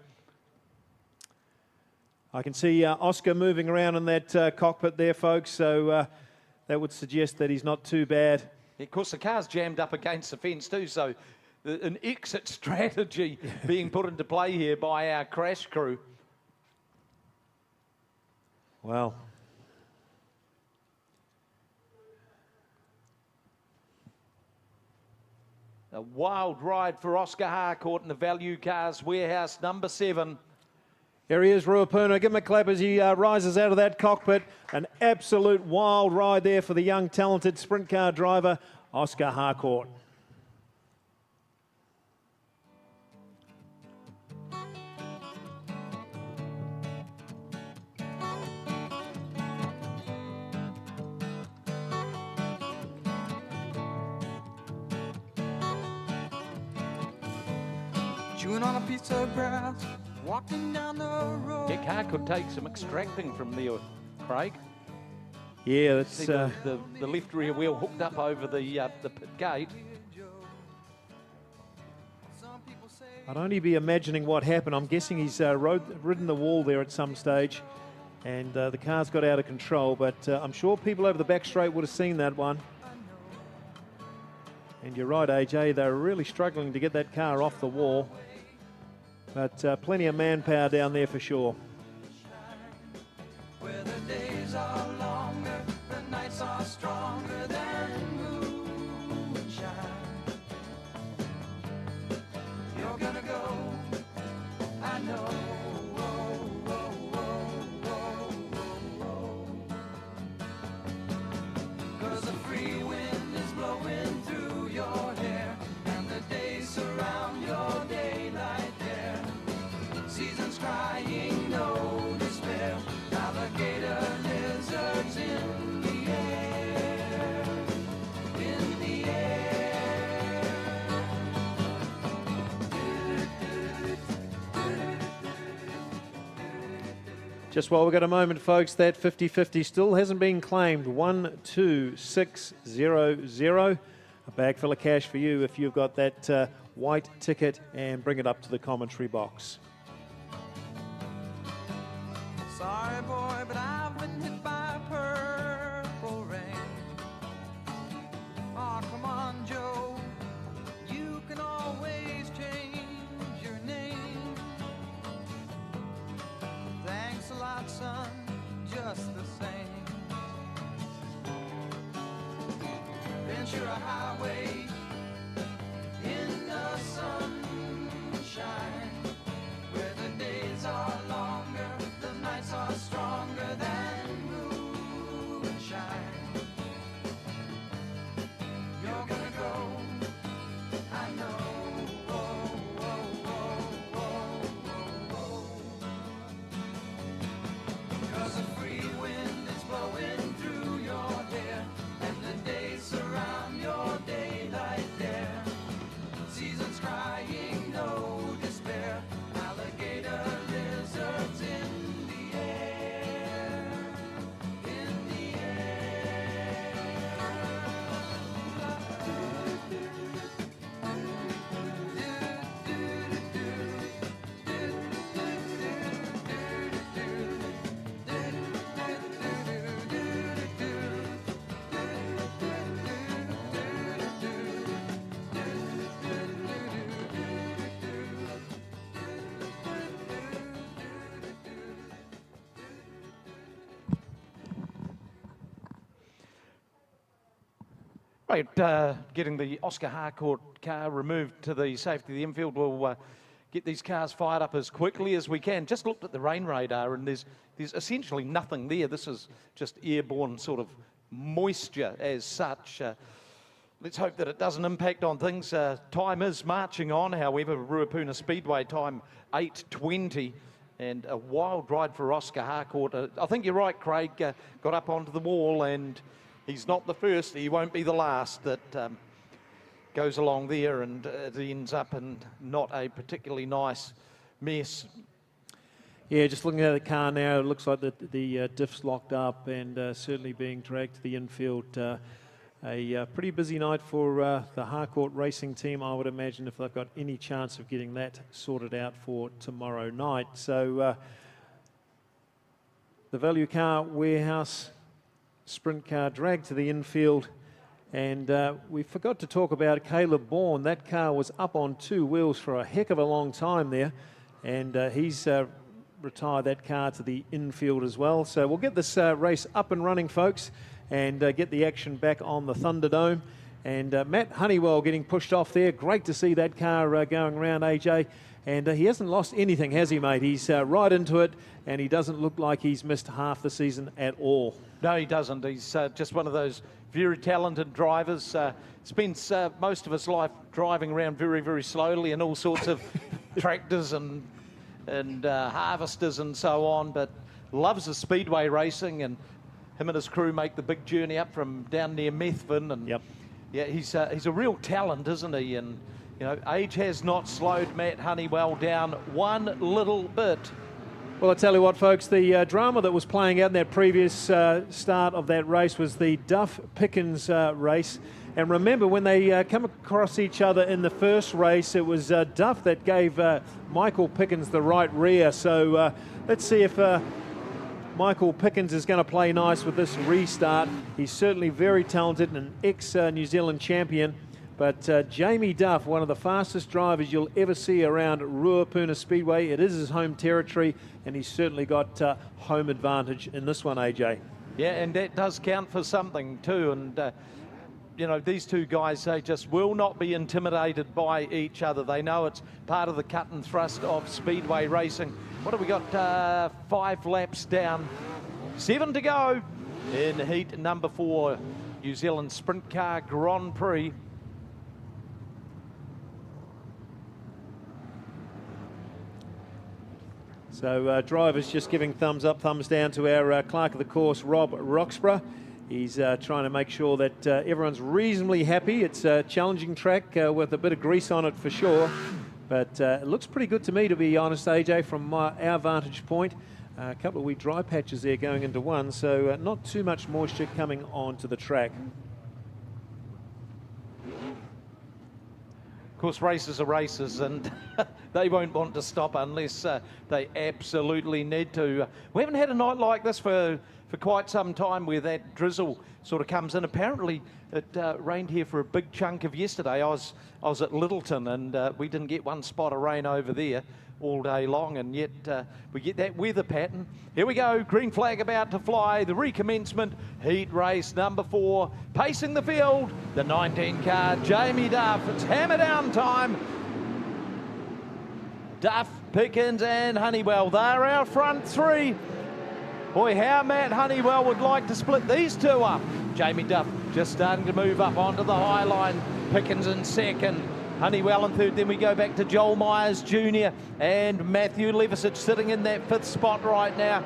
I can see Oscar moving around in that cockpit there, folks, so that would suggest that he's not too bad. Of course, the car's jammed up against the fence too, so an exit strategy being put into play here by our crash crew. Well, a wild ride for Oscar Harcourt in the Value Cars Warehouse number 7. here he is, Ruapuna. Give him a clap as he rises out of that cockpit. An absolute wild ride there for the young, talented sprint car driver, Oscar Harcourt. Chewing on a piece of grass, That car could take some extracting from there, Craig. Yeah, that's See the left rear wheel hooked up over the pit gate. I'd only be imagining what happened. I'm guessing he's ridden the wall there at some stage, and the car's got out of control, but I'm sure people over the back straight would have seen that one. And you're right, AJ, they're really struggling to get that car off the wall, but plenty of manpower down there for sure. Where the days are longer, the nights are stronger than moonshine. You're gonna go, I know. Cause the free wind is blowing through your hair, and the days surround your daylight there. Seasons crying, no despair. Alligator lizards in the air, in the air. Just while we've got a moment, folks, that 50-50 still hasn't been claimed. 12600. A bag full of cash for you if you've got that white ticket, and bring it up to the commentary box. Sorry, boy, but I've been hit by purple rain. Oh, come on, Joe. You can always change your name. Thanks a lot, son, just the same. Ventura Highway in the sunshine, where the days are longer, the nights are stronger than moonshine. You're gonna go, I know. Oh, oh, oh, oh, oh, oh. 'Cause the free wind is blowing through your hair, and the days surround your daylight there. Seasons crying, no despair. Alligator lizards in the air, in the Right, getting the Oscar Harcourt car removed to the safety of the infield. We'll get these cars fired up as quickly as we can. Just looked at the rain radar, and there's essentially nothing there. This is just airborne sort of moisture as such. Let's hope that it doesn't impact on things. Time is marching on, however. Ruapuna Speedway time 8:20, and a wild ride for Oscar Harcourt. I think you're right, Craig. Got up onto the wall, and he's not the first. He won't be the last that goes along there, and it ends up in not a particularly nice mess. Yeah, just looking at the car now, it looks like the diff's locked up, and certainly being dragged to the infield. A pretty busy night for the Harcourt racing team, I would imagine, if they've got any chance of getting that sorted out for tomorrow night. So the Value Car Warehouse sprint car dragged to the infield, and we forgot to talk about Caleb Bourne. That car was up on two wheels for a heck of a long time there, and he's retired that car to the infield as well. So we'll get this race up and running, folks, and get the action back on the Thunderdome. And Matt Honeywell getting pushed off there. Great to see that car going around, AJ. And he hasn't lost anything, has he, mate? He's right into it, and he doesn't look like he's missed half the season at all. No, he doesn't. He's just one of those very talented drivers. Spends most of his life driving around very, very slowly in all sorts of tractors and harvesters and so on, but loves the speedway racing, and him and his crew make the big journey up from down near Methven. And yep. Yeah, he's a real talent, isn't he? And you know, age has not slowed Matt Honeywell down one little bit. Well, I tell you what, folks, the drama that was playing out in that previous start of that race was the Duff-Pickens race. And remember, when they come across each other in the first race, it was Duff that gave Michael Pickens the right rear. So let's see if Michael Pickens is going to play nice with this restart. He's certainly very talented and an ex-New Zealand champion. But Jamie Duff, one of the fastest drivers you'll ever see around Ruapuna Speedway. It is his home territory, and he's certainly got home advantage in this one, AJ. Yeah, and that does count for something too. And, you know, these two guys, they just will not be intimidated by each other. They know it's part of the cut and thrust of speedway racing. What have we got? 5 laps down, 7 to go in heat number 4, New Zealand Sprint Car Grand Prix. So drivers just giving thumbs up, thumbs down to our clerk of the course, Rob Roxburgh. He's trying to make sure that everyone's reasonably happy. It's a challenging track with a bit of grease on it for sure. But it looks pretty good to me, to be honest, AJ, from our vantage point. A couple of wee dry patches there going into one, so not too much moisture coming onto the track. Of course, races are races, and they won't want to stop unless they absolutely need to. We haven't had a night like this for quite some time, where that drizzle sort of comes in. Apparently, it rained here for a big chunk of yesterday. I was at Littleton, and we didn't get one spot of rain over there all day long, and yet we get that weather pattern. Here we go, green flag about to fly, the recommencement, heat race number 4, pacing the field, the 19 car, Jamie Duff. It's hammer down time. Duff, Pickens and Honeywell, they're our front 3. Boy, how Matt Honeywell would like to split these two up. Jamie Duff just starting to move up onto the high line, Pickens in second, Honeywell in third. Then we go back to Joel Myers Jr. and Matthew Levisage sitting in that 5th spot right now.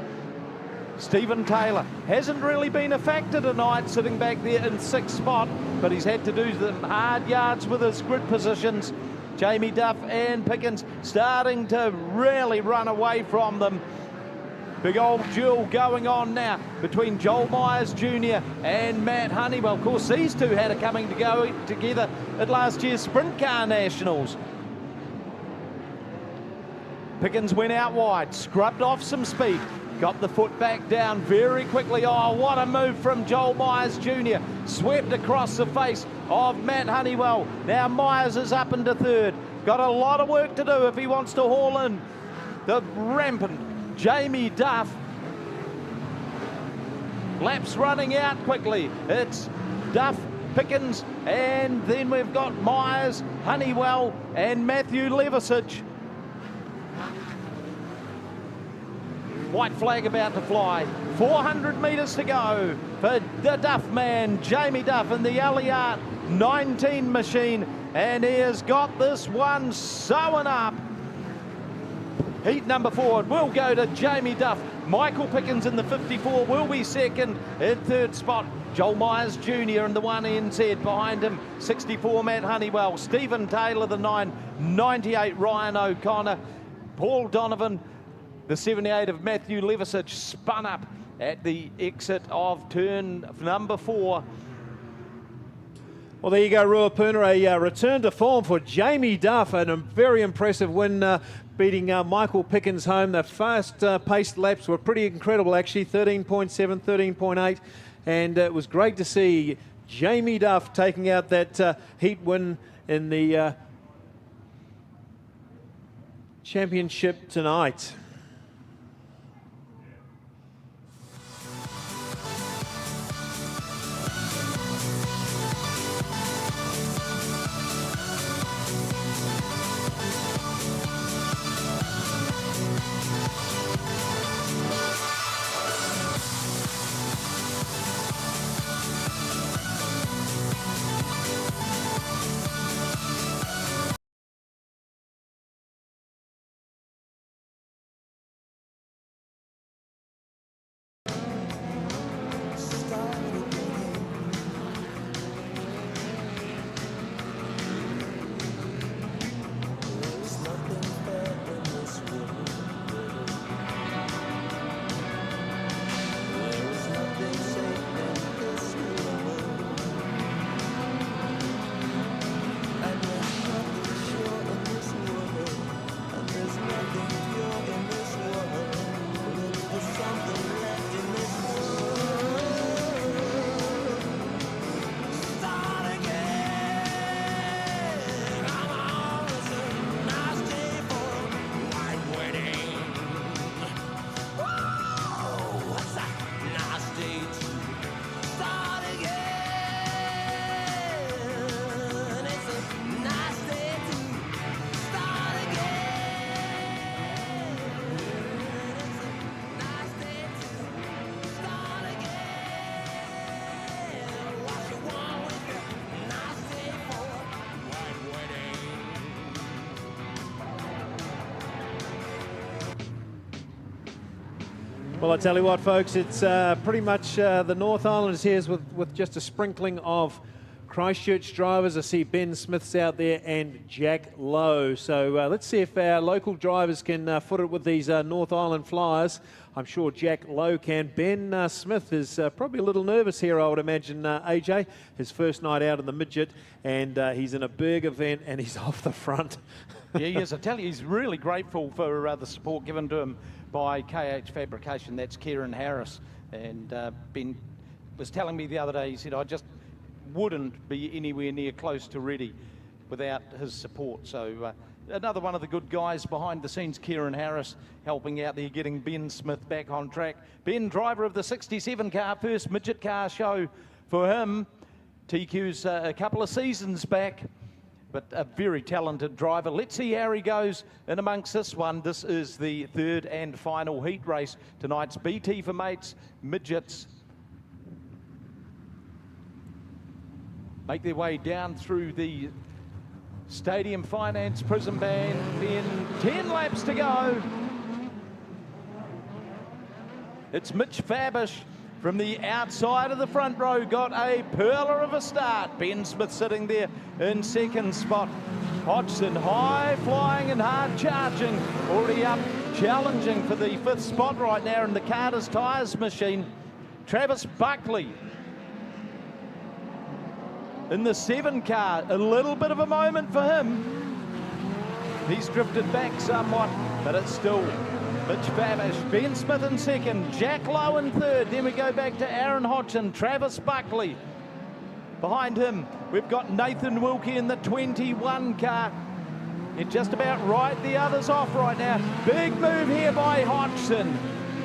Stephen Taylor hasn't really been a factor tonight, sitting back there in 6th spot, but he's had to do some hard yards with his grid positions. Jamie Duff and Pickens starting to really run away from them. Big old duel going on now between Joel Myers Jr. and Matt Honeywell. Of course, these two had a coming to go together at last year's Sprint Car Nationals. Pickens went out wide, scrubbed off some speed, got the foot back down very quickly. Oh, what a move from Joel Myers Jr. Swept across the face of Matt Honeywell. Now Myers is up into 3rd. Got a lot of work to do if he wants to haul in the rampant Jamie Duff. Laps running out quickly. It's Duff, Pickens, and then we've got Myers, Honeywell, and Matthew Levisage. White flag about to fly. 400 metres to go for the Duff man, Jamie Duff, in the Elliott 19 machine, and he has got this one sewn up. Heat number 4 will go to Jamie Duff. Michael Pickens in the 54 will be second. In 3rd spot, Joel Myers Jr. in the 1NZ. Behind him, 64 Matt Honeywell. Stephen Taylor, the 9, 98 Ryan O'Connor. Paul Donovan, the 78 of Matthew Levisage, spun up at the exit of turn number 4. Well, there you go, Ruapuna, a return to form for Jamie Duff, and a very impressive win, beating Michael Pickens home. The fast-paced laps were pretty incredible, actually, 13.7, 13.8, and it was great to see Jamie Duff taking out that heat win in the championship tonight. Well, I tell you what, folks, it's pretty much the North Islanders here with just a sprinkling of Christchurch drivers. I see Ben Smith's out there and Jack Lowe. So let's see if our local drivers can foot it with these North Island flyers. I'm sure Jack Lowe can. Ben Smith is probably a little nervous here, I would imagine, AJ. His first night out in the Midget, and he's in a big event and he's off the front. Yeah, he is. I tell you, he's really grateful for the support given to him by KH Fabrication. That's Kieran Harris. And Ben was telling me the other day, he said, I just wouldn't be anywhere near close to ready without his support. So another one of the good guys behind the scenes, Kieran Harris, helping out there, getting Ben Smith back on track. Ben, driver of the 67 car, first midget car show for him. TQ's a couple of seasons back, but a very talented driver. Let's see how he goes in amongst this one. This is the third and final heat race. Tonight's BT for Mates Midgets make their way down through the Stadium Finance Prism Band. Then 10 laps to go. It's Mitch Fabish from the outside of the front row, got a pearler of a start. Ben Smith sitting there in second spot. Hodgson high flying and hard charging, already up challenging for the fifth spot right now in the Carter's Tyres machine. Travis Buckley in the 7 car, a little bit of a moment for him. He's drifted back somewhat, but it's still Mitch Fabish. Ben Smith in second, Jack Lowe in third. Then we go back to Aaron Hodgson, Travis Buckley. Behind him, we've got Nathan Wilkie in the 21 car. It just about right the others off right now. Big move here by Hodgson.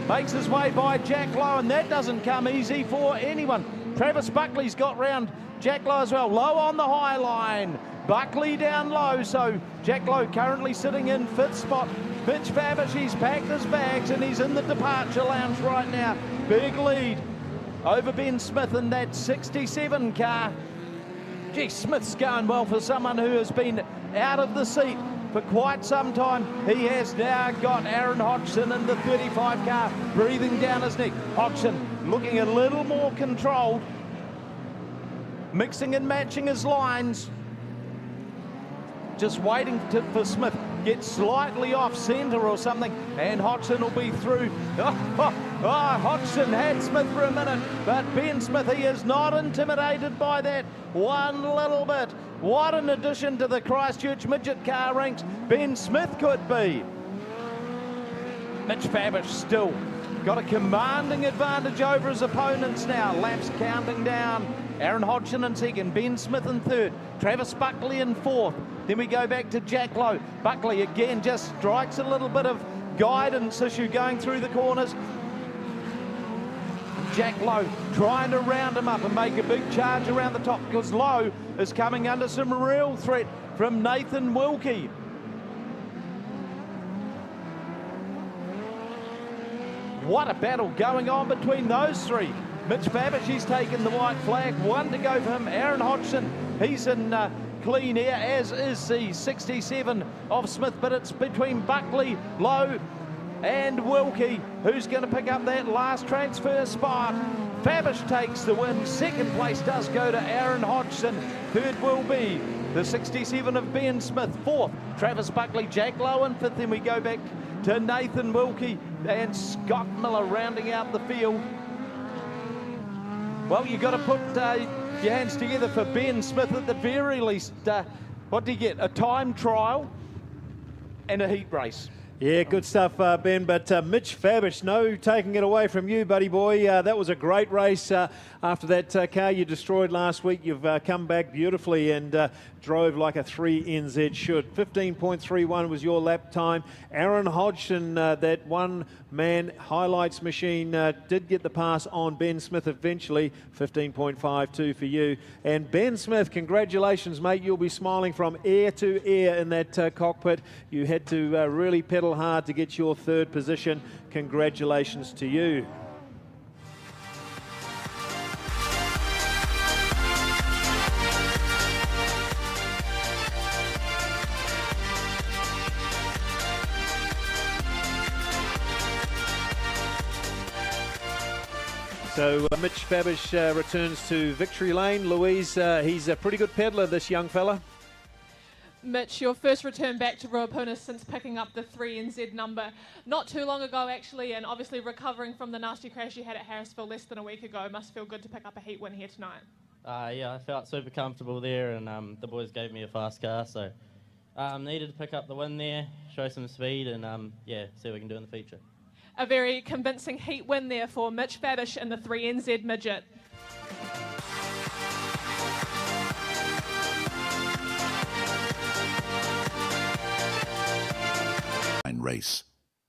Makes his way by Jack Lowe, and that doesn't come easy for anyone. Travis Buckley's got round Jack Lowe as well. Low on the high line. Buckley down low, so Jack Lowe currently sitting in fifth spot. Mitch Fabish, he's packed his bags and he's in the departure lounge right now. Big lead over Ben Smith in that 67 car. Gee, Smith's going well for someone who has been out of the seat for quite some time. He has now got Aaron Hodgson in the 35 car, breathing down his neck. Hodgson looking a little more controlled, mixing and matching his lines. Just waiting for Smith get slightly off centre or something, and Hodgson will be through. Hodgson had Smith for a minute, but Ben Smith, he is not intimidated by that one little bit. What an addition to the Christchurch midget car ranks Ben Smith could be. Mitch Fabish still got a commanding advantage over his opponents now. Laps counting down. Aaron Hodgson in second, Ben Smith in third, Travis Buckley in fourth. Then we go back to Jack Lowe. Buckley again just strikes a little bit of guidance issue going through the corners. Jack Lowe trying to round him up and make a big charge around the top, because Lowe is coming under some real threat from Nathan Wilkie. What a battle going on between those three. Mitch Fabish, he's taken the white flag. One to go for him. Aaron Hodgson, he's in clean air, as is the 67 of Smith, but it's between Buckley, Lowe and Wilkie. Who's going to pick up that last transfer spot? Fabish takes the win. Second place does go to Aaron Hodgson. Third will be the 67 of Ben Smith. Fourth, Travis Buckley, Jack Lowe in fifth. Then we go back to Nathan Wilkie and Scott Miller rounding out the field. Well, you've got to put your hands together for Ben Smith at the very least. What do you get? A time trial and a heat race. Yeah, good stuff, Ben. But Mitch Fabish, no taking it away from you, buddy boy. That was a great race. After that car you destroyed last week, you've come back beautifully and drove like a 3NZ should. 15.31 was your lap time. Aaron Hodgson, that one-man highlights machine, did get the pass on Ben Smith eventually. 15.52 for you. And Ben Smith, congratulations, mate. You'll be smiling from ear to ear in that cockpit. You had to really pedal hard to get your third position. Congratulations to you. So Mitch Fabish returns to victory lane. Louise, he's a pretty good peddler, this young fella. Mitch, your first return back to Ruapuna since picking up the 3NZ number not too long ago, actually, and obviously recovering from the nasty crash you had at Harrisville less than a week ago. Must feel good to pick up a heat win here tonight. Yeah, I felt super comfortable there, and the boys gave me a fast car, so needed to pick up the win there, show some speed, and yeah, see what we can do in the future. A very convincing heat win there for Mitch Fabish in the 3NZ Midget. Race.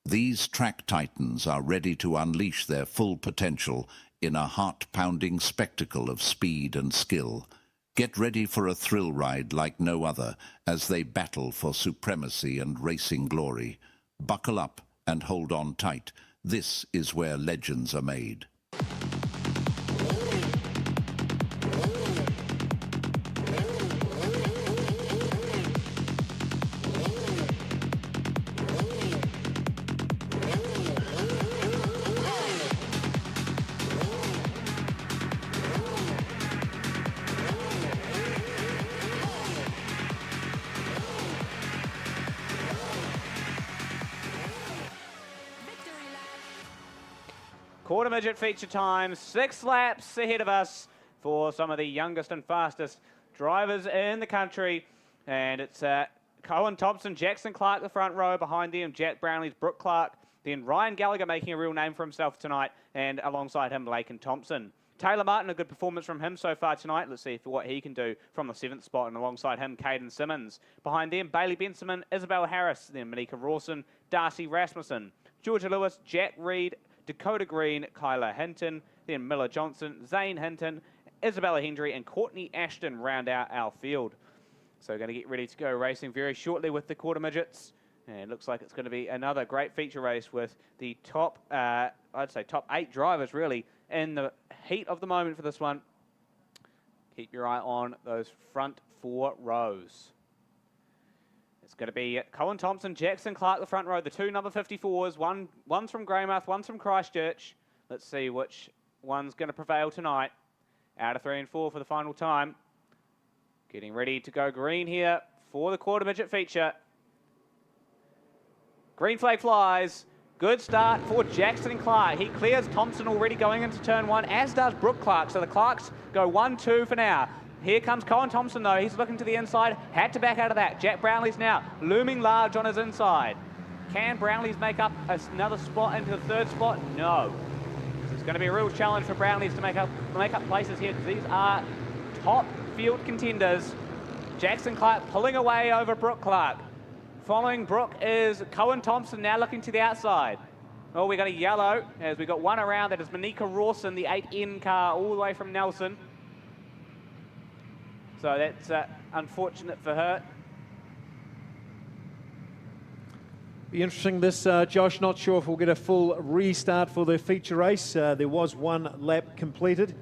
These track titans are ready to unleash their full potential in a heart-pounding spectacle of speed and skill. Get ready for a thrill ride like no other as they battle for supremacy and racing glory. Buckle up and hold on tight. This is where legends are made. Quarter midget feature time, 6 laps ahead of us for some of the youngest and fastest drivers in the country. And it's Cohen Thompson, Jackson Clark, the front row. Behind them, Jack Brownlee's Brooke Clark. Then Ryan Gallagher making a real name for himself tonight. And alongside him, Laken Thompson. Taylor Martin, a good performance from him so far tonight. Let's see what he can do from the 7th spot. And alongside him, Caden Simmons. Behind them, Bailey Benjamin, Isabel Harris. Then Monika Rawson, Darcy Rasmussen. Georgia Lewis, Jack Reed, Dakota Green, Kyla Hinton, then Miller Johnson, Zane Hinton, Isabella Hendry, and Courtney Ashton round out our field. So going to get ready to go racing very shortly with the quarter midgets. And it looks like it's going to be another great feature race with the top, I'd say top 8 drivers really in the heat of the moment for this one. Keep your eye on those front 4 rows. It's going to be Cohen Thompson, Jackson Clark, the front row, the 2 number 54s. One's from Greymouth, one's from Christchurch. Let's see which one's going to prevail tonight. Out of 3 and 4 for the final time. Getting ready to go green here for the quarter midget feature. Green flag flies. Good start for Jackson Clark. He clears Thompson already going into turn 1, as does Brooke Clark. So the Clarks go 1-2 for now. Here comes Cohen Thompson, though. He's looking to the inside. Had to back out of that. Jack Brownlee's now looming large on his inside. Can Brownlee's make up another spot into the 3rd spot? No. It's going to be a real challenge for Brownlee's to make up places here, because these are top field contenders. Jackson Clark pulling away over Brooke Clark. Following Brooke is Cohen Thompson, now looking to the outside. Oh, we got a yellow, as we got one around. That is Monika Rawson, the 8N car, all the way from Nelson. So that's unfortunate for her. Be interesting this, Josh. Not sure if we'll get a full restart for the feature race. There was 1 lap completed.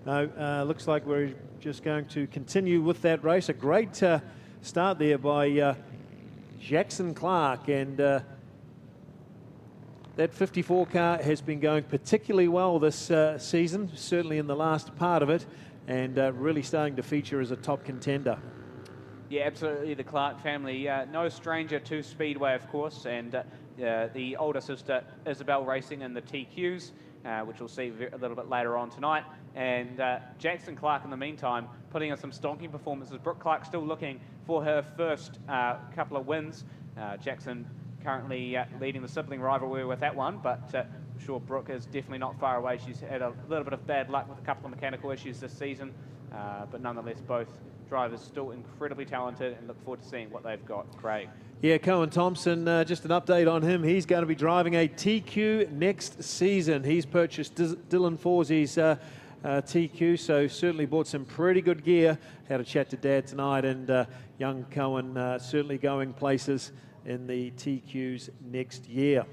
No, looks like we're just going to continue with that race. A great start there by Jackson Clark, and that 54 car has been going particularly well this season, certainly in the last part of it, and really starting to feature as a top contender. Yeah, absolutely. The Clark family, no stranger to Speedway, of course, and the older sister Isabel racing in the TQs, which we'll see a little bit later on tonight. And Jackson Clark, in the meantime, putting in some stonking performances. Brooke Clark still looking for her first couple of wins. Jackson currently leading the sibling rivalry with that one, but I'm sure Brooke is definitely not far away. She's had a little bit of bad luck with a couple of mechanical issues this season, but nonetheless, both drivers still incredibly talented, and look forward to seeing what they've got. Craig. Yeah, Cohen Thompson, just an update on him. He's going to be driving a TQ next season. He's purchased Dylan Forsey's TQ, so certainly bought some pretty good gear. Had a chat to Dad tonight, and young Cohen certainly going places in the TQs next year.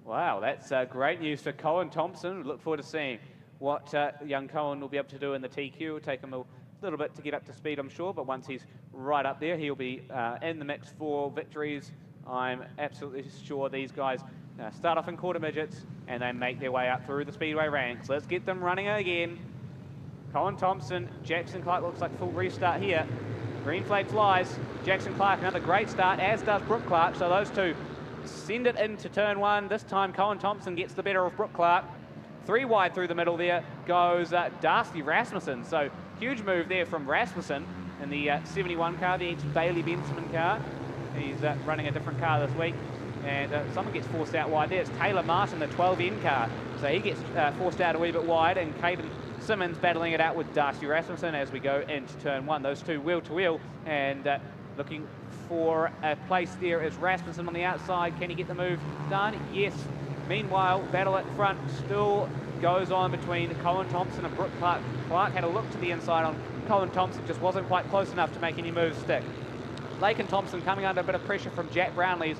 Wow, that's great news for Cohen Thompson. Look forward to seeing what young Cohen will be able to do in the TQ. It'll take him a little bit to get up to speed, I'm sure, but once he's right up there, he'll be in the mix for victories. I'm absolutely sure these guys start off in quarter midgets, and they make their way up through the Speedway ranks. Let's get them running again. Colin Thompson, Jackson Clark looks like full restart here. Green flag flies. Jackson Clark, another great start, as does Brooke Clark. So those two send it into turn one. This time Colin Thompson gets the better of Brooke Clark. 3 wide through the middle there goes Darcy Rasmussen. So huge move there from Rasmussen in the 71 car, the ex-Bailey Benjamin car. He's running a different car this week. And someone gets forced out wide there. It's Taylor Martin, the 12N car. So he gets forced out a wee bit wide, and Caden Simmons battling it out with Darcy Rasmussen as we go into turn one. Those two wheel to wheel, and looking for a place there is Rasmussen on the outside. Can he get the move done? Yes. Meanwhile, battle at front still goes on between Colin Thompson and Brooke Clark. Clark had a look to the inside on Colin Thompson, just wasn't quite close enough to make any moves stick. Laken Thompson coming under a bit of pressure from Jack Brownlee.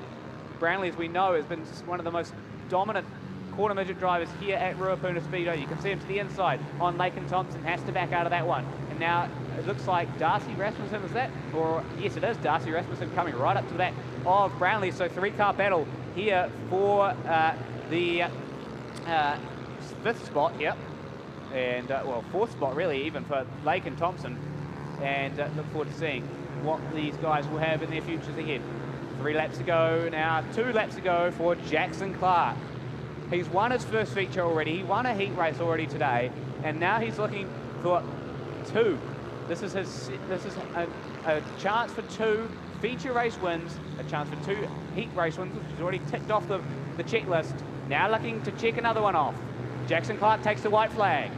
Brownlee, as we know, has been one of the most dominant quarter midget drivers here at Ruapuna Speedway. You can see him to the inside on Laken Thompson, has to back out of that one. And now it looks like Darcy Rasmussen, is that? Or yes, it is Darcy Rasmussen coming right up to the back of Brownlee. So 3-car battle here for the 5th spot, yep. And, well, 4th spot really, even for Laken Thompson. And look forward to seeing what these guys will have in their futures ahead. 3 laps to go now, 2 laps to go for Jackson Clark. He's won his first feature already. He won a heat race already today, and now he's looking for 2. This is a chance for 2 feature race wins, a chance for 2 heat race wins, which he's already ticked off the checklist. Now looking to check another one off. Jackson Clark takes the white flag.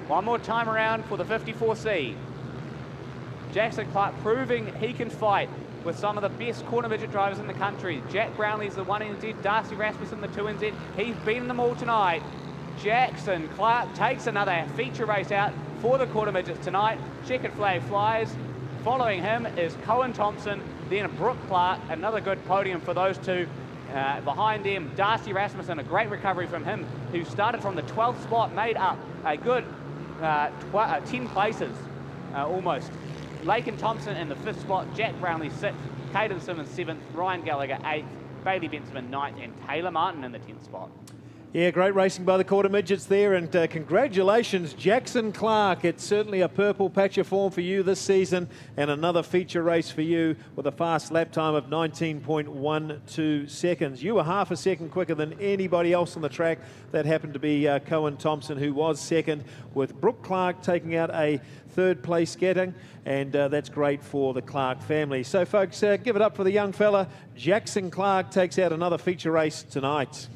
One more time around for the 54C. Jackson Clark proving he can fight with some of the best quarter midget drivers in the country. Jack Brownlee's the 1NZ, Darcy Rasmussen the 2NZ. He's beaten them all tonight. Jackson Clark takes another feature race out for the quarter midgets tonight. Checkered flag flies. Following him is Colin Thompson, then Brooke Clark. Another good podium for those two. Behind them, Darcy Rasmussen, a great recovery from him, who started from the 12th spot, made up a good 10 places almost. Laken Thompson in the 5th spot, Jack Brownlee 6th, Caden Simmons 7th, Ryan Gallagher 8th, Bailey Benjamin 9th, and Taylor Martin in the 10th spot. Yeah, great racing by the quarter midgets there, and congratulations, Jackson Clark. It's certainly a purple patch of form for you this season, and another feature race for you with a fast lap time of 19.12 seconds. You were half a second quicker than anybody else on the track. That happened to be Colin Thompson, who was second, with Brooke Clark taking out a 3rd place getting, and that's great for the Clark family. So folks, give it up for the young fella. Jackson Clark takes out another feature race tonight.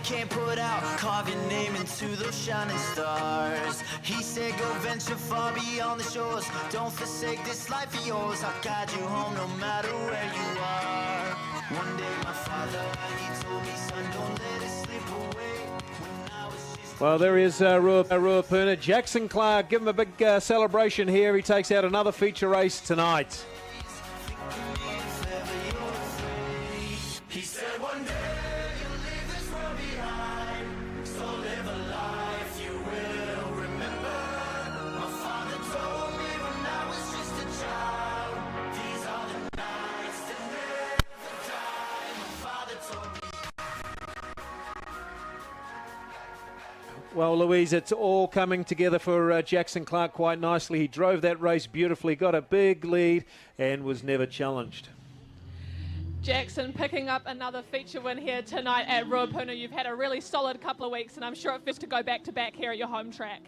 Can't put out, carve your name into those shining stars. He said go venture far beyond the shores, don't forsake this life of yours. I'll guide you home no matter where you are. One day my father, he told me, son, don't let it slip away. When I was just well, there is Ruapuna. Jackson Clark, give him a big celebration here. He takes out another feature race tonight. he said one day well, Louise, it's all coming together for Jackson Clark quite nicely. He drove that race beautifully, got a big lead, and was never challenged. Jackson picking up another feature win here tonight at Ruapuna. You've had a really solid couple of weeks, and I'm sure it feels to go back-to-back here at your home track.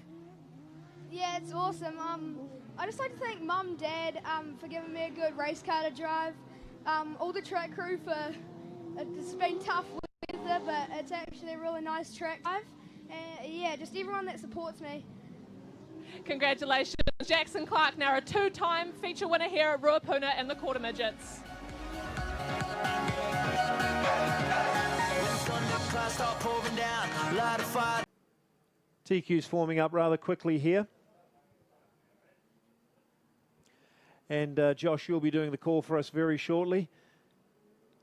Yeah, it's awesome. I just like to thank Mum and Dad for giving me a good race car to drive. All the track crew for it's been tough weather, but it's actually a really nice track drive. Yeah, just everyone that supports me. Congratulations, Jackson Clark, now a 2-time feature winner here at Ruapuna in the quarter midgets. TQ's forming up rather quickly here. And Josh, you'll be doing the call for us very shortly.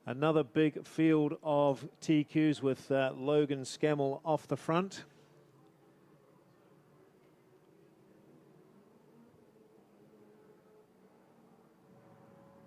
Another big field of TQs with Logan Scammell off the front.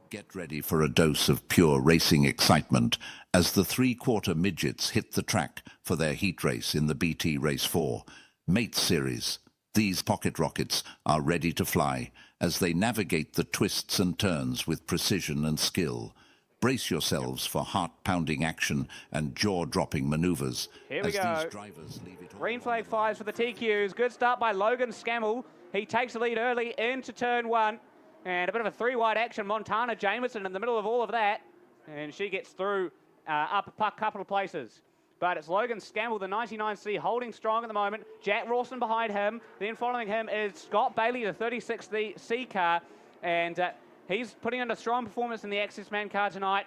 Get ready for a dose of pure racing excitement as the three-quarter midgets hit the track for their heat race in the BT Race 4 Mate Series. These pocket rockets are ready to fly as they navigate the twists and turns with precision and skill. Brace yourselves for heart-pounding action and jaw-dropping maneuvers. Here we go. These drivers leave it all. Green flag flies for the TQs. Good start by Logan Scammell. He takes the lead early into turn 1. And a bit of a three-wide action. Montana Jameson in the middle of all of that. And she gets through up a couple of places. But it's Logan Scammell, the 99C, holding strong at the moment. Jack Rawson behind him. Then following him is Scott Bailey, the 36C car. And he's putting in a strong performance in the Access Man car tonight.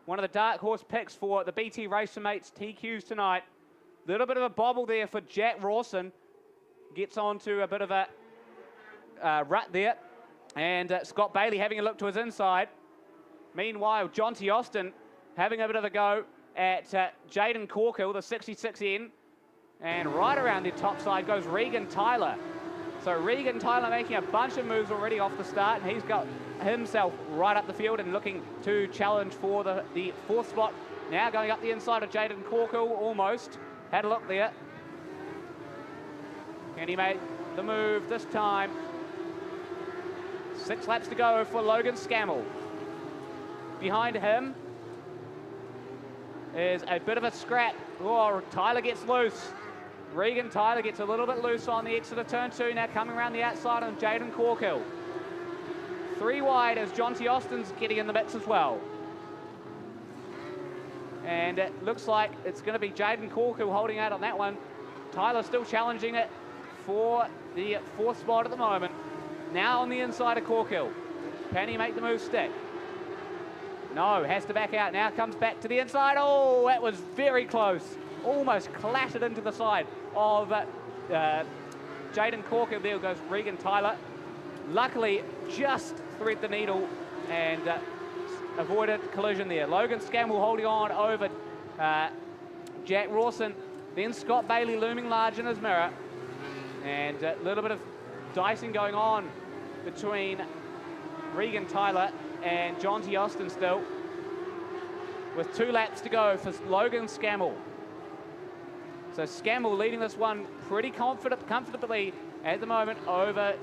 One of the dark horse picks for the BT Racer Mates TQs tonight. Little bit of a bobble there for Jack Rawson. Gets onto a bit of a rut there. And Scott Bailey having a look to his inside. Meanwhile, Jonty Austin having a bit of a go at Jaden Corkill, the 66N. And right around the top side goes Regan Tyler. So Regan Tyler making a bunch of moves already off the start, and he's got himself right up the field and looking to challenge for the fourth spot. Now going up the inside of Jaden Corkill, almost. Had a look there. And he made the move this time. 6 laps to go for Logan Scammell. Behind him is a bit of a scrap. Oh, Tyler gets loose. Regan Tyler gets a little bit loose on the exit of turn 2. Now coming around the outside on Jaden Corkill. 3 wide as Jonty Austin's getting in the mix as well. And it looks like it's going to be Jaden Corkill holding out on that one. Tyler still challenging it for the 4th spot at the moment. Now on the inside of Corkill. Can he make the move stick? No, has to back out. Now comes back to the inside. Oh, that was very close. Almost clattered into the side of Jaden Corkill. There goes Regan Tyler. Luckily, just thread the needle and avoided collision there. Logan Scammell holding on over Jack Rawson. Then Scott Bailey looming large in his mirror. And a little bit of dicing going on between Regan Tyler and Jonty Austin still, with 2 laps to go for Logan Scammell. So Scammell leading this one pretty comfortably at the moment over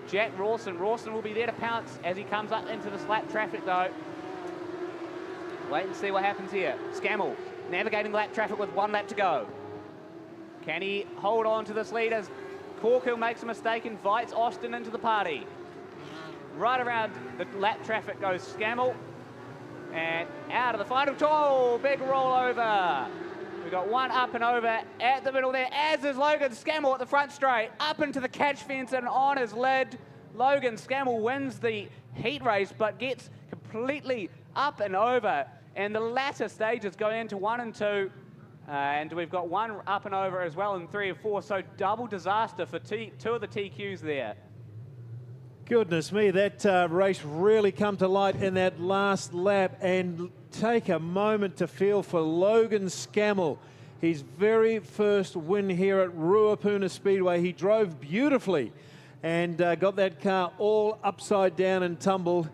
Jack Rawson. Rawson will be there to pounce as he comes up into the lap traffic though. Wait and see what happens here. Scammell navigating lap traffic with 1 lap to go. Can he hold on to this lead as Corkill makes a mistake, invites Austin into the party. Right around the lap traffic goes Scammell. And out of the final toll, big rollover. We've got 1 up and over at the middle there, as is Logan Scammell at the front straight. Up into the catch fence and on his lid. Logan Scammell wins the heat race, but gets completely up and over. And the latter stages going into 1 and 2. And we've got 1 up and over as well in 3 and 4, so double disaster for 2 of the TQs there. Goodness me, that race really come to light in that last lap, and take a moment to feel for Logan Scammell. His very first win here at Ruapuna Speedway. He drove beautifully and got that car all upside down and tumbled.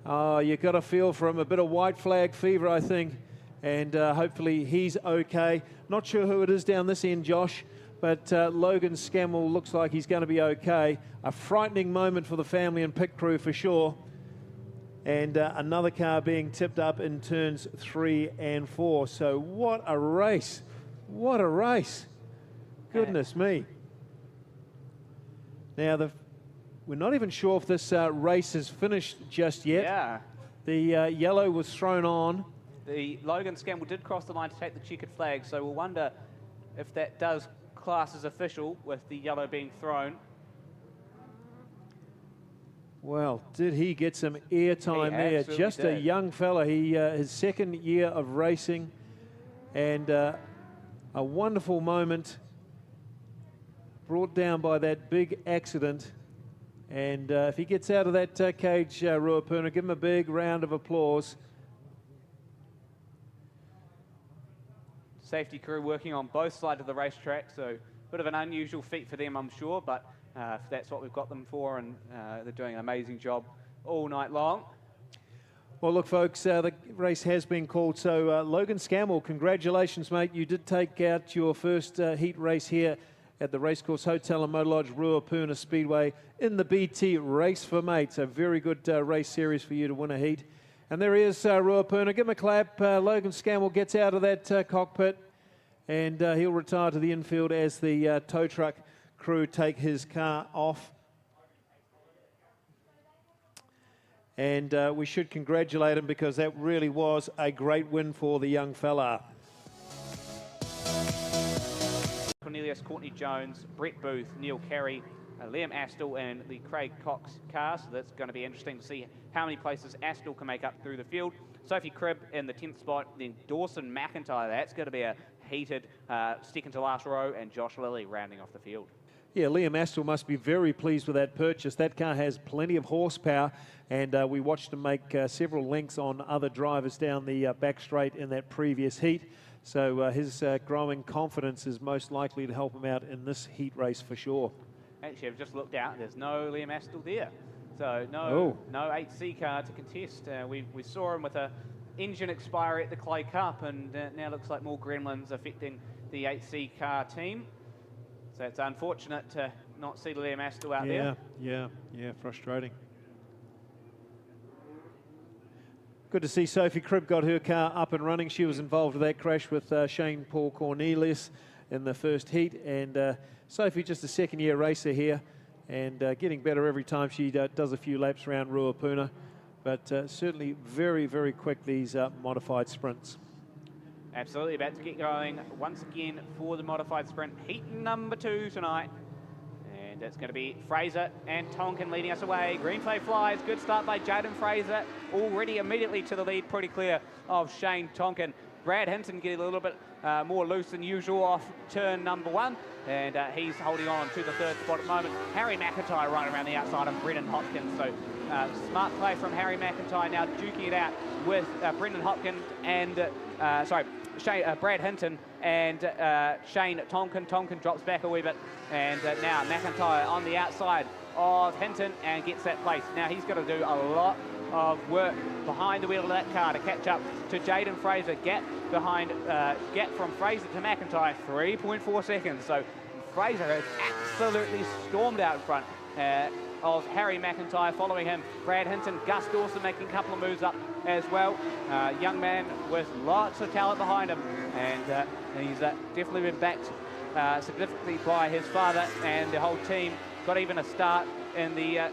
You got to feel for him, a bit of white flag fever, I think. And hopefully he's okay. Not sure who it is down this end, Josh, but Logan Scammell looks like he's going to be okay. A frightening moment for the family and pit crew for sure. And another car being tipped up in turns 3 and 4. So what a race. What a race. Goodness me. Now, we're not even sure if this race is finished just yet. Yeah. The yellow was thrown on. The Logan Scammell did cross the line to take the checkered flag, so we'll wonder if that does class as official with the yellow being thrown. Well, did he get some airtime there? Just did. A young fella. He his 2nd year of racing, and a wonderful moment brought down by that big accident. And if he gets out of that cage, Ruapuna, give him a big round of applause. Safety crew working on both sides of the racetrack, so a bit of an unusual feat for them, I'm sure, but that's what we've got them for, and they're doing an amazing job all night long. Well, look, folks, the race has been called. So, Logan Scammell, congratulations, mate. You did take out your first heat race here at the Racecourse Hotel and Motor Lodge, Ruapuna Speedway, in the BT Race for Mates. A very good race series for you to win a heat. And there he is, Ruapuna. Give him a clap. Logan Scammell gets out of that cockpit, and he'll retire to the infield as the tow truck crew take his car off. And we should congratulate him because that really was a great win for the young fella. Cornelius, Courtney Jones, Brett Booth, Neil Carey, Liam Astle and the Craig Cox car. So that's going to be interesting to see how many places Astle can make up through the field. Sophie Cribb in the 10th spot, then Dawson McIntyre. That's going to be a heated second to last row, and Josh Lilly rounding off the field. Yeah, Liam Astle must be very pleased with that purchase. That car has plenty of horsepower, and we watched him make several lengths on other drivers down the back straight in that previous heat. So his growing confidence is most likely to help him out in this heat race for sure. Actually, I've just looked out. There's no Liam Astle there. So no 8C car to contest. We saw him with a engine expiry at the Clay Cup, and now looks like more gremlins affecting the 8C car team. So it's unfortunate to not see Liam Astle out there. Yeah, frustrating. Good to see Sophie Cribb got her car up and running. She was involved with that crash with Shane Paul Cornelius in the first heat. And Sophie, just a second-year racer here, and getting better every time she does a few laps around Ruapuna. But certainly very, very quick, these modified sprints. Absolutely, about to get going once again for the modified sprint. Heat number 2 tonight. And it's going to be Fraser and Tonkin leading us away. Green flag flies. Good start by Jaden Fraser. Already immediately to the lead, pretty clear of Shane Tonkin. Brad Hinton getting a little bit more loose than usual off turn number 1. And he's holding on to the 3rd spot at the moment. Harry McIntyre right around the outside of Brendan Hopkins. So smart play from Harry McIntyre now duking it out with Brendan Hopkins and, Brad Hinton and Shane Tonkin. Tonkin drops back a wee bit, and now McIntyre on the outside of Hinton and gets that place. Now he's got to do a lot of work behind the wheel of that car to catch up to Jaden Fraser. Gap from Fraser to McIntyre, 3.4 seconds. So Fraser has absolutely stormed out in front of Harry McIntyre. Following him, Brad Hinton, Gus Dawson making a couple of moves up as well. Young man with lots of talent behind him, and he's definitely been backed significantly by his father and the whole team. Got even a start in the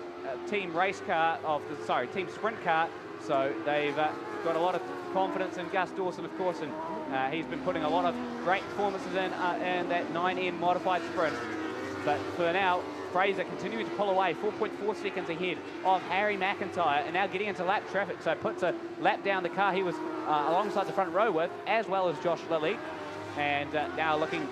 team team sprint car, so they've got a lot of confidence in Gus Dawson, of course, and he's been putting a lot of great performances in that 9N modified sprint. But for now, Fraser continuing to pull away, 4.4 seconds ahead of Harry McIntyre, and now getting into lap traffic, so puts a lap down the car he was alongside the front row with, as well as Josh Lilly. And now looking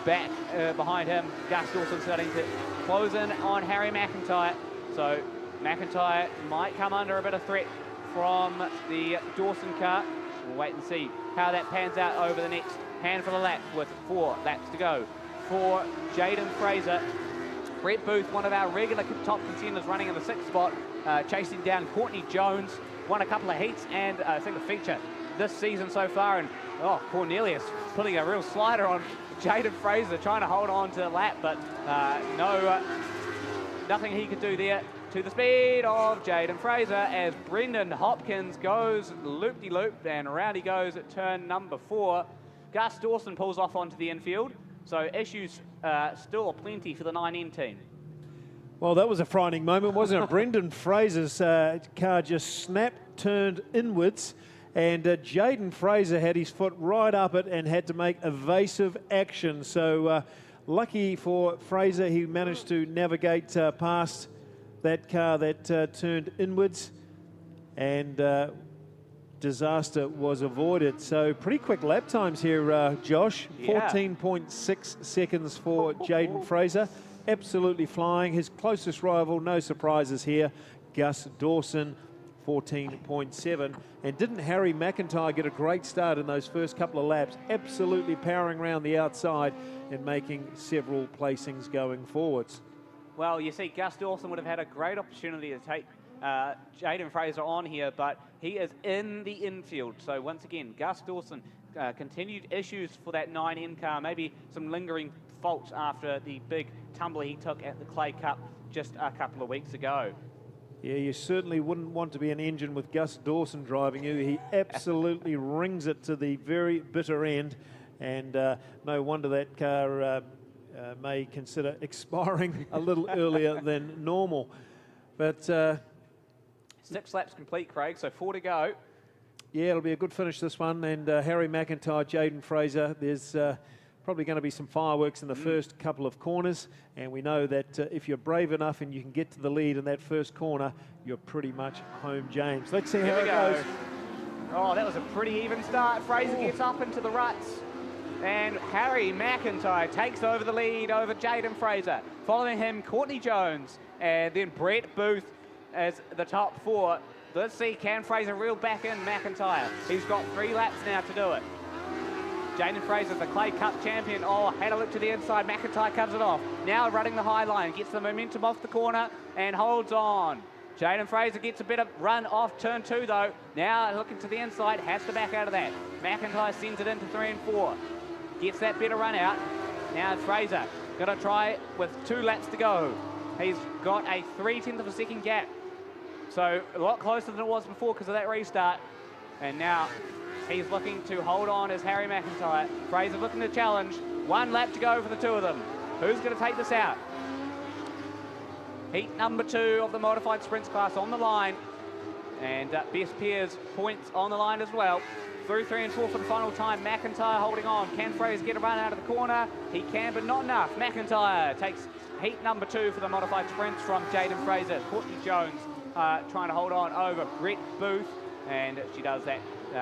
back behind him, Gus Dawson starting to close in on Harry McIntyre. So McIntyre might come under a bit of threat from the Dawson car. We'll wait and see how that pans out over the next handful of laps, with 4 laps to go for Jaden Fraser. Brett Booth, one of our regular top contenders, running in the 6th spot, chasing down Courtney Jones. Won a couple of heats and I think a feature this season so far. And Cornelius putting a real slider on Jaden Fraser, trying to hold on to the lap, but nothing he could do there. To the speed of Jaden Fraser as Brendan Hopkins goes loop-de-loop, and around he goes at turn number 4. Gus Dawson pulls off onto the infield. So issues still plenty for the 9N team. Well, that was a frightening moment, wasn't it? Brendan Fraser's car just snapped, turned inwards, and Jaden Fraser had his foot right up it and had to make evasive action. So lucky for Fraser, he managed to navigate past that car that turned inwards, and disaster was avoided. So pretty quick lap times here, Josh. 14.6 seconds for Jaden Fraser. absolutely flying. His closest rival, no surprises here, Gus Dawson, 14.7. And didn't Harry McIntyre get a great start in those first couple of laps, absolutely powering around the outside and making several placings going forwards? Well, you see, Gus Dawson would have had a great opportunity to take Jaden Fraser on here, but he is in the infield. So once again, Gus Dawson, continued issues for that 9N car, maybe some lingering faults after the big tumble he took at the Clay Cup just a couple of weeks ago. Yeah, you certainly wouldn't want to be an engine with Gus Dawson driving you. He absolutely rings it to the very bitter end, and no wonder that car may consider expiring a little earlier than normal. But 6 laps complete, Craig, so 4 to go. yeah, it'll be a good finish, this one. And Harry McIntyre, Jaden Fraser, there's probably going to be some fireworks in the first couple of corners. And we know that if you're brave enough and you can get to the lead in that first corner, you're pretty much home, James. Let's see how it goes. Oh, that was a pretty even start. Fraser gets up into the ruts. And Harry McIntyre takes over the lead over Jaden Fraser. Following him, Courtney Jones. And then Brett Booth as the top 4. Let's see, can Fraser reel back in McIntyre? He's got 3 laps now to do it. Jaden Fraser, the Clay Cup champion. Oh, had a look to the inside. McIntyre comes it off. Now running the high line. Gets the momentum off the corner and holds on. Jaden Fraser gets a bit of run off turn 2, though. Now looking to the inside. Has to back out of that. McIntyre sends it into 3 and 4. Gets that better run out. Now it's Fraser. Got to try with 2 laps to go. He's got a 0.3 of a second gap. So a lot closer than it was before because of that restart. And now he's looking to hold on as Harry McIntyre. Fraser looking to challenge. 1 lap to go for the 2 of them. Who's going to take this out? Heat number 2 of the modified sprints class on the line. And Best Peers points on the line as well. Through 3 and 4 for the final time. McIntyre holding on. Can Fraser get a run out of the corner? He can, but not enough. McIntyre takes heat number 2 for the modified sprints from Jaden Fraser. Courtney Jones trying to hold on over Brett Booth, and she does that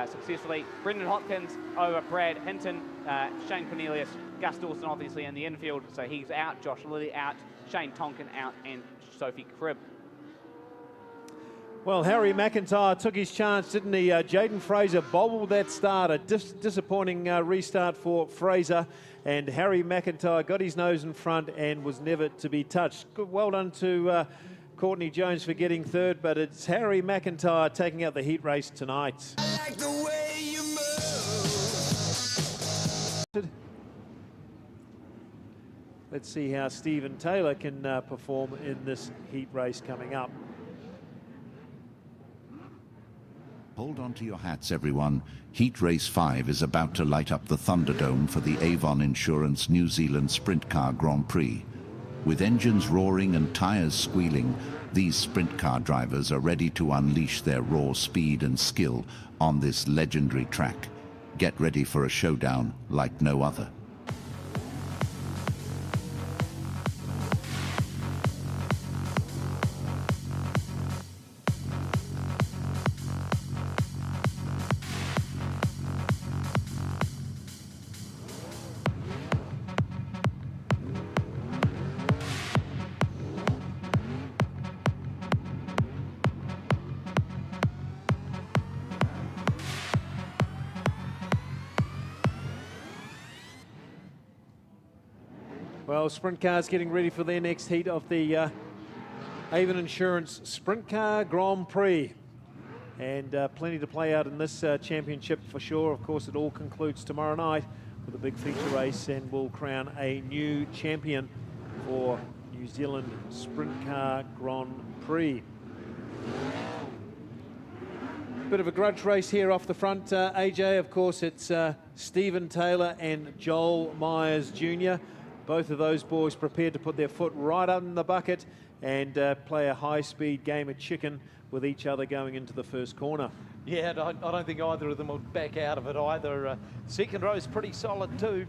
successfully. Brendan Hopkins over Brad Hinton. Shane Cornelius, Gus Dawson obviously in the infield, so he's out. Josh Lilly out. Shane Tonkin out, and Sophie Cribb. Well, Harry McIntyre took his chance, didn't he? Jaden Fraser bobbled that start. A disappointing restart for Fraser. And Harry McIntyre got his nose in front and was never to be touched. Good, well done to Courtney Jones for getting 3rd, but it's Harry McIntyre taking out the heat race tonight. I like the way you move. Let's see how Stephen Taylor can perform in this heat race coming up. Hold on to your hats, everyone. Heat Race 5 is about to light up the Thunderdome for the Avon Insurance New Zealand Sprint Car Grand Prix. With engines roaring and tyres squealing, these sprint car drivers are ready to unleash their raw speed and skill on this legendary track. Get ready for a showdown like no other. Well, sprint cars getting ready for their next heat of the Avon Insurance Sprint Car Grand Prix. And plenty to play out in this championship for sure. Of course, it all concludes tomorrow night with a big feature race, and will crown a new champion for New Zealand Sprint Car Grand Prix. Bit of a grudge race here off the front, AJ. Of course, it's Stephen Taylor and Joel Myers Jr. Both of those boys prepared to put their foot right up in the bucket and play a high-speed game of chicken with each other going into the first corner. Yeah, I don't think either of them will back out of it either. Second row is pretty solid too,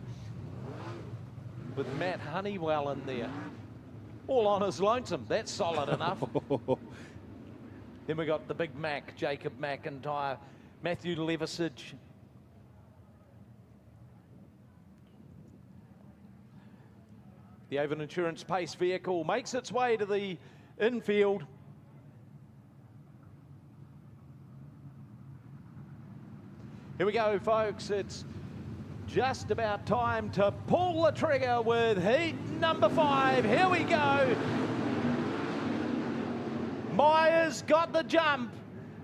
with Matt Honeywell in there. All on his lonesome, that's solid enough. Then we got the big Mac, Jacob McIntyre, Matthew Levisage. The Avon Insurance Pace vehicle makes its way to the infield. Here we go, folks. It's just about time to pull the trigger with heat number 5. Here we go. Myers got the jump.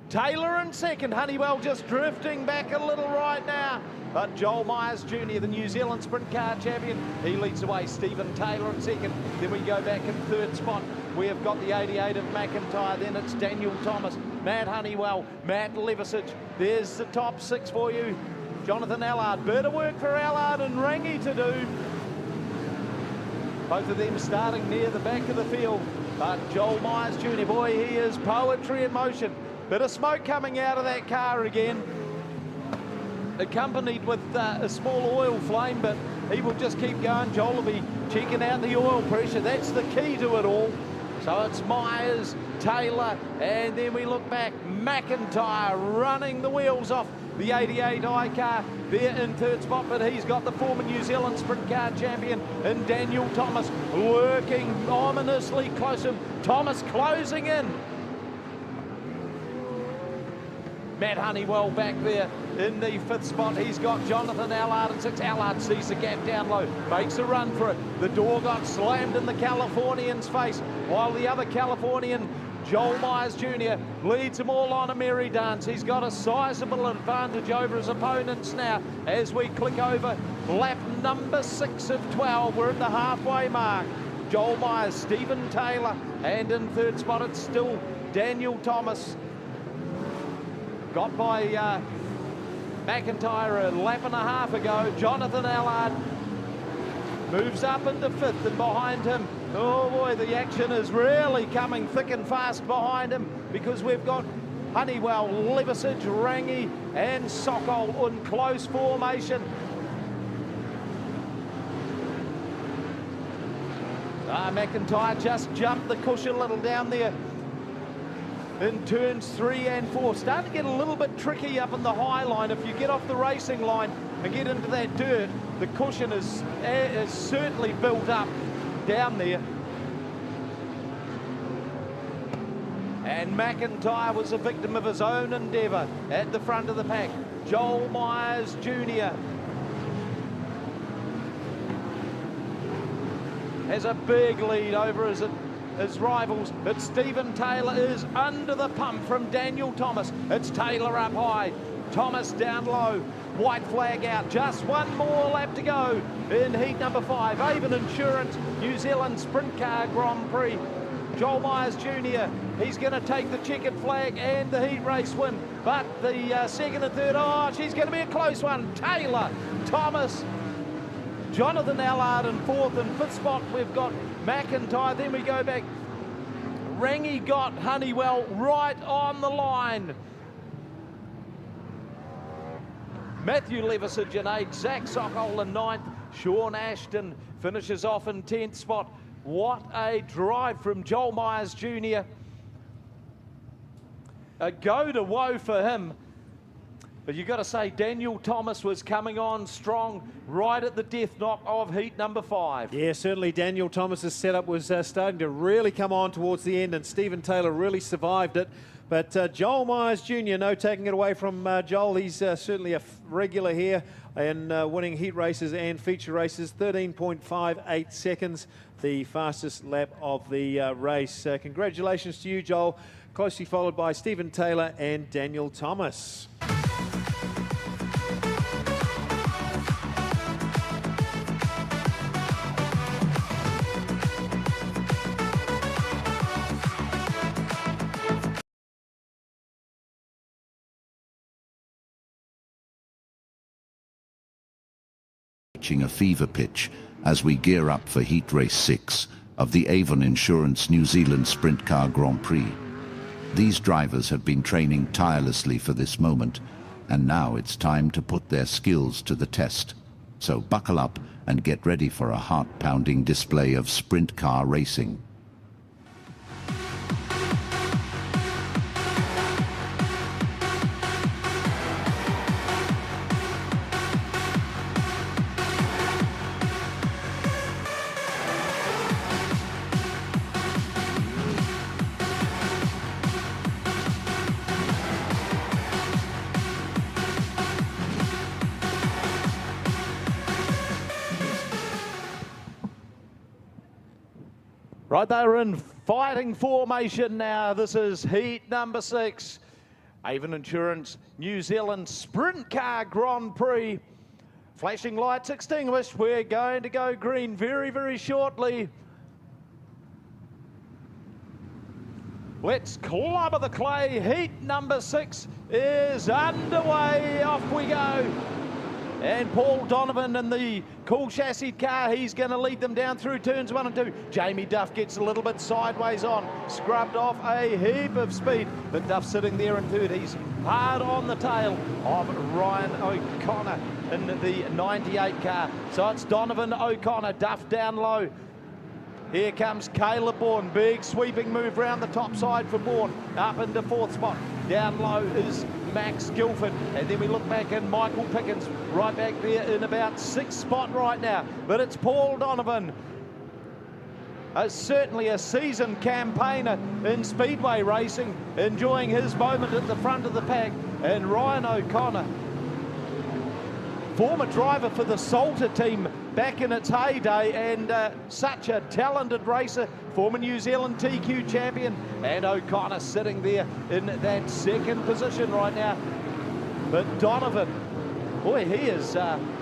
Taylor in second. Honeywell just drifting back a little right now. But Joel Myers Jr., the New Zealand Sprint Car Champion, he leads away. Stephen Taylor in second. Then we go back in third spot. We have got the 88 of McIntyre. Then it's Daniel Thomas, Matt Honeywell, Matt Levisage. There's the top 6 for you. Jonathan Allard. Bit of work for Allard and Rangi to do. Both of them starting near the back of the field. But Joel Myers Jr., boy, he is poetry in motion. Bit of smoke coming out of that car again, accompanied with a small oil flame, but he will just keep going. Joel will be checking out the oil pressure. That's the key to it all. So it's Myers, Taylor, and then we look back. McIntyre running the wheels off the 88 I car there in third spot, but he's got the former New Zealand Sprint Car Champion in Daniel Thomas working ominously close to him. Thomas closing in. Matt Honeywell back there in the 5th spot. He's got Jonathan Allard in 6th. Allard sees the gap down low, makes a run for it. The door got slammed in the Californian's face, while the other Californian, Joel Myers Jr., leads them all on a merry dance. He's got a sizable advantage over his opponents now as we click over lap number 6 of 12. We're at the halfway mark. Joel Myers, Stephen Taylor, and in third spot it's still Daniel Thomas. Got by McIntyre a lap and a half ago. Jonathan Allard moves up into 5th, and behind him, oh boy, the action is really coming thick and fast behind him, because we've got Honeywell, Levisage, Rangi and Sokol in close formation. McIntyre just jumped the cushion a little down there in turns 3 and 4. Starting to get a little bit tricky up in the high line. If you get off the racing line and get into that dirt, the cushion is certainly built up down there. And McIntyre was a victim of his own endeavour at the front of the pack. Joel Myers Jr. has a big lead over his rivals, but Stephen Taylor is under the pump from Daniel Thomas. It's Taylor up high, Thomas down low, white flag out, just one more lap to go in heat number 5. Avon Insurance New Zealand Sprint Car Grand Prix. Joel Myers Jr., he's going to take the checkered flag and the heat race win, but the second and third, oh, she's going to be a close one. Taylor, Thomas, Jonathan Allard in 4th and 5th spot. We've got McIntyre. Then we go back. Rangi got Honeywell right on the line. Matthew Levisage in 8th. Zach Sokol in 9th. Sean Ashton finishes off in 10th spot. What a drive from Joel Myers Jr. A go to woe for him. But you've got to say, Daniel Thomas was coming on strong right at the death knock of heat number 5. Yeah, certainly Daniel Thomas's setup was starting to really come on towards the end, and Stephen Taylor really survived it. But Joel Myers Jr., no taking it away from Joel. He's certainly a regular here in winning heat races and feature races. 13.58 seconds, the fastest lap of the race. Congratulations to you, Joel. Closely followed by Stephen Taylor and Daniel Thomas. Reaching a fever pitch as we gear up for Heat Race 6 of the Avon Insurance New Zealand Sprint Car Grand Prix. These drivers have been training tirelessly for this moment, and now it's time to put their skills to the test. So buckle up and get ready for a heart-pounding display of sprint car racing. Right, they're in fighting formation now. This is heat number 6. Avon Insurance New Zealand Sprint Car Grand Prix. Flashing lights extinguished. We're going to go green very, very shortly. Let's clobber the clay. Heat number 6 is underway. Off we go. And Paul Donovan in the cool chassis car, he's going to lead them down through turns 1 and 2. Jamie Duff gets a little bit sideways on, scrubbed off a heap of speed. But Duff sitting there in third. He's hard on the tail of Ryan O'Connor in the 98 car. So it's Donovan, O'Connor, Duff down low. Here comes Caleb Bourne, big sweeping move round the top side for Bourne, up into 4th spot. Down low is Max Guilford, and then we look back and Michael Pickens right back there in about 6th spot right now. But it's Paul Donovan, certainly a seasoned campaigner in speedway racing, enjoying his moment at the front of the pack. And Ryan O'Connor, former driver for the Salter team back in its heyday, and such a talented racer, former New Zealand TQ champion. And O'Connor sitting there in that 2nd position right now. But Donovan, boy, he is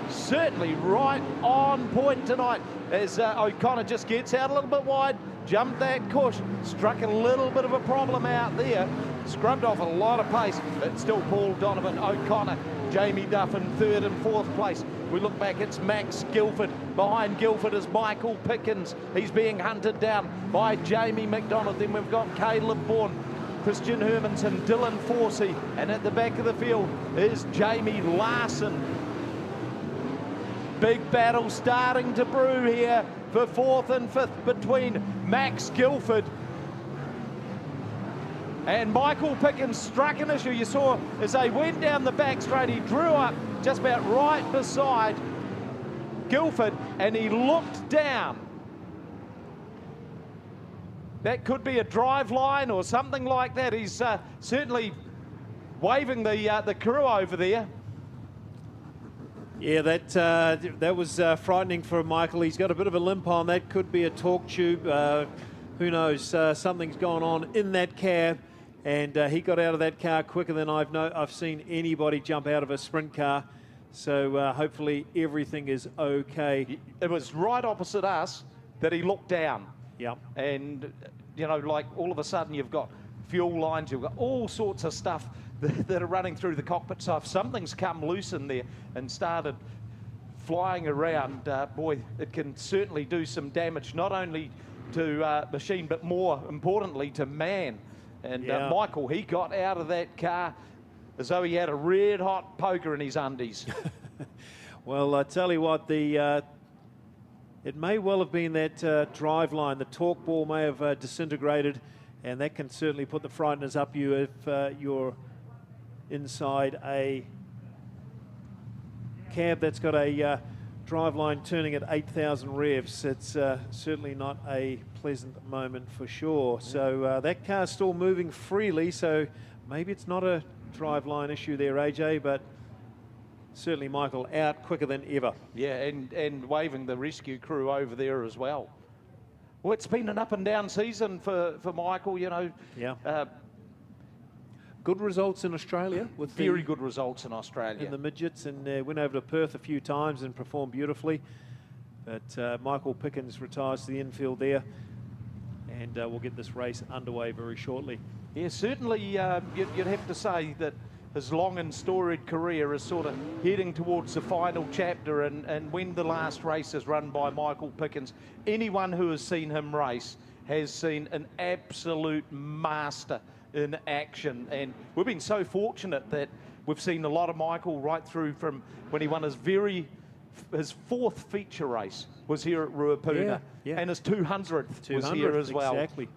certainly right on point tonight as O'Connor just gets out a little bit wide, jumped that cush, struck a little bit of a problem out there, scrubbed off a lot of pace. But still Paul Donovan, O'Connor, Jamie Duff in 3rd and 4th place. We look back, it's Max Guilford. Behind Guilford is Michael Pickens. He's being hunted down by Jamie McDonald. Then we've got Caleb Bourne, Christian Hermanson, Dylan Forsey. And at the back of the field is Jamie Larson. Big battle starting to brew here for 4th and 5th between Max Guilford and Michael Pickens. Struck an issue. You saw as they went down the back straight, he drew up just about right beside Guilford and he looked down. That could be a drive line or something like that. He's certainly waving the crew over there. Yeah, that was frightening for Michael. He's got a bit of a limp on. That could be a torque tube. Who knows? Something's gone on in that cab. And he got out of that car quicker than I've seen anybody jump out of a sprint car. So hopefully everything is okay. It was right opposite us that he looked down. Yep. And, you know, like all of a sudden you've got fuel lines, you've got all sorts of stuff that are running through the cockpit. So if something's come loose in there and started flying around, boy, it can certainly do some damage, not only to machine, but more importantly to man. And Michael, he got out of that car as though he had a red hot poker in his undies. Well, I tell you what, it may well have been that drive line. The torque ball may have disintegrated, and that can certainly put the frighteners up you if you're inside a cab that's got a drive line turning at 8,000 revs. It's certainly not a pleasant moment for sure. So that car's still moving freely, so maybe it's not a drive line issue there, AJ, but certainly Michael out quicker than ever. Yeah, and waving the rescue crew over there as well. Well, it's been an up and down season for Michael, you know. Yeah. Good results in Australia. With very good results in Australia. In the midgets, and went over to Perth a few times and performed beautifully. But Michael Pickens retires to the infield there, and we'll get this race underway very shortly. Yeah, certainly you'd have to say that his long and storied career is sort of heading towards the final chapter, and when the last race is run by Michael Pickens, anyone who has seen him race has seen an absolute master in action. And we've been so fortunate that we've seen a lot of Michael right through from when he won his 4th feature race was here at Ruapuna, and his 200th was here as well. Exactly.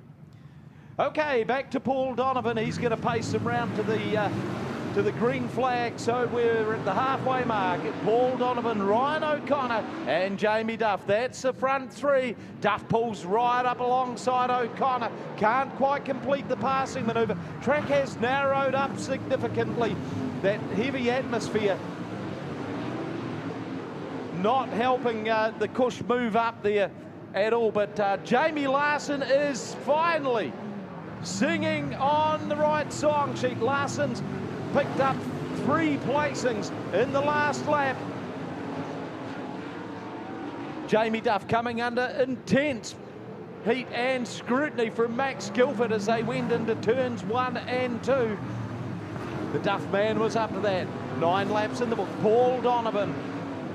Okay, back to Paul Donovan. He's going to pace him round to the green flag. So we're at the halfway mark. Paul Donovan, Ryan O'Connor and Jamie Duff. That's the front 3. Duff pulls right up alongside O'Connor. Can't quite complete the passing manoeuvre. Track has narrowed up significantly. That heavy atmosphere not helping the cush move up there. at all. But Jamie Larson is finally singing on the right song sheet. Larson's picked up 3 placings in the last lap. Jamie Duff coming under intense heat and scrutiny from Max Guilford as they went into turns 1 and 2. The Duff man was up to that. 9 laps in the book. Paul Donovan,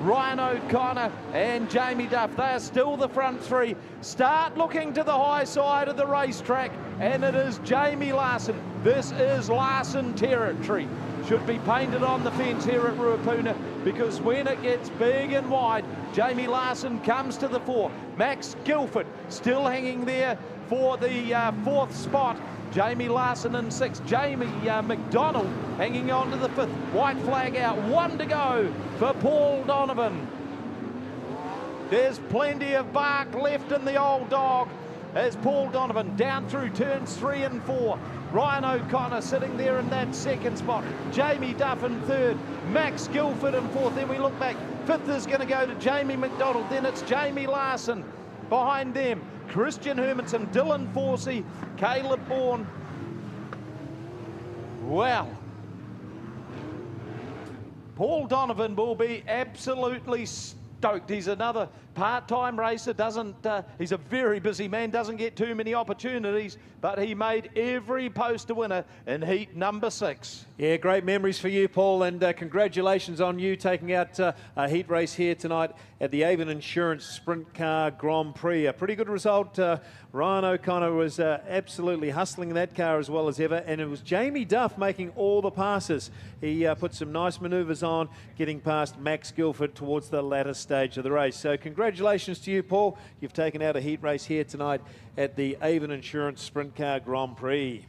Ryan O'Connor and Jamie Duff, they are still the front 3. Start looking to the high side of the racetrack, and it is Jamie Larson. This is Larson territory. Should be painted on the fence here at Ruapuna, because when it gets big and wide, Jamie Larson comes to the fore. Max Guilford still hanging there for the 4th spot. Jamie Larson in 6th. Jamie McDonald hanging on to the 5th. White flag out. 1 to go for Paul Donovan. There's plenty of bark left in the old dog as Paul Donovan down through turns 3 and 4. Ryan O'Connor sitting there in that 2nd spot. Jamie Duff in 3rd. Max Guilford in 4th. Then we look back. 5th is going to go to Jamie McDonald. Then it's Jamie Larson behind them. Christian Hermanson, Dylan Forsey, Caleb Bourne. Well, Paul Donovan will be absolutely stoked. He's another part-time racer. He's a very busy man, doesn't get too many opportunities, but he made every poster winner in heat number 6. Yeah, great memories for you, Paul, and congratulations on you taking out a heat race here tonight at the Avon Insurance Sprint Car Grand Prix. A pretty good result. Ryan O'Connor was absolutely hustling that car as well as ever, and it was Jamie Duff making all the passes. He put some nice manoeuvres on, getting past Max Guilford towards the latter stage of the race. So congratulations to you, Paul. You've taken out a heat race here tonight at the Avon Insurance Sprint Car Grand Prix.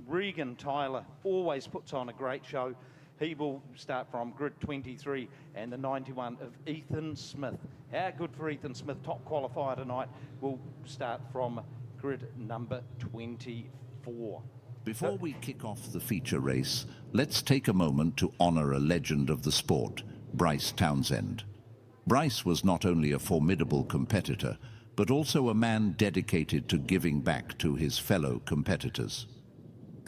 Regan Tyler always puts on a great show. He will start from grid 23 and the 91 of Ethan Smith. How good for Ethan Smith, top qualifier tonight, will start from grid number 24. Before we kick off the feature race, let's take a moment to honour a legend of the sport, Bryce Townsend. Bryce was not only a formidable competitor, but also a man dedicated to giving back to his fellow competitors.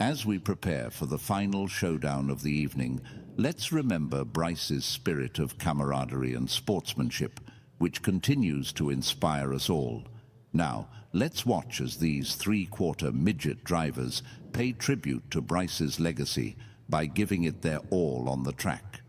As we prepare for the final showdown of the evening, let's remember Bryce's spirit of camaraderie and sportsmanship, which continues to inspire us all. Now, let's watch as these 3/4 midget drivers pay tribute to Bryce's legacy by giving it their all on the track.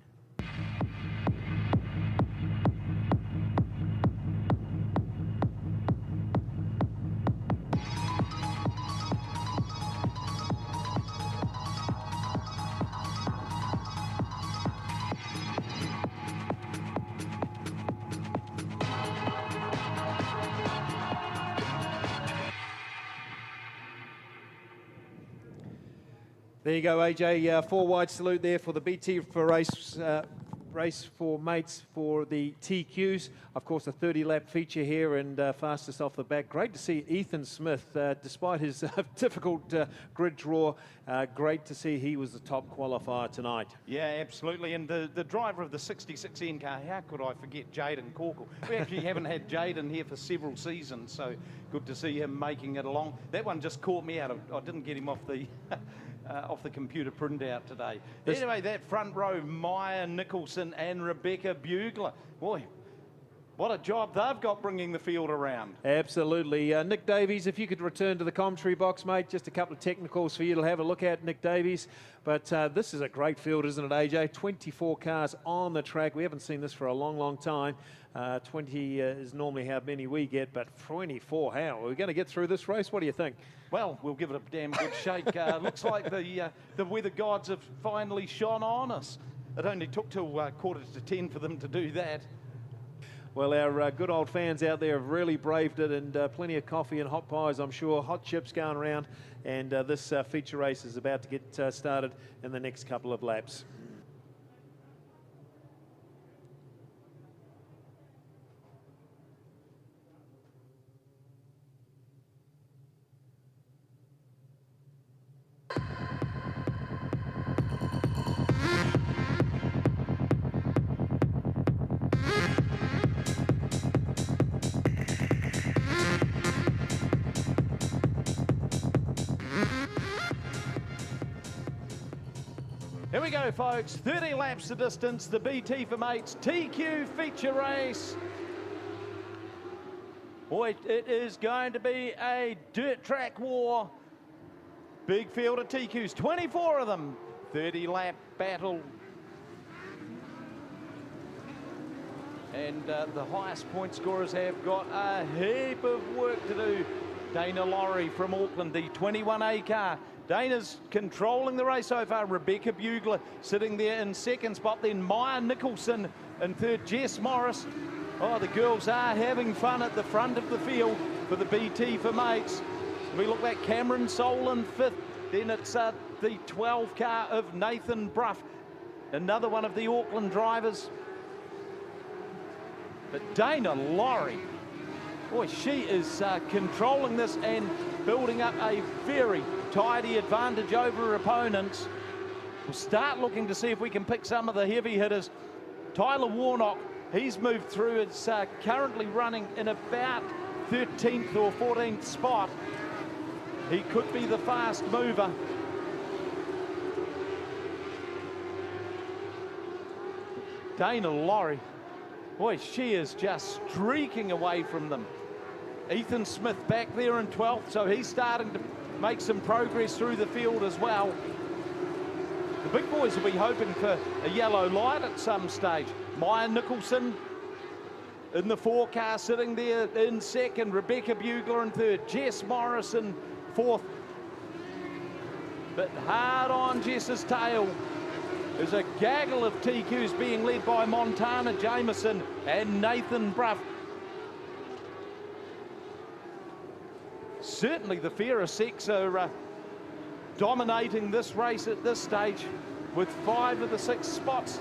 There you go, AJ. 4 wide salute there for the BT for race for mates for the TQs. Of course, a 30-lap feature here and fastest off the back. Great to see Ethan Smith, despite his difficult grid draw. Great to see he was the top qualifier tonight. Yeah, absolutely. And the driver of the 66N car, how could I forget Jaden Corkle? We actually haven't had Jaden here for several seasons, so good to see him making it along. That one just caught me out. I didn't get him off the off the computer printout today. Anyway, that front row, Maya Nicholson and Rebecca Bugler. Boy, what a job they've got bringing the field around. Absolutely. Nick Davies, if you could return to the commentary box, mate, just a couple of technicals for you to have a look at, Nick Davies. But this is a great field, isn't it, AJ? 24 cars on the track. We haven't seen this for a long, long time. 20 is normally how many we get, but 24, how? Are we going to get through this race? What do you think? Well, we'll give it a damn good shake. Looks like the weather gods have finally shone on us. It only took till 9:45 for them to do that. Well, our good old fans out there have really braved it, and plenty of coffee and hot pies, I'm sure, hot chips going around, and this feature race is about to get started in the next couple of laps. Here we go, folks. 30 laps the distance, the BT for Mates TQ feature race. Boy, it is going to be a dirt track war. Big field of TQs, 24 of them. 30 lap battle. And the highest point scorers have got a heap of work to do. Dana Laurie from Auckland, the 21A car. Dana's controlling the race so far. Rebecca Bugler sitting there in second spot. Then Maya Nicholson in third. Jess Morris. Oh, the girls are having fun at the front of the field for the BT for Mates. We look at Cameron Soul in fifth. Then it's the 12 car of Nathan Bruff, another one of the Auckland drivers. But Dana Laurie, boy, she is controlling this and building up a very tidy advantage over her opponents. We'll start looking to see if we can pick some of the heavy hitters. Tyler Warnock, he's moved through. It's currently running in about 13th or 14th spot. He could be the fast mover. Dana Laurie, boy, she is just streaking away from them. Ethan Smith back there in 12th, so he's starting to make some progress through the field as well. The big boys will be hoping for a yellow light at some stage. Maya Nicholson in the 4 car sitting there in second. Rebecca Bugler in third. Jess Morris in fourth. But hard on Jess's tail. There's a gaggle of TQs being led by Montana Jameson and Nathan Bruff. Certainly the fairer sex are dominating this race at this stage with 5 of the 6 spots.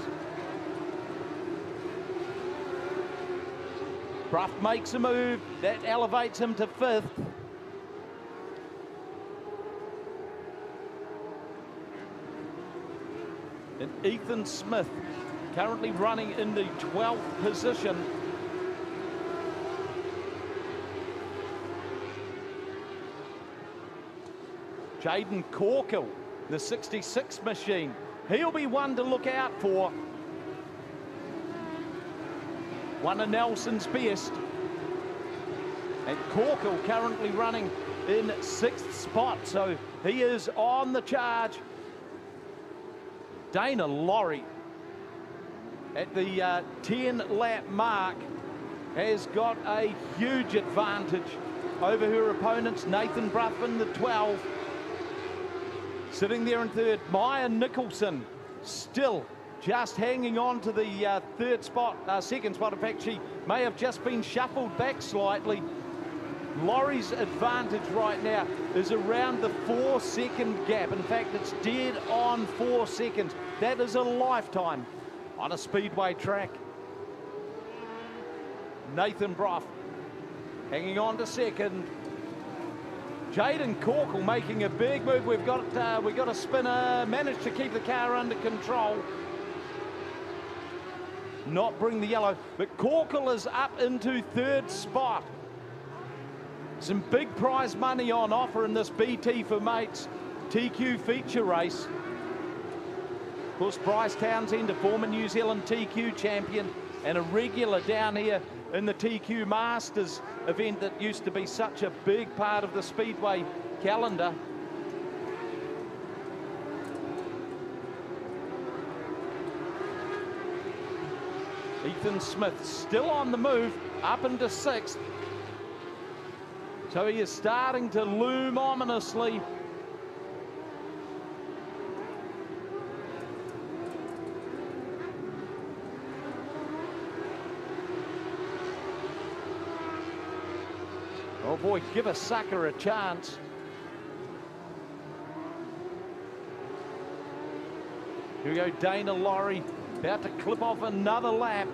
Bruff makes a move, that elevates him to 5th. And Ethan Smith currently running in the 12th position. Jaden Corkill, the 66 machine. He'll be one to look out for. One of Nelson's best. And Corkill currently running in 6th spot, so he is on the charge. Dana Laurie at the 10 lap mark has got a huge advantage over her opponents. Nathan Bruff in the 12. Sitting there in third, Maya Nicholson still just hanging on to the second spot. In fact, she may have just been shuffled back slightly. Laurie's advantage right now is around the 4-second gap. In fact, it's dead on 4 seconds. That is a lifetime on a speedway track. Nathan Bruff hanging on to second. Jaden Corkill making a big move. We've got a spinner, managed to keep the car under control. Not bring the yellow, but Corkill is up into 3rd spot. Some big prize money on offer in this BT for Mates TQ feature race. Of course, Bryce Townsend, a former New Zealand TQ champion and a regular down here in the TQ Masters event that used to be such a big part of the Speedway calendar. Ethan Smith still on the move, up into 6th. So he is starting to loom ominously. Oh boy, give a sucker a chance. Here we go, Dana Laurie about to clip off another lap.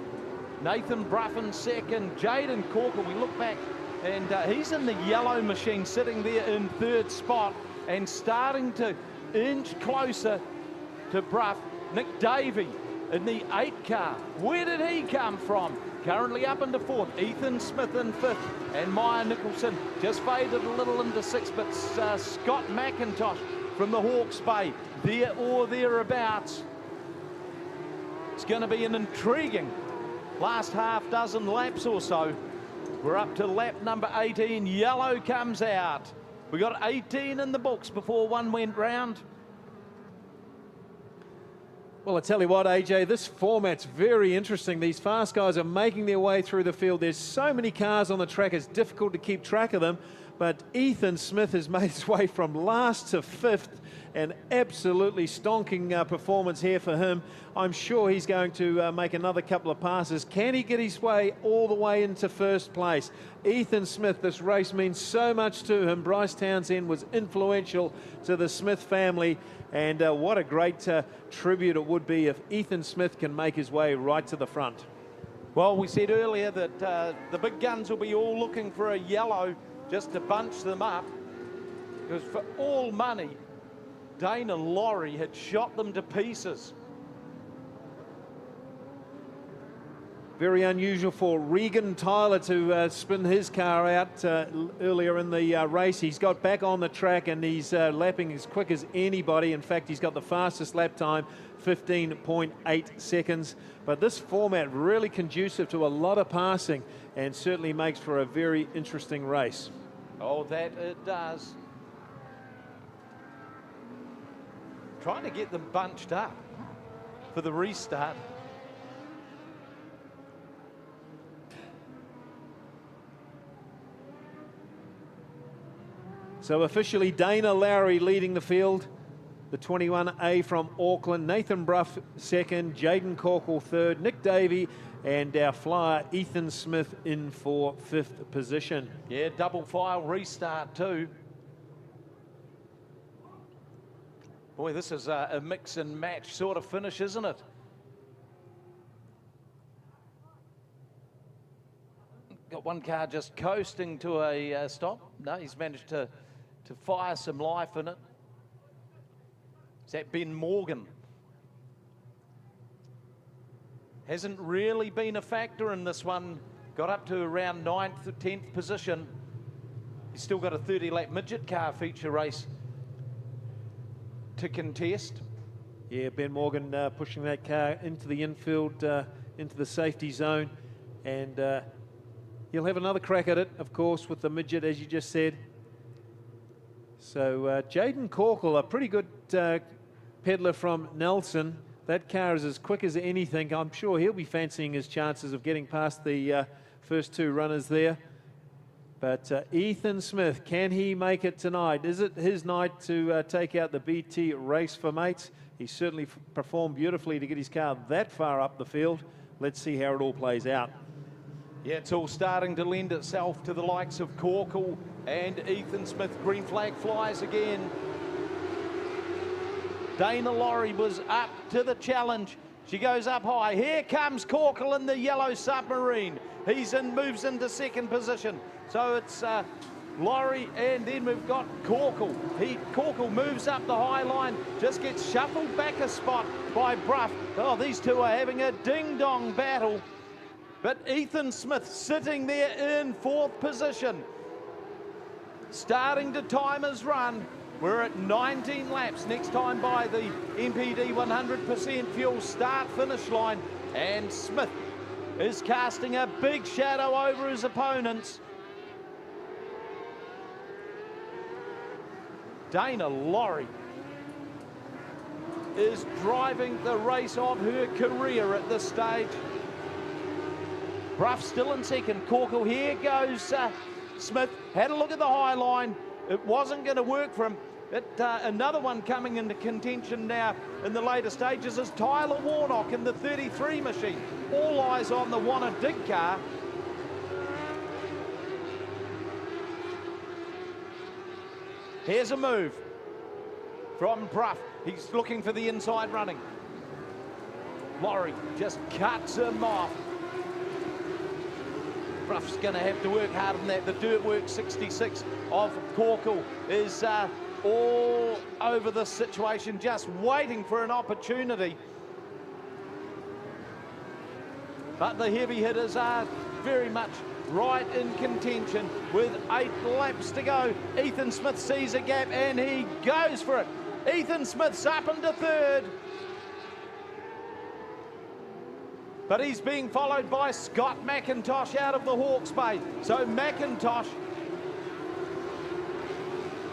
Nathan Bruff in second, Jaden Corker, we look back, and he's in the yellow machine, sitting there in third spot and starting to inch closer to Bruff. Nick Davey in the 8 car. Where did he come from? Currently up into 4th. Ethan Smith in 5th. And Maya Nicholson just faded a little into 6th. But Scott McIntosh from the Hawke's Bay, there or thereabouts. It's going to be an intriguing last half dozen laps or so. We're up to lap number 18. Yellow comes out. We got 18 in the books before one went round. Well, I tell you what, AJ, this format's very interesting. These fast guys are making their way through the field. There's so many cars on the track, it's difficult to keep track of them. But Ethan Smith has made his way from last to 5th. An absolutely stonking performance here for him. I'm sure he's going to make another couple of passes. Can he get his way all the way into first place? Ethan Smith, this race means so much to him. Bryce Townsend was influential to the Smith family. And what a great tribute it would be if Ethan Smith can make his way right to the front. Well, we said earlier that the big guns will be all looking for a yellow just to bunch them up. Because for all money, Dana Laurie had shot them to pieces. Very unusual for Regan Tyler to spin his car out earlier in the race. He's got back on the track and he's lapping as quick as anybody. In fact, he's got the fastest lap time, 15.8 seconds. But this format really conducive to a lot of passing and certainly makes for a very interesting race. Oh, that it does. Trying to get them bunched up for the restart. So officially Dana Lowry leading the field, the 21A from Auckland, Nathan Bruff second, Jaden Corkle third, Nick Davey and our flyer Ethan Smith in for 5th position. Yeah, double file restart too. Boy, this is a mix and match sort of finish, isn't it? Got one car just coasting to a stop. No, he's managed to fire some life in it. Is that Ben Morgan? Hasn't really been a factor in this one. Got up to around 9th or 10th position. He's still got a 30-lap midget car feature race to contest. Yeah, Ben Morgan pushing that car into the infield, into the safety zone. And he'll have another crack at it, of course, with the midget, as you just said. So Jaden Corkle, a pretty good peddler from Nelson. That car is as quick as anything. I'm sure he'll be fancying his chances of getting past the first two runners there. But Ethan Smith, can he make it tonight? Is it his night to take out the BT Race for Mates? He certainly performed beautifully to get his car that far up the field. Let's see how it all plays out. Yeah, it's all starting to lend itself to the likes of Corkle and Ethan Smith. Green flag flies again. Dana Laurie was up to the challenge. She goes up high. Here comes Corkle in the yellow submarine. He's in, moves into 2nd position. So it's Laurie, and then we've got Corkle. Corkle moves up the high line, just gets shuffled back a spot by Bruff. Oh, these two are having a ding-dong battle. But Ethan Smith sitting there in 4th position. Starting to time his run. We're at 19 laps. Next time by the MPD 100% fuel start-finish line. And Smith is casting a big shadow over his opponents. Dana Laurie is driving the race of her career at this stage. Bruff still in 2nd. Corkle, here goes Smith. Had a look at the high line. It wasn't going to work for him. Another one coming into contention now in the later stages is Tyler Warnock in the 33 machine. All eyes on the Wanna Dig car. Here's a move from Bruff. He's looking for the inside running. Laurie just cuts him off. Bruff's going to have to work harder than that. The dirt work 66 of Corkle is all over this situation, just waiting for an opportunity. But the heavy hitters are very much right in contention with 8 laps to go. Ethan Smith sees a gap and he goes for it. Ethan Smith's up into third. But he's being followed by Scott McIntosh out of the Hawke's Bay. So McIntosh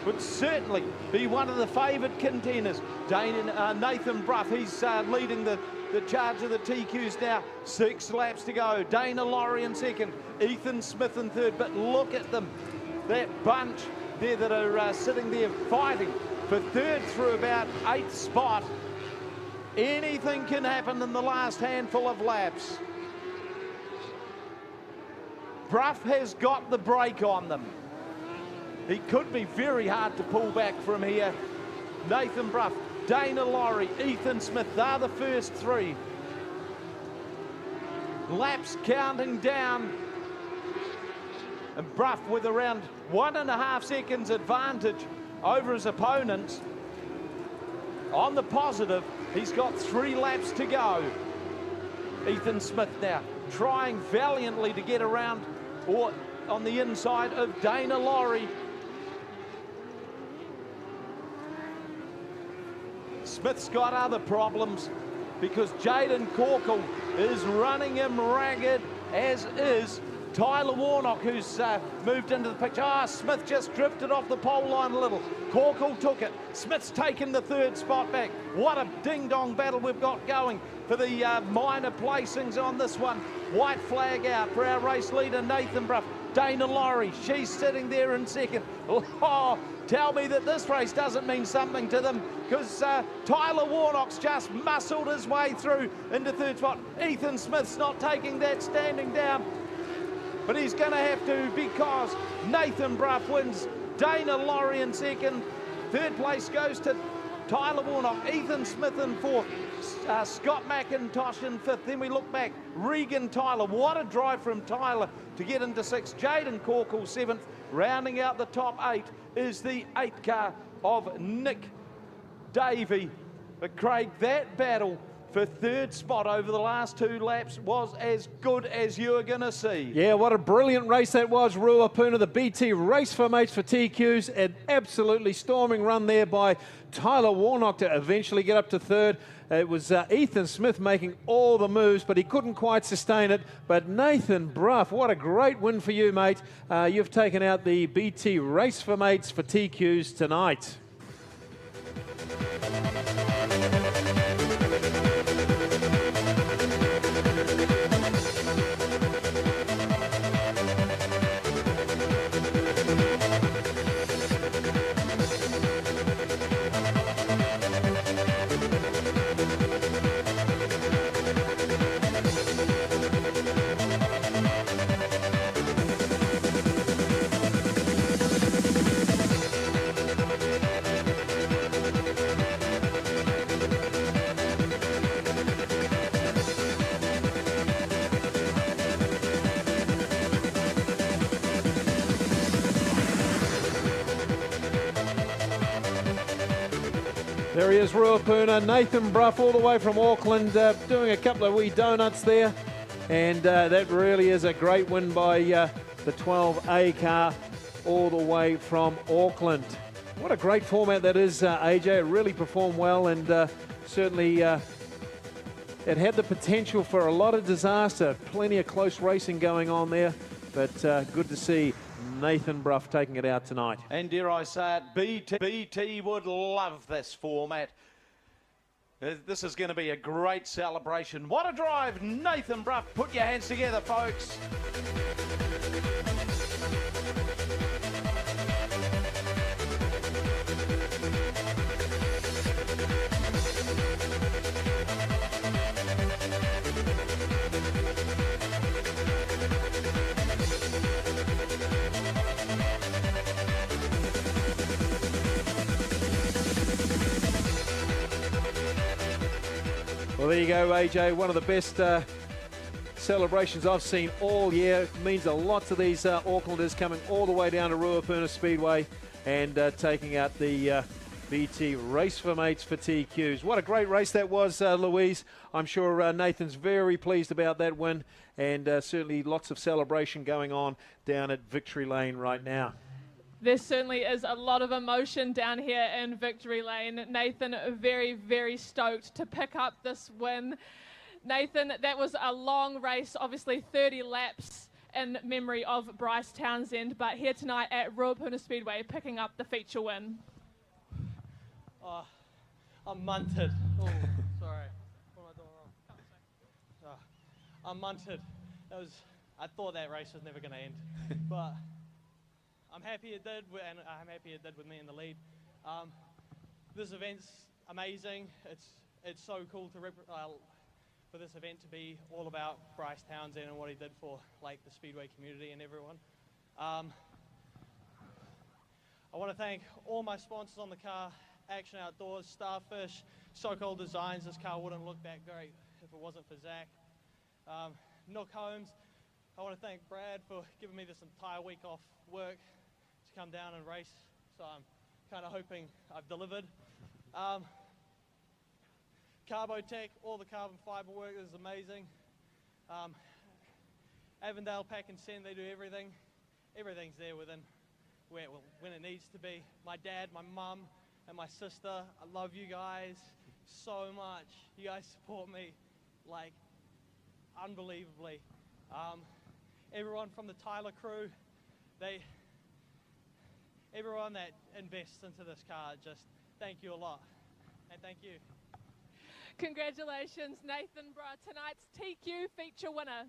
would certainly be one of the favoured contenders. Nathan Bruff, he's leading the charge of the TQs now. 6 laps to go. Dana Laurie in second. Ethan Smith in third. But look at them. That bunch there that are sitting there fighting for third through about 8th spot. Anything can happen in the last handful of laps. Bruff has got the brake on them. He could be very hard to pull back from here. Nathan Bruff, Dana Laurie, Ethan Smith, they're the first 3. Laps counting down. And Bruff with around 1.5 seconds advantage over his opponents. On the positive, he's got 3 laps to go. Ethan Smith now trying valiantly to get around or on the inside of Dana Laurie. Smith's got other problems because Jaden Corkle is running him ragged, as is Tyler Warnock, who's moved into the picture. Smith just drifted off the pole line a little. Corkle took it. Smith's taken the 3rd spot back. What a ding-dong battle we've got going for the minor placings on this one. White flag out for our race leader, Nathan Bruff. Dana Laurie, she's sitting there in second. Oh, tell me that this race doesn't mean something to them, because Tyler Warnock's just muscled his way through into 3rd spot. Ethan Smith's not taking that standing down, but he's going to have to, because Nathan Bruff wins. Dana Laurie in second. 3rd place goes to Tyler Warnock. Ethan Smith in 4th. Scott McIntosh in 5th. Then we look back. Regan Tyler. What a drive from Tyler to get into 6th. Jaden Corkle 7th. Rounding out the top 8 is the 8 car of Nick Davey. But Craig, that battle for 3rd spot over the last 2 laps was as good as you are going to see. Yeah, what a brilliant race that was, Ruapuna. The BT Race for Mates for TQs. An absolutely storming run there by Tyler Warnock to eventually get up to 3rd. It was Ethan Smith making all the moves, but he couldn't quite sustain it. But Nathan Bruff, what a great win for you, mate. You've taken out the BT Race for Mates for TQs tonight. There he is, Ruapuna. Nathan Bruff all the way from Auckland, doing a couple of wee donuts there. And that really is a great win by the 12A car all the way from Auckland. What a great format that is, AJ. It really performed well, and certainly it had the potential for a lot of disaster. Plenty of close racing going on there, but good to see Nathan Bruff taking it out tonight. And dare I say it, BT would love this format. This is going to be a great celebration. What a drive, Nathan Bruff. Put your hands together, folks. Well, there you go, AJ. One of the best celebrations I've seen all year. It means a lot to these Aucklanders coming all the way down to Ruapuna Speedway and taking out the BT Race for Mates for TQs. What a great race that was, Louise. I'm sure Nathan's very pleased about that win, and certainly lots of celebration going on down at Victory Lane right now. There certainly is a lot of emotion down here in Victory Lane. Nathan, very, very stoked to pick up this win. Nathan, that was a long race, obviously 30 laps in memory of Bryce Townsend, but here tonight at Ruapuna Speedway, picking up the feature win. Oh, I'm munted. Oh, sorry. What am I doing wrong? Oh, I'm munted. I thought that race was never going to end, but I'm happy it did, and I'm happy it did with me in the lead. This event's amazing. It's so cool to for this event to be all about Bryce Townsend and what he did for the Speedway community and everyone. I want to thank all my sponsors on the car: Action Outdoors, Starfish, So-Called Designs. This car wouldn't look that great if it wasn't for Zach. Nook Homes. I want to thank Brad for giving me this entire week off work to come down and race, so I'm kind of hoping I've delivered. Carbotech, all the carbon fiber work is amazing. Avondale Pack and Send, they do everything. Everything's there when it needs to be. My dad, my mum, and my sister, I love you guys so much. You guys support me unbelievably. Everyone from the Tyler crew, everyone that invests into this car, just thank you a lot, and thank you. Congratulations, Nathan Bra, tonight's TQ feature winner.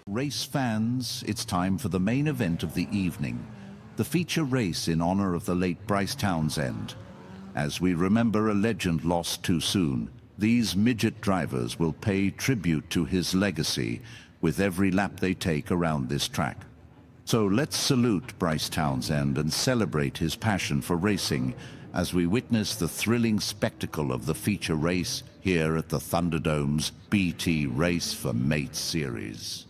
Race fans, it's time for the main event of the evening, the feature race in honor of the late Bryce Townsend. As we remember a legend lost too soon, these midget drivers will pay tribute to his legacy with every lap they take around this track. So let's salute Bryce Townsend and celebrate his passion for racing as we witness the thrilling spectacle of the feature race here at the Thunderdome's BT Race for Mates series.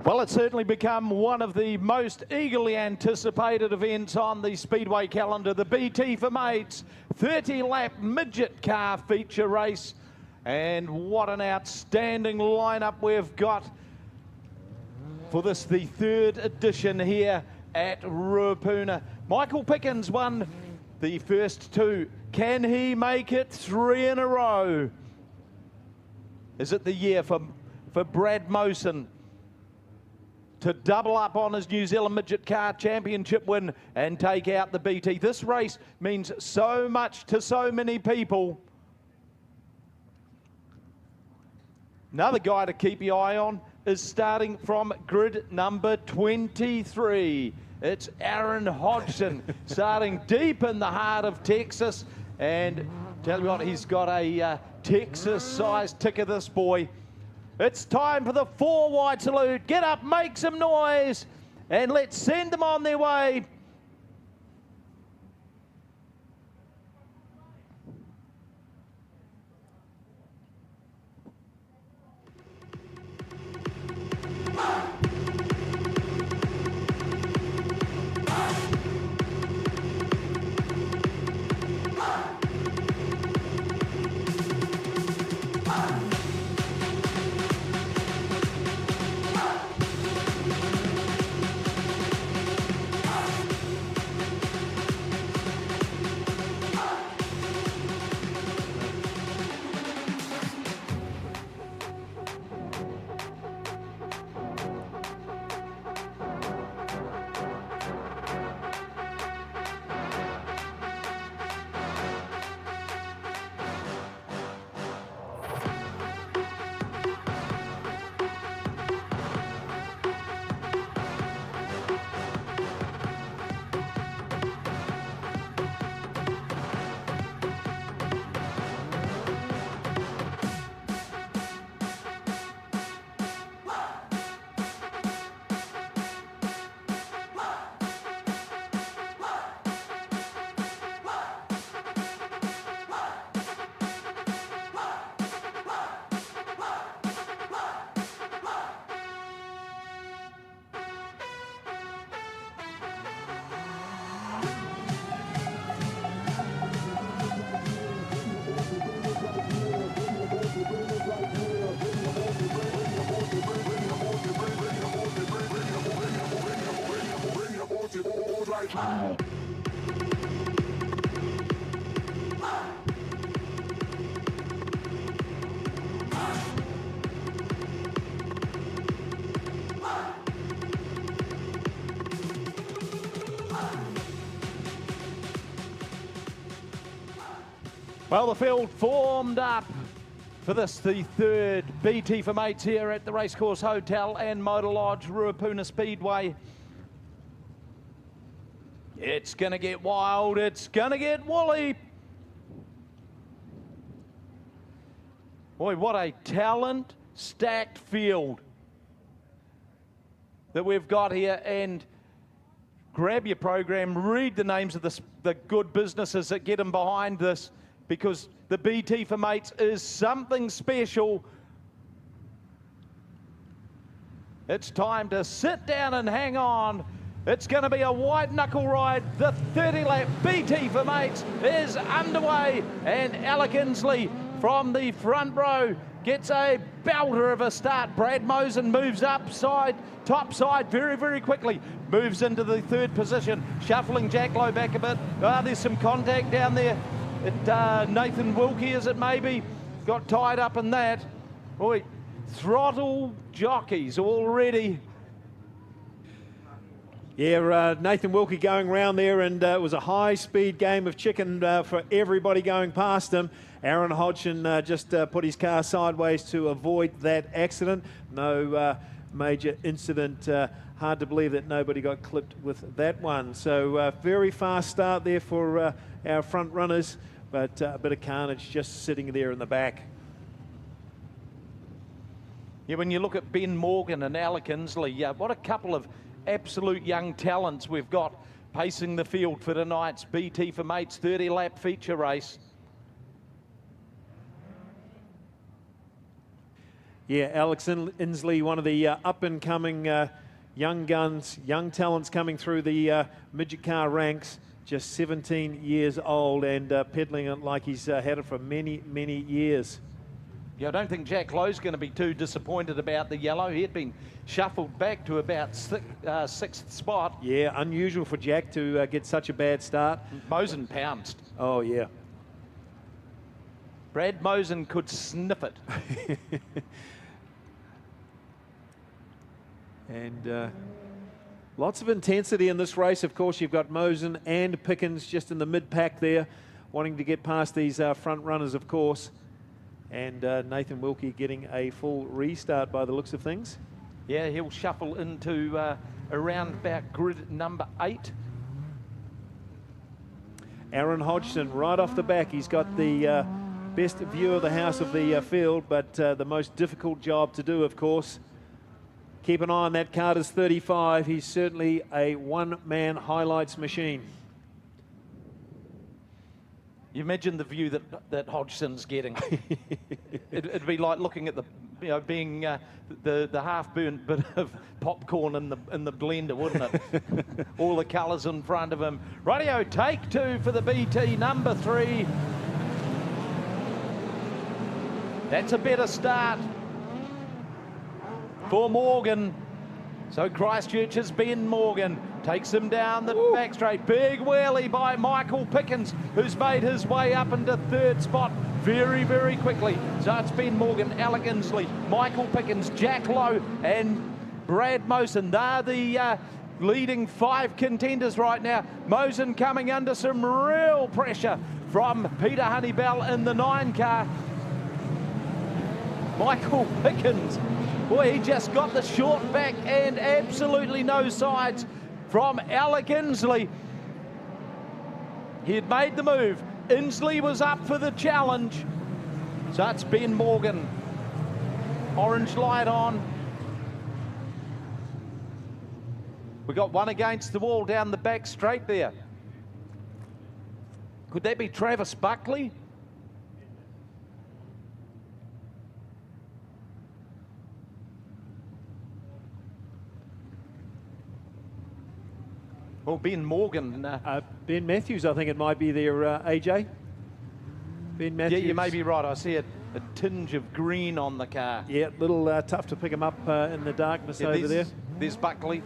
Well, it's certainly become one of the most eagerly anticipated events on the Speedway calendar, the BT for Mates 30-lap midget car feature race. And what an outstanding lineup we've got for this, the third edition here at Ruapuna. Michael Pickens won the first two. Can he make it 3 in a row? Is it the year for Brad Mosen to double up on his New Zealand Midget Car Championship win and take out the BT? This race means so much to so many people. Another guy to keep your eye on is starting from grid number 23. It's Aaron Hodgson starting deep in the heart of Texas. And tell you what, he's got a Texas-sized ticker, this boy. It's time for the 4 wide salute. Get up, make some noise, and let's send them on their way. Well, the field formed up for this, the third BT for Mates here at the Racecourse Hotel and Motor Lodge, Ruapuna Speedway. It's going to get wild. It's going to get woolly. Boy, what a talent-stacked field that we've got here. And grab your program, read the names of the good businesses that get them behind this, because the BT for Mates is something special. It's time to sit down and hang on. It's going to be a white knuckle ride. The 30-lap BT for Mates is underway, and Alec Inslee from the front row gets a belter of a start. Brad Mosen moves top side very, very quickly. Moves into the third position, shuffling Jack Lowe back a bit. There's some contact down there. Nathan Wilkie, is it maybe? Got tied up in that. Boy, throttle jockeys already. Yeah, Nathan Wilkie going round there, and it was a high-speed game of chicken for everybody going past him. Aaron Hodgson just put his car sideways to avoid that accident. No major incident. Hard to believe that nobody got clipped with that one. So very fast start there for our front runners, but a bit of carnage just sitting there in the back. Yeah, when you look at Ben Morgan and Alec Inslee, what a couple of absolute young talents we've got pacing the field for tonight's BT for Mates 30-lap feature race. Yeah, Alex Inslee, one of the up-and-coming young guns, young talents coming through the midget car ranks, just 17 years old and peddling it like he's had it for many, many years. Yeah, I don't think Jack Lowe's going to be too disappointed about the yellow. He had been shuffled back to about sixth spot. Yeah, unusual for Jack to get such a bad start. Mosen pounced. Oh, yeah. Brad Mosen could sniff it. And lots of intensity in this race. Of course, you've got Mosen and Pickens just in the mid-pack there, wanting to get past these front runners, of course. And Nathan Wilkie getting a full restart by the looks of things. Yeah, he'll shuffle into around about grid number 8. Aaron Hodgson right off the back. He's got the best view of the house of the field, but the most difficult job to do, of course. Keep an eye on that Carter's 35. He's certainly a one-man highlights machine. You imagine the view that Hodgson's getting. It'd be like looking at the, being the half-burnt bit of popcorn in the blender, wouldn't it? All the colours in front of him. Rightio, take 2 for the BT, number 3. That's a better start for Morgan. So Christchurch's Ben Morgan takes him down the back straight. Big wheelie by Michael Pickens, who's made his way up into 3rd spot very, very quickly. So it's Ben Morgan, Alec Inslee, Michael Pickens, Jack Lowe and Brad Mosen. They're the leading 5 contenders right now. Mosen coming under some real pressure from Peter Honeybell in the 9 car. Michael Pickens, boy, he just got the short back and absolutely no sides from Alec Inslee. He had made the move. Inslee was up for the challenge. So it's Ben Morgan. Orange light on. We got one against the wall down the back straight there. Could that be Travis Buckley? Well, Ben Morgan. Ben Matthews, I think it might be there, AJ. Ben Matthews. Yeah, you may be right. I see a tinge of green on the car. Yeah, a little tough to pick him up in the darkness over there. There's Buckley.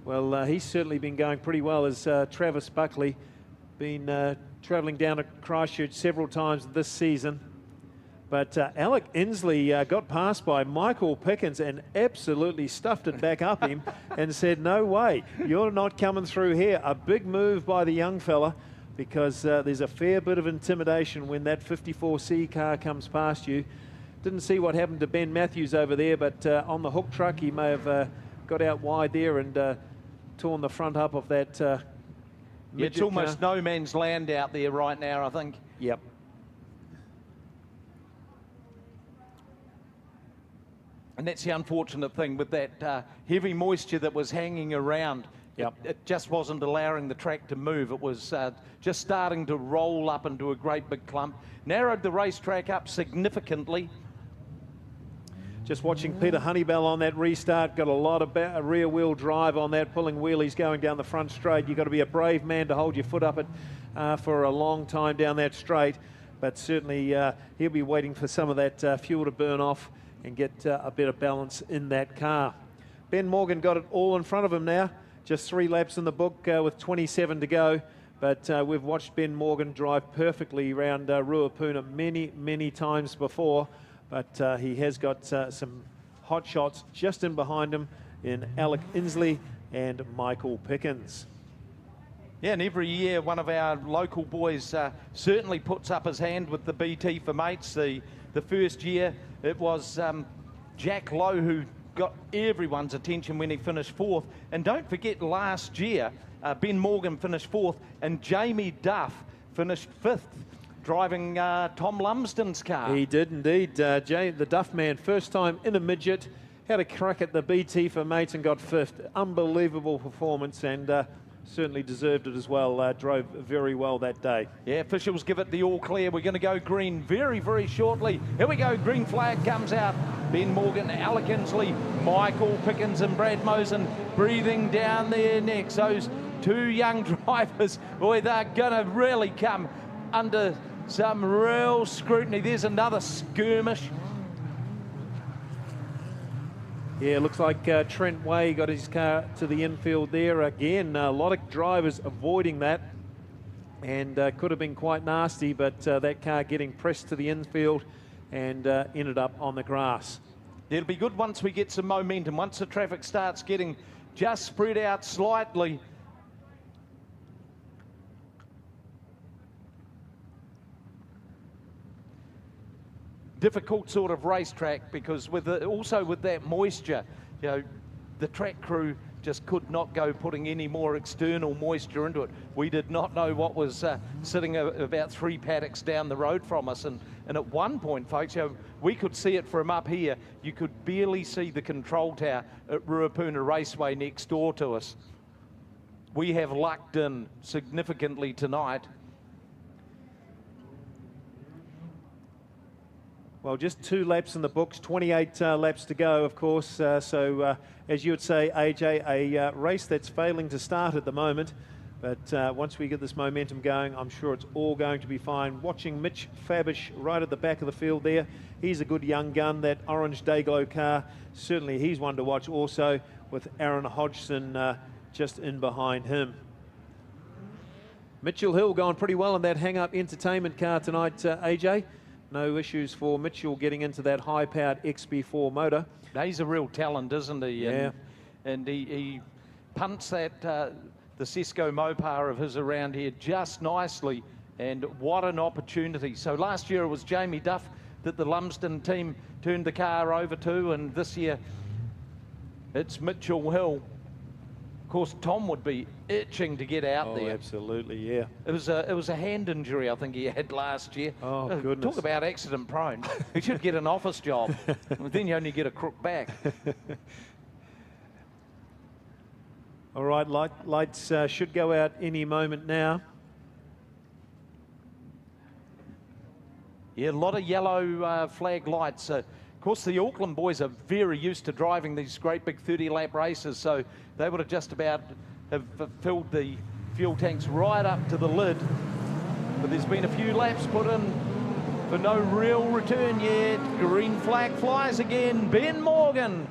Well, he's certainly been going pretty well as Travis Buckley. Been travelling down to Christchurch several times this season. But Alec Inslee got past by Michael Pickens and absolutely stuffed it back up him and said, no way, you're not coming through here. A big move by the young fella, because there's a fair bit of intimidation when that 54C car comes past you. Didn't see what happened to Ben Matthews over there, but on the hook truck he may have got out wide there and torn the front up of that It's almost no man's land out there right now, I think. Yep. And that's the unfortunate thing with that heavy moisture that was hanging around. Yep. It just wasn't allowing the track to move. It was just starting to roll up into a great big clump. Narrowed the racetrack up significantly. Just watching Peter Honeybell on that restart, got a lot of rear wheel drive on that, pulling wheelies going down the front straight. You've got to be a brave man to hold your foot up it for a long time down that straight. But certainly he'll be waiting for some of that fuel to burn off and get a bit of balance in that car. Ben Morgan got it all in front of him now. Just 3 laps in the book with 27 to go. But we've watched Ben Morgan drive perfectly around Ruapuna many, many times before. But he has got some hot shots just in behind him in Alec Inslee and Michael Pickens. Yeah, and every year one of our local boys certainly puts up his hand with the BT for mates. The first year it was Jack Lowe who got everyone's attention when he finished 4th. And don't forget last year, Ben Morgan finished 4th and Jamie Duff finished 5th, driving Tom Lumsden's car. He did indeed. The Duff man, first time in a midget, had a crack at the BT for mates and got 5th. Unbelievable performance, and certainly deserved it as well. Drove very well that day. Yeah, officials give it the all clear. We're going to go green very, very shortly. Here we go. Green flag comes out. Ben Morgan, Alec Inslee, Michael Pickens and Brad Mosen breathing down their necks. Those two young drivers, boy, they're going to really come under some real scrutiny. There's another skirmish. Yeah, looks like Trent Way got his car to the infield there. Again, a lot of drivers avoiding that, and could have been quite nasty, but that car getting pressed to the infield and ended up on the grass. It'll be good once we get some momentum, once the traffic starts getting just spread out slightly. Difficult sort of racetrack, because also with that moisture, you know, the track crew just could not go putting any more external moisture into it. We did not know what was sitting about 3 paddocks down the road from us, and at one point, folks, you know, we could see it from up here. You could barely see the control tower at Ruapuna Raceway next door to us. We have lucked in significantly tonight. Well, just 2 laps in the books, 28 laps to go, of course. So, as you would say, AJ, a race that's failing to start at the moment. But once we get this momentum going, I'm sure it's all going to be fine. Watching Mitch Fabish right at the back of the field there. He's a good young gun, that orange Dayglow car. Certainly he's one to watch also, with Aaron Hodgson just in behind him. Mitchell Hill going pretty well in that hang-up entertainment car tonight, AJ. No issues for Mitchell getting into that high-powered XB4 motor. He's a real talent, isn't he? Yeah. And he punts that the Cisco Mopar of his around here just nicely, and what an opportunity. So last year it was Jamie Duff that the Lumsden team turned the car over to, and this year it's Mitchell Hill. Of course, Tom would be itching to get out there. Absolutely, yeah. It was a hand injury, I think he had last year. Oh, goodness. Talk about accident prone. He should get an office job. Then you only get a crook back. All right, lights should go out any moment now. Yeah, a lot of yellow flag lights. Of course, the Auckland boys are very used to driving these great big 30-lap races, so they would have just about have filled the fuel tanks right up to the lid. But there's been a few laps put in for no real return yet. Green flag flies again. Ben Morgan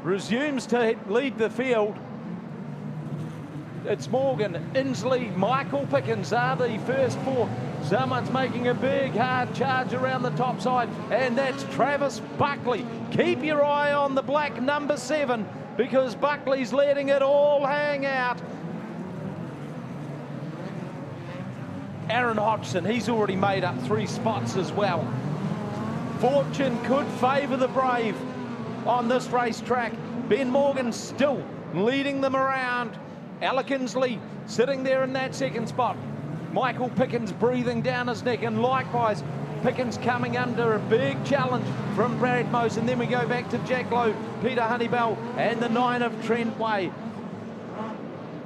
resumes to lead the field. It's Morgan, Inslee, Michael Pickens are the first 4. Someone's making a big hard charge around the top side, and that's Travis Buckley. Keep your eye on the black number 7, because Buckley's letting it all hang out. Aaron Hodgson, he's already made up 3 spots as well. Fortune could favour the brave on this racetrack. Ben Morgan still leading them around. Alec Inslee sitting there in that 2nd spot. Michael Pickens breathing down his neck, and likewise Pickens coming under a big challenge from Brad Mosen. Then we go back to Jack Lowe, Peter Honeybell and the 9 of Trent Way.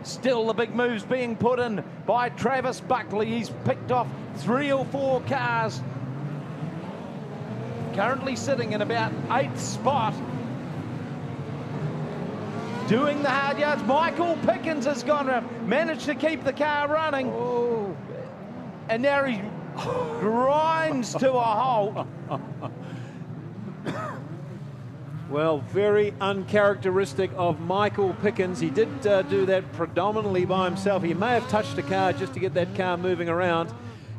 Still the big moves being put in by Travis Buckley. He's picked off 3 or 4 cars. Currently sitting in about 8th spot. Doing the hard yards. Michael Pickens has gone around, managed to keep the car running. Oh. And now he grinds to a halt. Well, very uncharacteristic of Michael Pickens. He did do that predominantly by himself. He may have touched a car just to get that car moving around.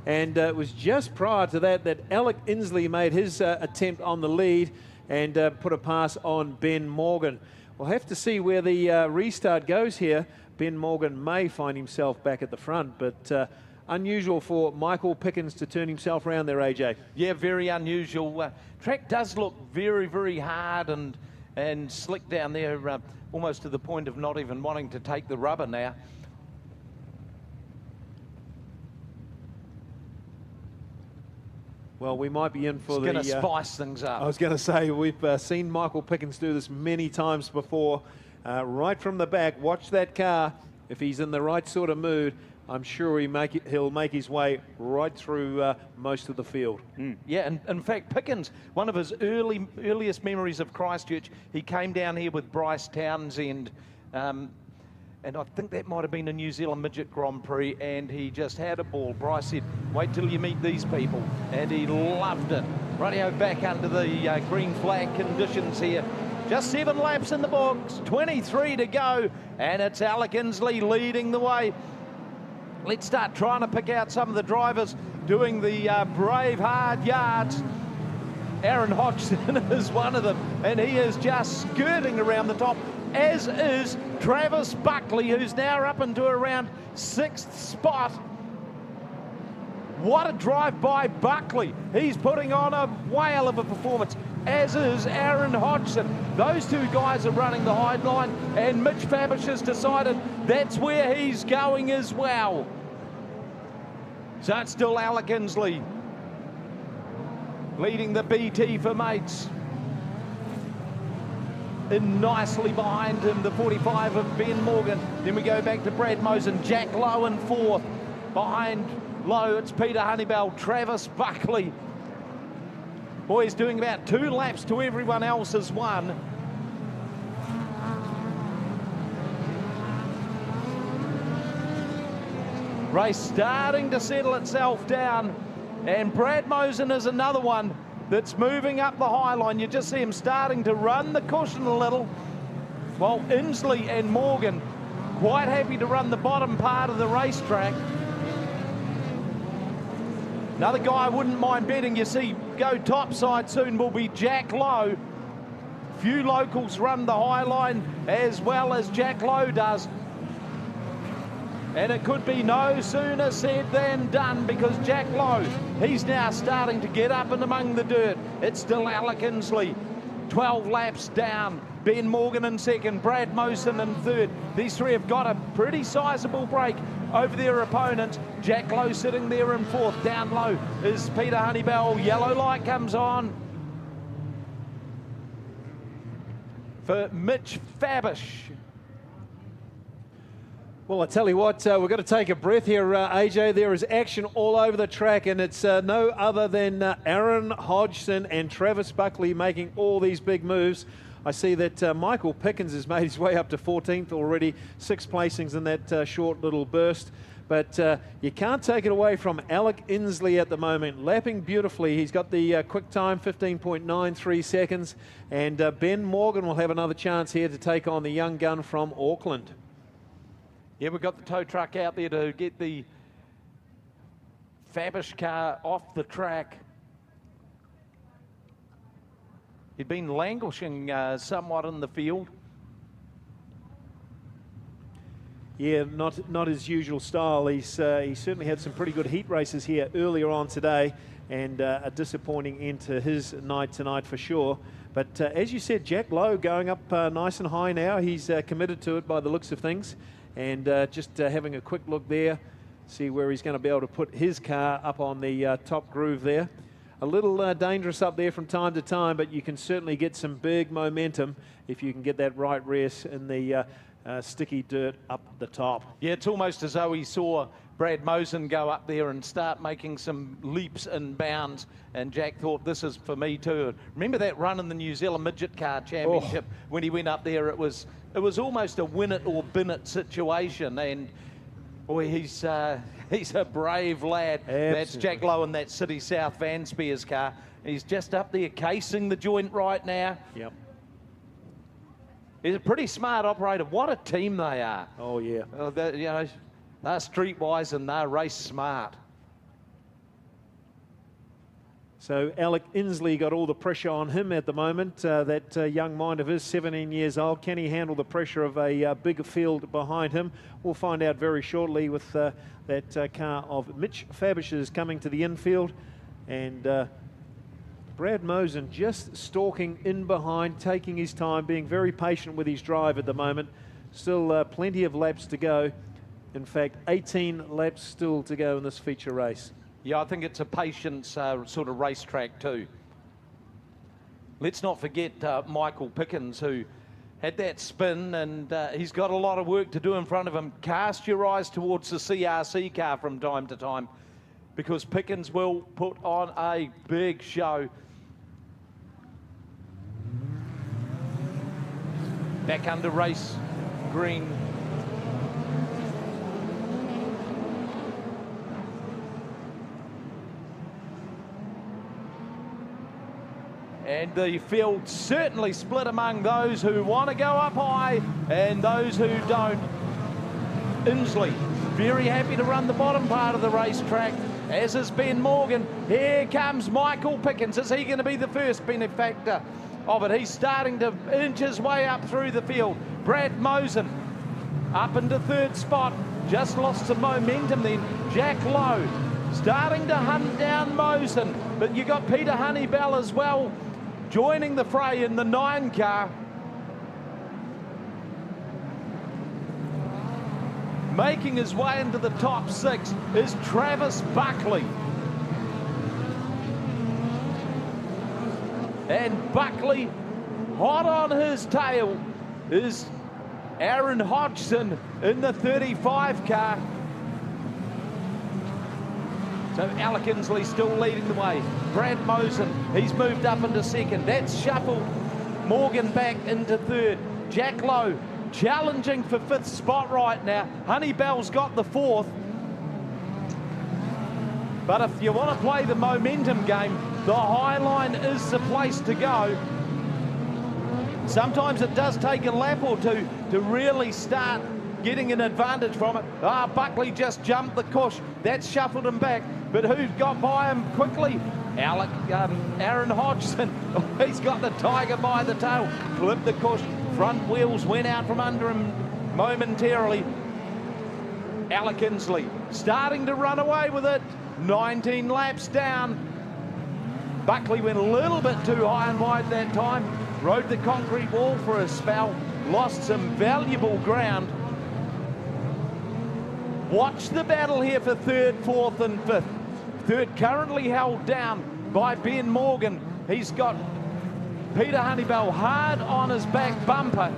And it was just prior to that Alec Inslee made his attempt on the lead and put a pass on Ben Morgan. We'll have to see where the restart goes here. Ben Morgan may find himself back at the front, but unusual for Michael Pickens to turn himself around there, AJ. Yeah, very unusual. Track does look very, very hard and slick down there, almost to the point of not even wanting to take the rubber now. Well, we might be in for It's going to spice things up. I was going to say, we've seen Michael Pickens do this many times before. Right from the back, watch that car. If he's in the right sort of mood, I'm sure he'll make his way right through most of the field. Yeah, and in fact, Pickens, one of his earliest memories of Christchurch, he came down here with Bryce Townsend, and I think that might have been a New Zealand Midget Grand Prix, and he just had a ball. Bryce said, wait till you meet these people, and he loved it. Radio back under the green flag conditions here. Just 7 laps in the books, 23 to go, and it's Alec Inslee leading the way. Let's start trying to pick out some of the drivers doing the brave hard yards. Aaron Hodgson is one of them, and he is just skirting around the top, as is Travis Buckley, who's now up into around 6th spot. What a drive by Buckley. He's putting on a whale of a performance, as is Aaron Hodgson. Those two guys are running the high line, and Mitch Fabish has decided that's where he's going as well. So it's still Alec Inslee leading the BT for mates. In nicely behind him, the 45 of Ben Morgan. Then we go back to Brad Mosen, Jack Lowe in 4th. Behind Lowe, it's Peter Honeybell, Travis Buckley. Boys doing about 2 laps to everyone else's 1. Race starting to settle itself down, and Brad Mosen is another one that's moving up the high line. You just see him starting to run the cushion a little, while Inslee and Morgan quite happy to run the bottom part of the racetrack. Another guy I wouldn't mind betting you see go topside soon will be Jack Lowe. Few locals run the high line as well as Jack Lowe does. And it could be no sooner said than done, because Jack Lowe, he's now starting to get up and among the dirt. It's still Alec Inslee, 12 laps down. Ben Morgan in 2nd, Brad Mosen in 3rd. These 3 have got a pretty sizable break over their opponents. Jack Lowe sitting there in 4th. Down low is Peter Honeybell. Yellow light comes on for Mitch Fabish. Well, I tell you what, we're going to take a breath here, AJ. There is action all over the track, and it's no other than Aaron Hodgson and Travis Buckley making all these big moves. I see that Michael Pickens has made his way up to 14th already, 6 placings in that short little burst. But you can't take it away from Alec Inslee at the moment, lapping beautifully. He's got the quick time, 15.93 seconds, and Ben Morgan will have another chance here to take on the young gun from Auckland. Yeah, we've got the tow truck out there to get the Fabish car off the track. He'd been languishing somewhat in the field. Yeah, not his usual style. He certainly had some pretty good heat races here earlier on today, and a disappointing end to his night tonight for sure. But as you said, Jack Lowe going up nice and high now. He's committed to it by the looks of things. And just having a quick look there, see where he's going to be able to put his car up on the top groove there. A little dangerous up there from time to time, but you can certainly get some big momentum if you can get that right race in the sticky dirt up the top. Yeah, it's almost as though he saw Brad Mosen go up there and start making some leaps and bounds, and Jack thought, this is for me too. Remember that run in the New Zealand Midget Car Championship when he went up there? It was almost a win it or bin it situation, and boy, he's a brave lad. Absolutely. That's Jack Lowe in that City South Van Spears car. He's just up there casing the joint right now. Yep. He's a pretty smart operator. What a team they are. Oh, yeah. You know, they're streetwise and they're race smart. So Alec Inslee got all the pressure on him at the moment. That young mind of his, 17 years old. Can he handle the pressure of a big field behind him? We'll find out very shortly with that car of Mitch Fabish's coming to the infield. And Brad Mosen just stalking in behind, taking his time, being very patient with his drive at the moment. Still plenty of laps to go. In fact, 18 laps still to go in this feature race. Yeah, I think it's a patience sort of racetrack too. Let's not forget Michael Pickens, who had that spin, and he's got a lot of work to do in front of him. Cast your eyes towards the CRC car from time to time, because Pickens will put on a big show. Back under race green. And the field certainly split among those who want to go up high and those who don't. Inslee, very happy to run the bottom part of the racetrack, as is Ben Morgan. Here comes Michael Pickens. Is he going to be the first benefactor of it? He's starting to inch his way up through the field. Brad Mosen up into third spot. Just lost some momentum then. Jack Lowe starting to hunt down Mosen, but you got Peter Honeybell as well joining the fray in the 9 car. Making his way into the top 6 is Travis Buckley. And Buckley, hot on his tail, is Aaron Hodgson in the 35 car. So Alec Inslee still leading the way. Brad Mosen, he's moved up into second. That's shuffled Morgan back into third. Jack Lowe challenging for 5th spot right now. Honeybell's got the 4th. But if you want to play the momentum game, the high line is the place to go. Sometimes it does take a lap or two to really start getting an advantage from it. Buckley just jumped the cush. That's shuffled him back. But who got by him quickly? Aaron Hodgson. He's got the tiger by the tail. Flipped the cush. Front wheels went out from under him momentarily. Alec Inslee starting to run away with it. 19 laps down. Buckley went a little bit too high and wide that time. Rode the concrete wall for a spell. Lost some valuable ground. Watch the battle here for 3rd, 4th and 5th. 3rd currently held down by Ben Morgan. He's got Peter Honeybell hard on his back bumper.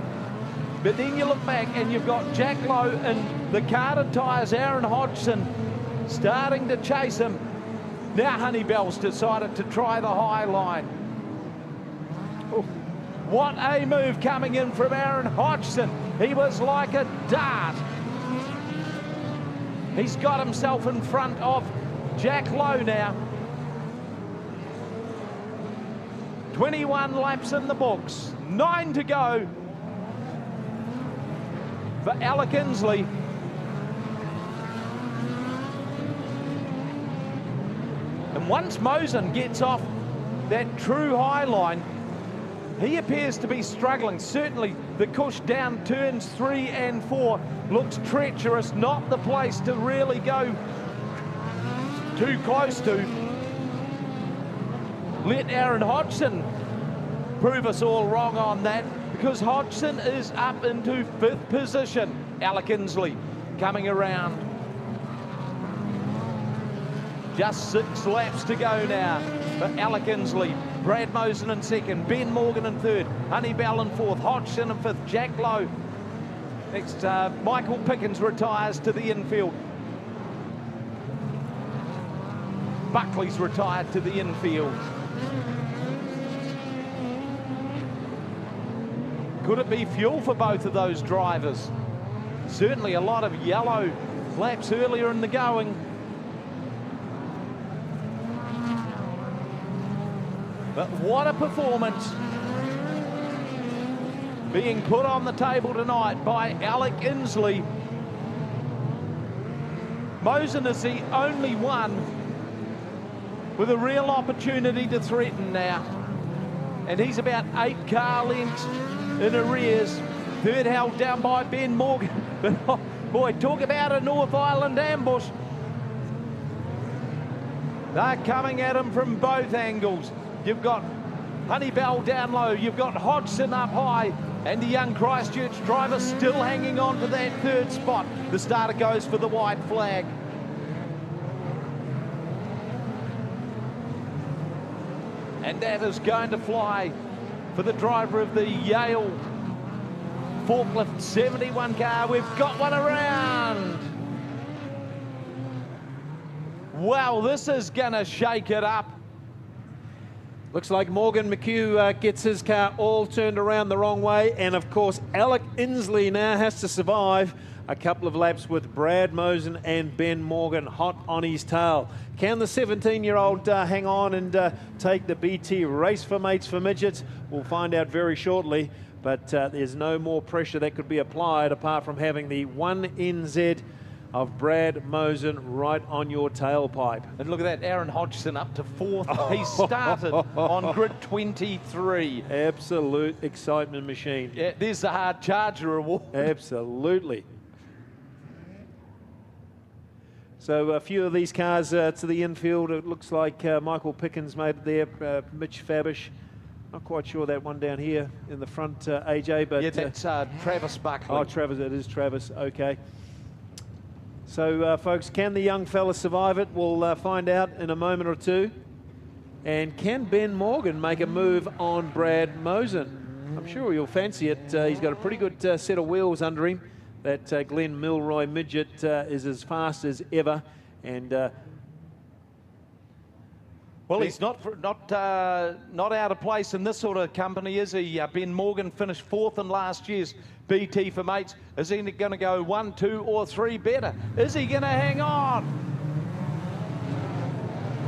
But then you look back and you've got Jack Lowe and the Carter tyres, Aaron Hodgson, starting to chase him. Now Honeybell's decided to try the high line. Oh, what a move coming in from Aaron Hodgson. He was like a dart. He's got himself in front of Jack Lowe now. 21 laps in the books, 9 to go for Alec Inslee. And once Mosen gets off that true high line, he appears to be struggling. Certainly the cush down turns 3 and 4 looks treacherous, not the place to really go too close to. Let Aaron Hodgson prove us all wrong on that, because Hodgson is up into 5th position. Alec Inslee coming around. Just 6 laps to go now for Alec Inslee. Brad Mosen in 2nd, Ben Morgan in 3rd, Honeybell in 4th, Hodgson in 5th, Jack Lowe. Next, Michael Pickens retires to the infield. Buckley's retired to the infield. Could it be fuel for both of those drivers? Certainly a lot of yellow laps earlier in the going. But what a performance being put on the table tonight by Alec Inslee. Mosen is the only one with a real opportunity to threaten now. And he's about 8 car lengths in arrears. Third held down by Ben Morgan. But oh, boy, talk about a North Island ambush. They're coming at him from both angles. You've got Honeybell down low, you've got Hodgson up high, and the young Christchurch driver still hanging on to that third spot. The starter goes for the white flag. And that is going to fly for the driver of the Yale forklift 71 car. We've got one around. Wow, this is gonna shake it up. Looks like Morgan McHugh gets his car all turned around the wrong way. And of course, Alec Inslee now has to survive a couple of laps with Brad Mosen and Ben Morgan hot on his tail. Can the 17-year-old hang on and take the BT Race for Mates for Midgets? We'll find out very shortly, but there's no more pressure that could be applied apart from having the 1NZ of Brad Mosen right on your tailpipe. And look at that, Aaron Hodgson up to 4th. He started on grid 23. Absolute excitement machine. Yeah, there's the hard charger award. Absolutely. So a few of these cars to the infield. It looks like Michael Pickens made it there, Mitch Fabish. Not quite sure that one down here in the front, AJ, but... Yeah, that's Travis Buckley. Oh, Travis, it is Travis, okay. So, folks, can the young fella survive it? We'll find out in a moment or two. And can Ben Morgan make a move on Brad Mosen? I'm sure he'll fancy it. He's got a pretty good set of wheels under him. That Glenn Milroy Midget is as fast as ever. And well, he's not out of place in this sort of company, is he? Ben Morgan finished 4th in last year's BT for Mates. Is he going to go 1, 2 or 3 better? Is he going to hang on?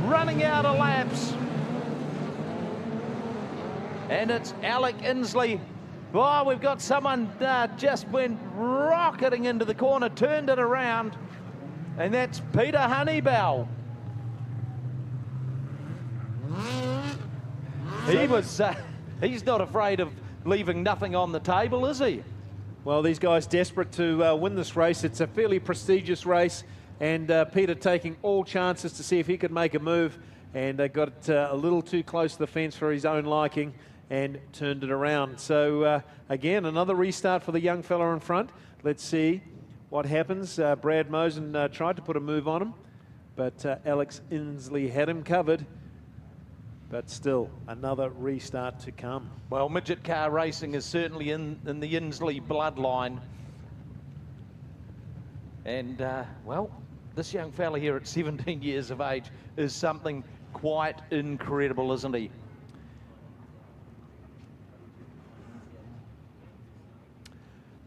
Running out of laps. And it's Alec Inslee. Oh, we've got someone just went rocketing into the corner, turned it around. And that's Peter Honeybell. He's not afraid of leaving nothing on the table, is he? Well, these guys desperate to win this race. It's a fairly prestigious race, and Peter taking all chances to see if he could make a move, and got it a little too close to the fence for his own liking and turned it around. So again, another restart for the young fella in front. Let's see what happens. Brad Mosen tried to put a move on him, but Alex Inslee had him covered. But still, another restart to come. Well, midget car racing is certainly in the Inslee bloodline. And, well, this young fella here at 17 years of age is something quite incredible, isn't he?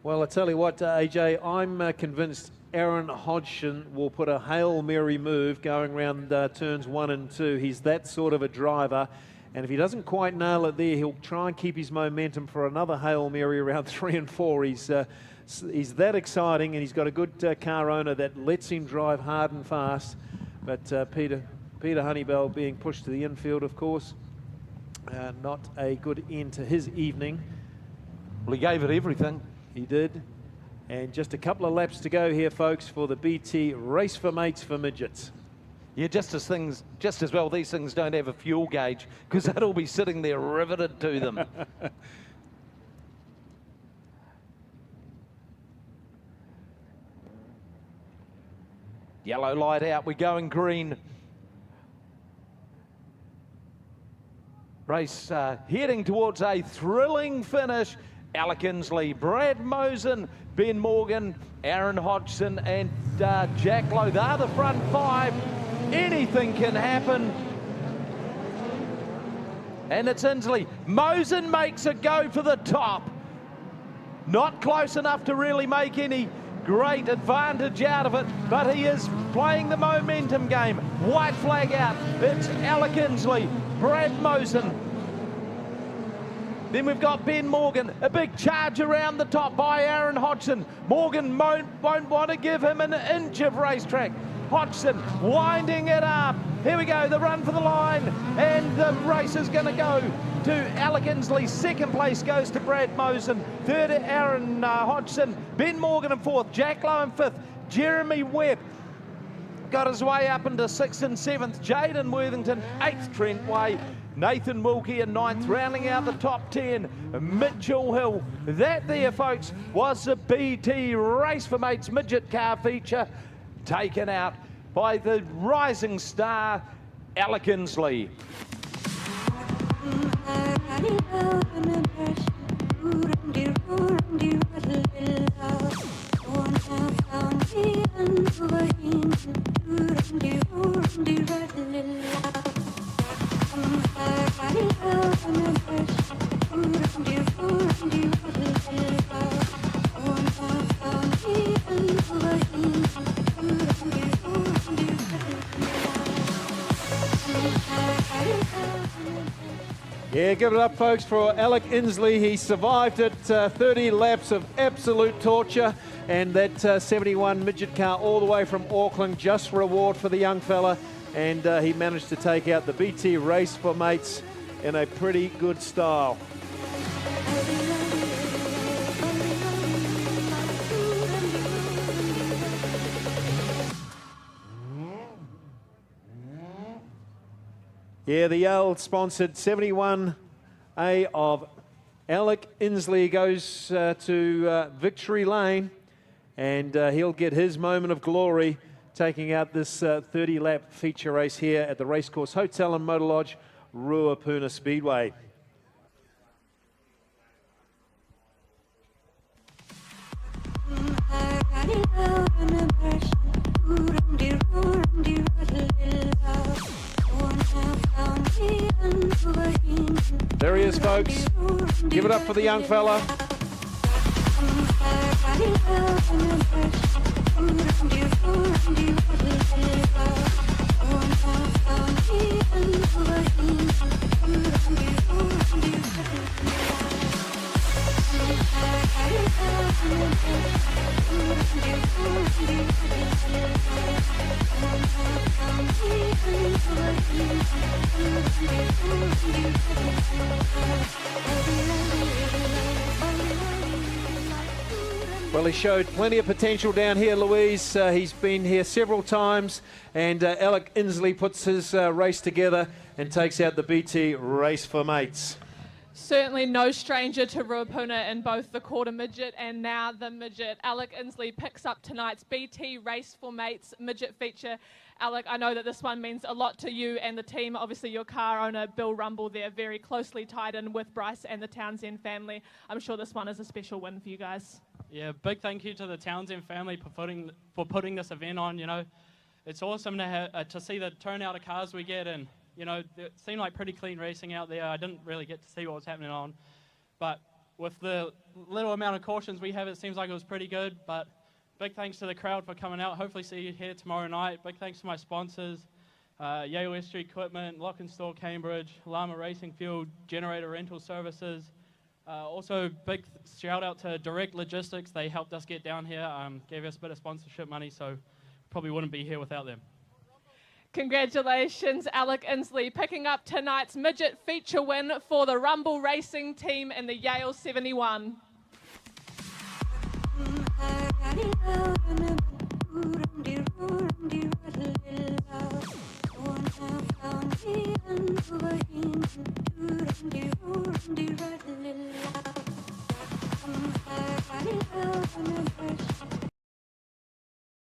Well, I tell you what, AJ, I'm convinced Aaron Hodgson will put a Hail Mary move going around turns 1 and 2. He's that sort of a driver. And if he doesn't quite nail it there, he'll try and keep his momentum for another Hail Mary around 3 and 4. He's that exciting, and he's got a good car owner that lets him drive hard and fast. But Peter Honeybell being pushed to the infield, of course. Not a good end to his evening. Well, he gave it everything. He did. And just a couple of laps to go here, folks, for the BT Race for Mates for Midgets. Yeah, just as well these things don't have a fuel gauge, because that'll be sitting there riveted to them. Yellow light out, we're going green. Race heading towards a thrilling finish. Alec Inslee, Brad Mosen, Ben Morgan, Aaron Hodgson and Jack Lowe. They're the front 5. Anything can happen. And it's Inslee. Mosen makes a go for the top. Not close enough to really make any great advantage out of it, but he is playing the momentum game. White flag out. It's Alec Inslee, Brad Mosen. Then we've got Ben Morgan, a big charge around the top by Aaron Hodgson. Morgan won't want to give him an inch of racetrack. Hodgson winding it up. Here we go, the run for the line, and the race is going to go to Alec Inslee. Second place goes to Brad Mosen. Third, Aaron Hodgson. Ben Morgan in fourth. Jack Lowe in fifth. Jeremy Webb got his way up into 6th and 7th. Jaden Worthington, 8th. Trent Way. Nathan Wilkie in 9th, rounding out the top 10. Mitchell Hill. That there, folks, was the BT Race for Mates midget car feature, taken out by the rising star, Alec Inslee. Yeah, give it up, folks, for Alec Inslee. He survived it, 30 laps of absolute torture, and that 71 midget car all the way from Auckland, just reward for the young fella, and he managed to take out the BT Race for Mates in a pretty good style. Yeah, the Yale-sponsored 71A of Alec Inslee goes to victory lane, and he'll get his moment of glory taking out this 30-lap feature race here at the Racecourse Hotel and Motor Lodge, Ruapuna Speedway. There he is, folks. Give it up for the young fella. Well, he showed plenty of potential down here, Louise. He's been here several times, and Alec Inslee puts his race together and takes out the BT Race for Mates. Certainly no stranger to Ruapuna in both the quarter midget and now the midget. Alec Inslee picks up tonight's BT Race for Mates midget feature. Alec, I know that this one means a lot to you and the team. Obviously, your car owner, Bill Rumble, there, very closely tied in with Bryce and the Townsend family. I'm sure this one is a special win for you guys. Yeah, big thank you to the Townsend family for putting this event on. You know, it's awesome to see the turnout of cars we get, and you know, it seemed like pretty clean racing out there. I didn't really get to see what was happening on, but with the little amount of cautions we have, it seems like it was pretty good. But big thanks to the crowd for coming out. Hopefully see you here tomorrow night. Big thanks to my sponsors, Yale Estuary Equipment, Lock and Store Cambridge, Llama Racing Fuel, Generator Rental Services. Also, big shout out to Direct Logistics. They helped us get down here, gave us a bit of sponsorship money, so probably wouldn't be here without them. Congratulations, Alec Inslee, picking up tonight's midget feature win for the Rumble Racing team in the Yale 71.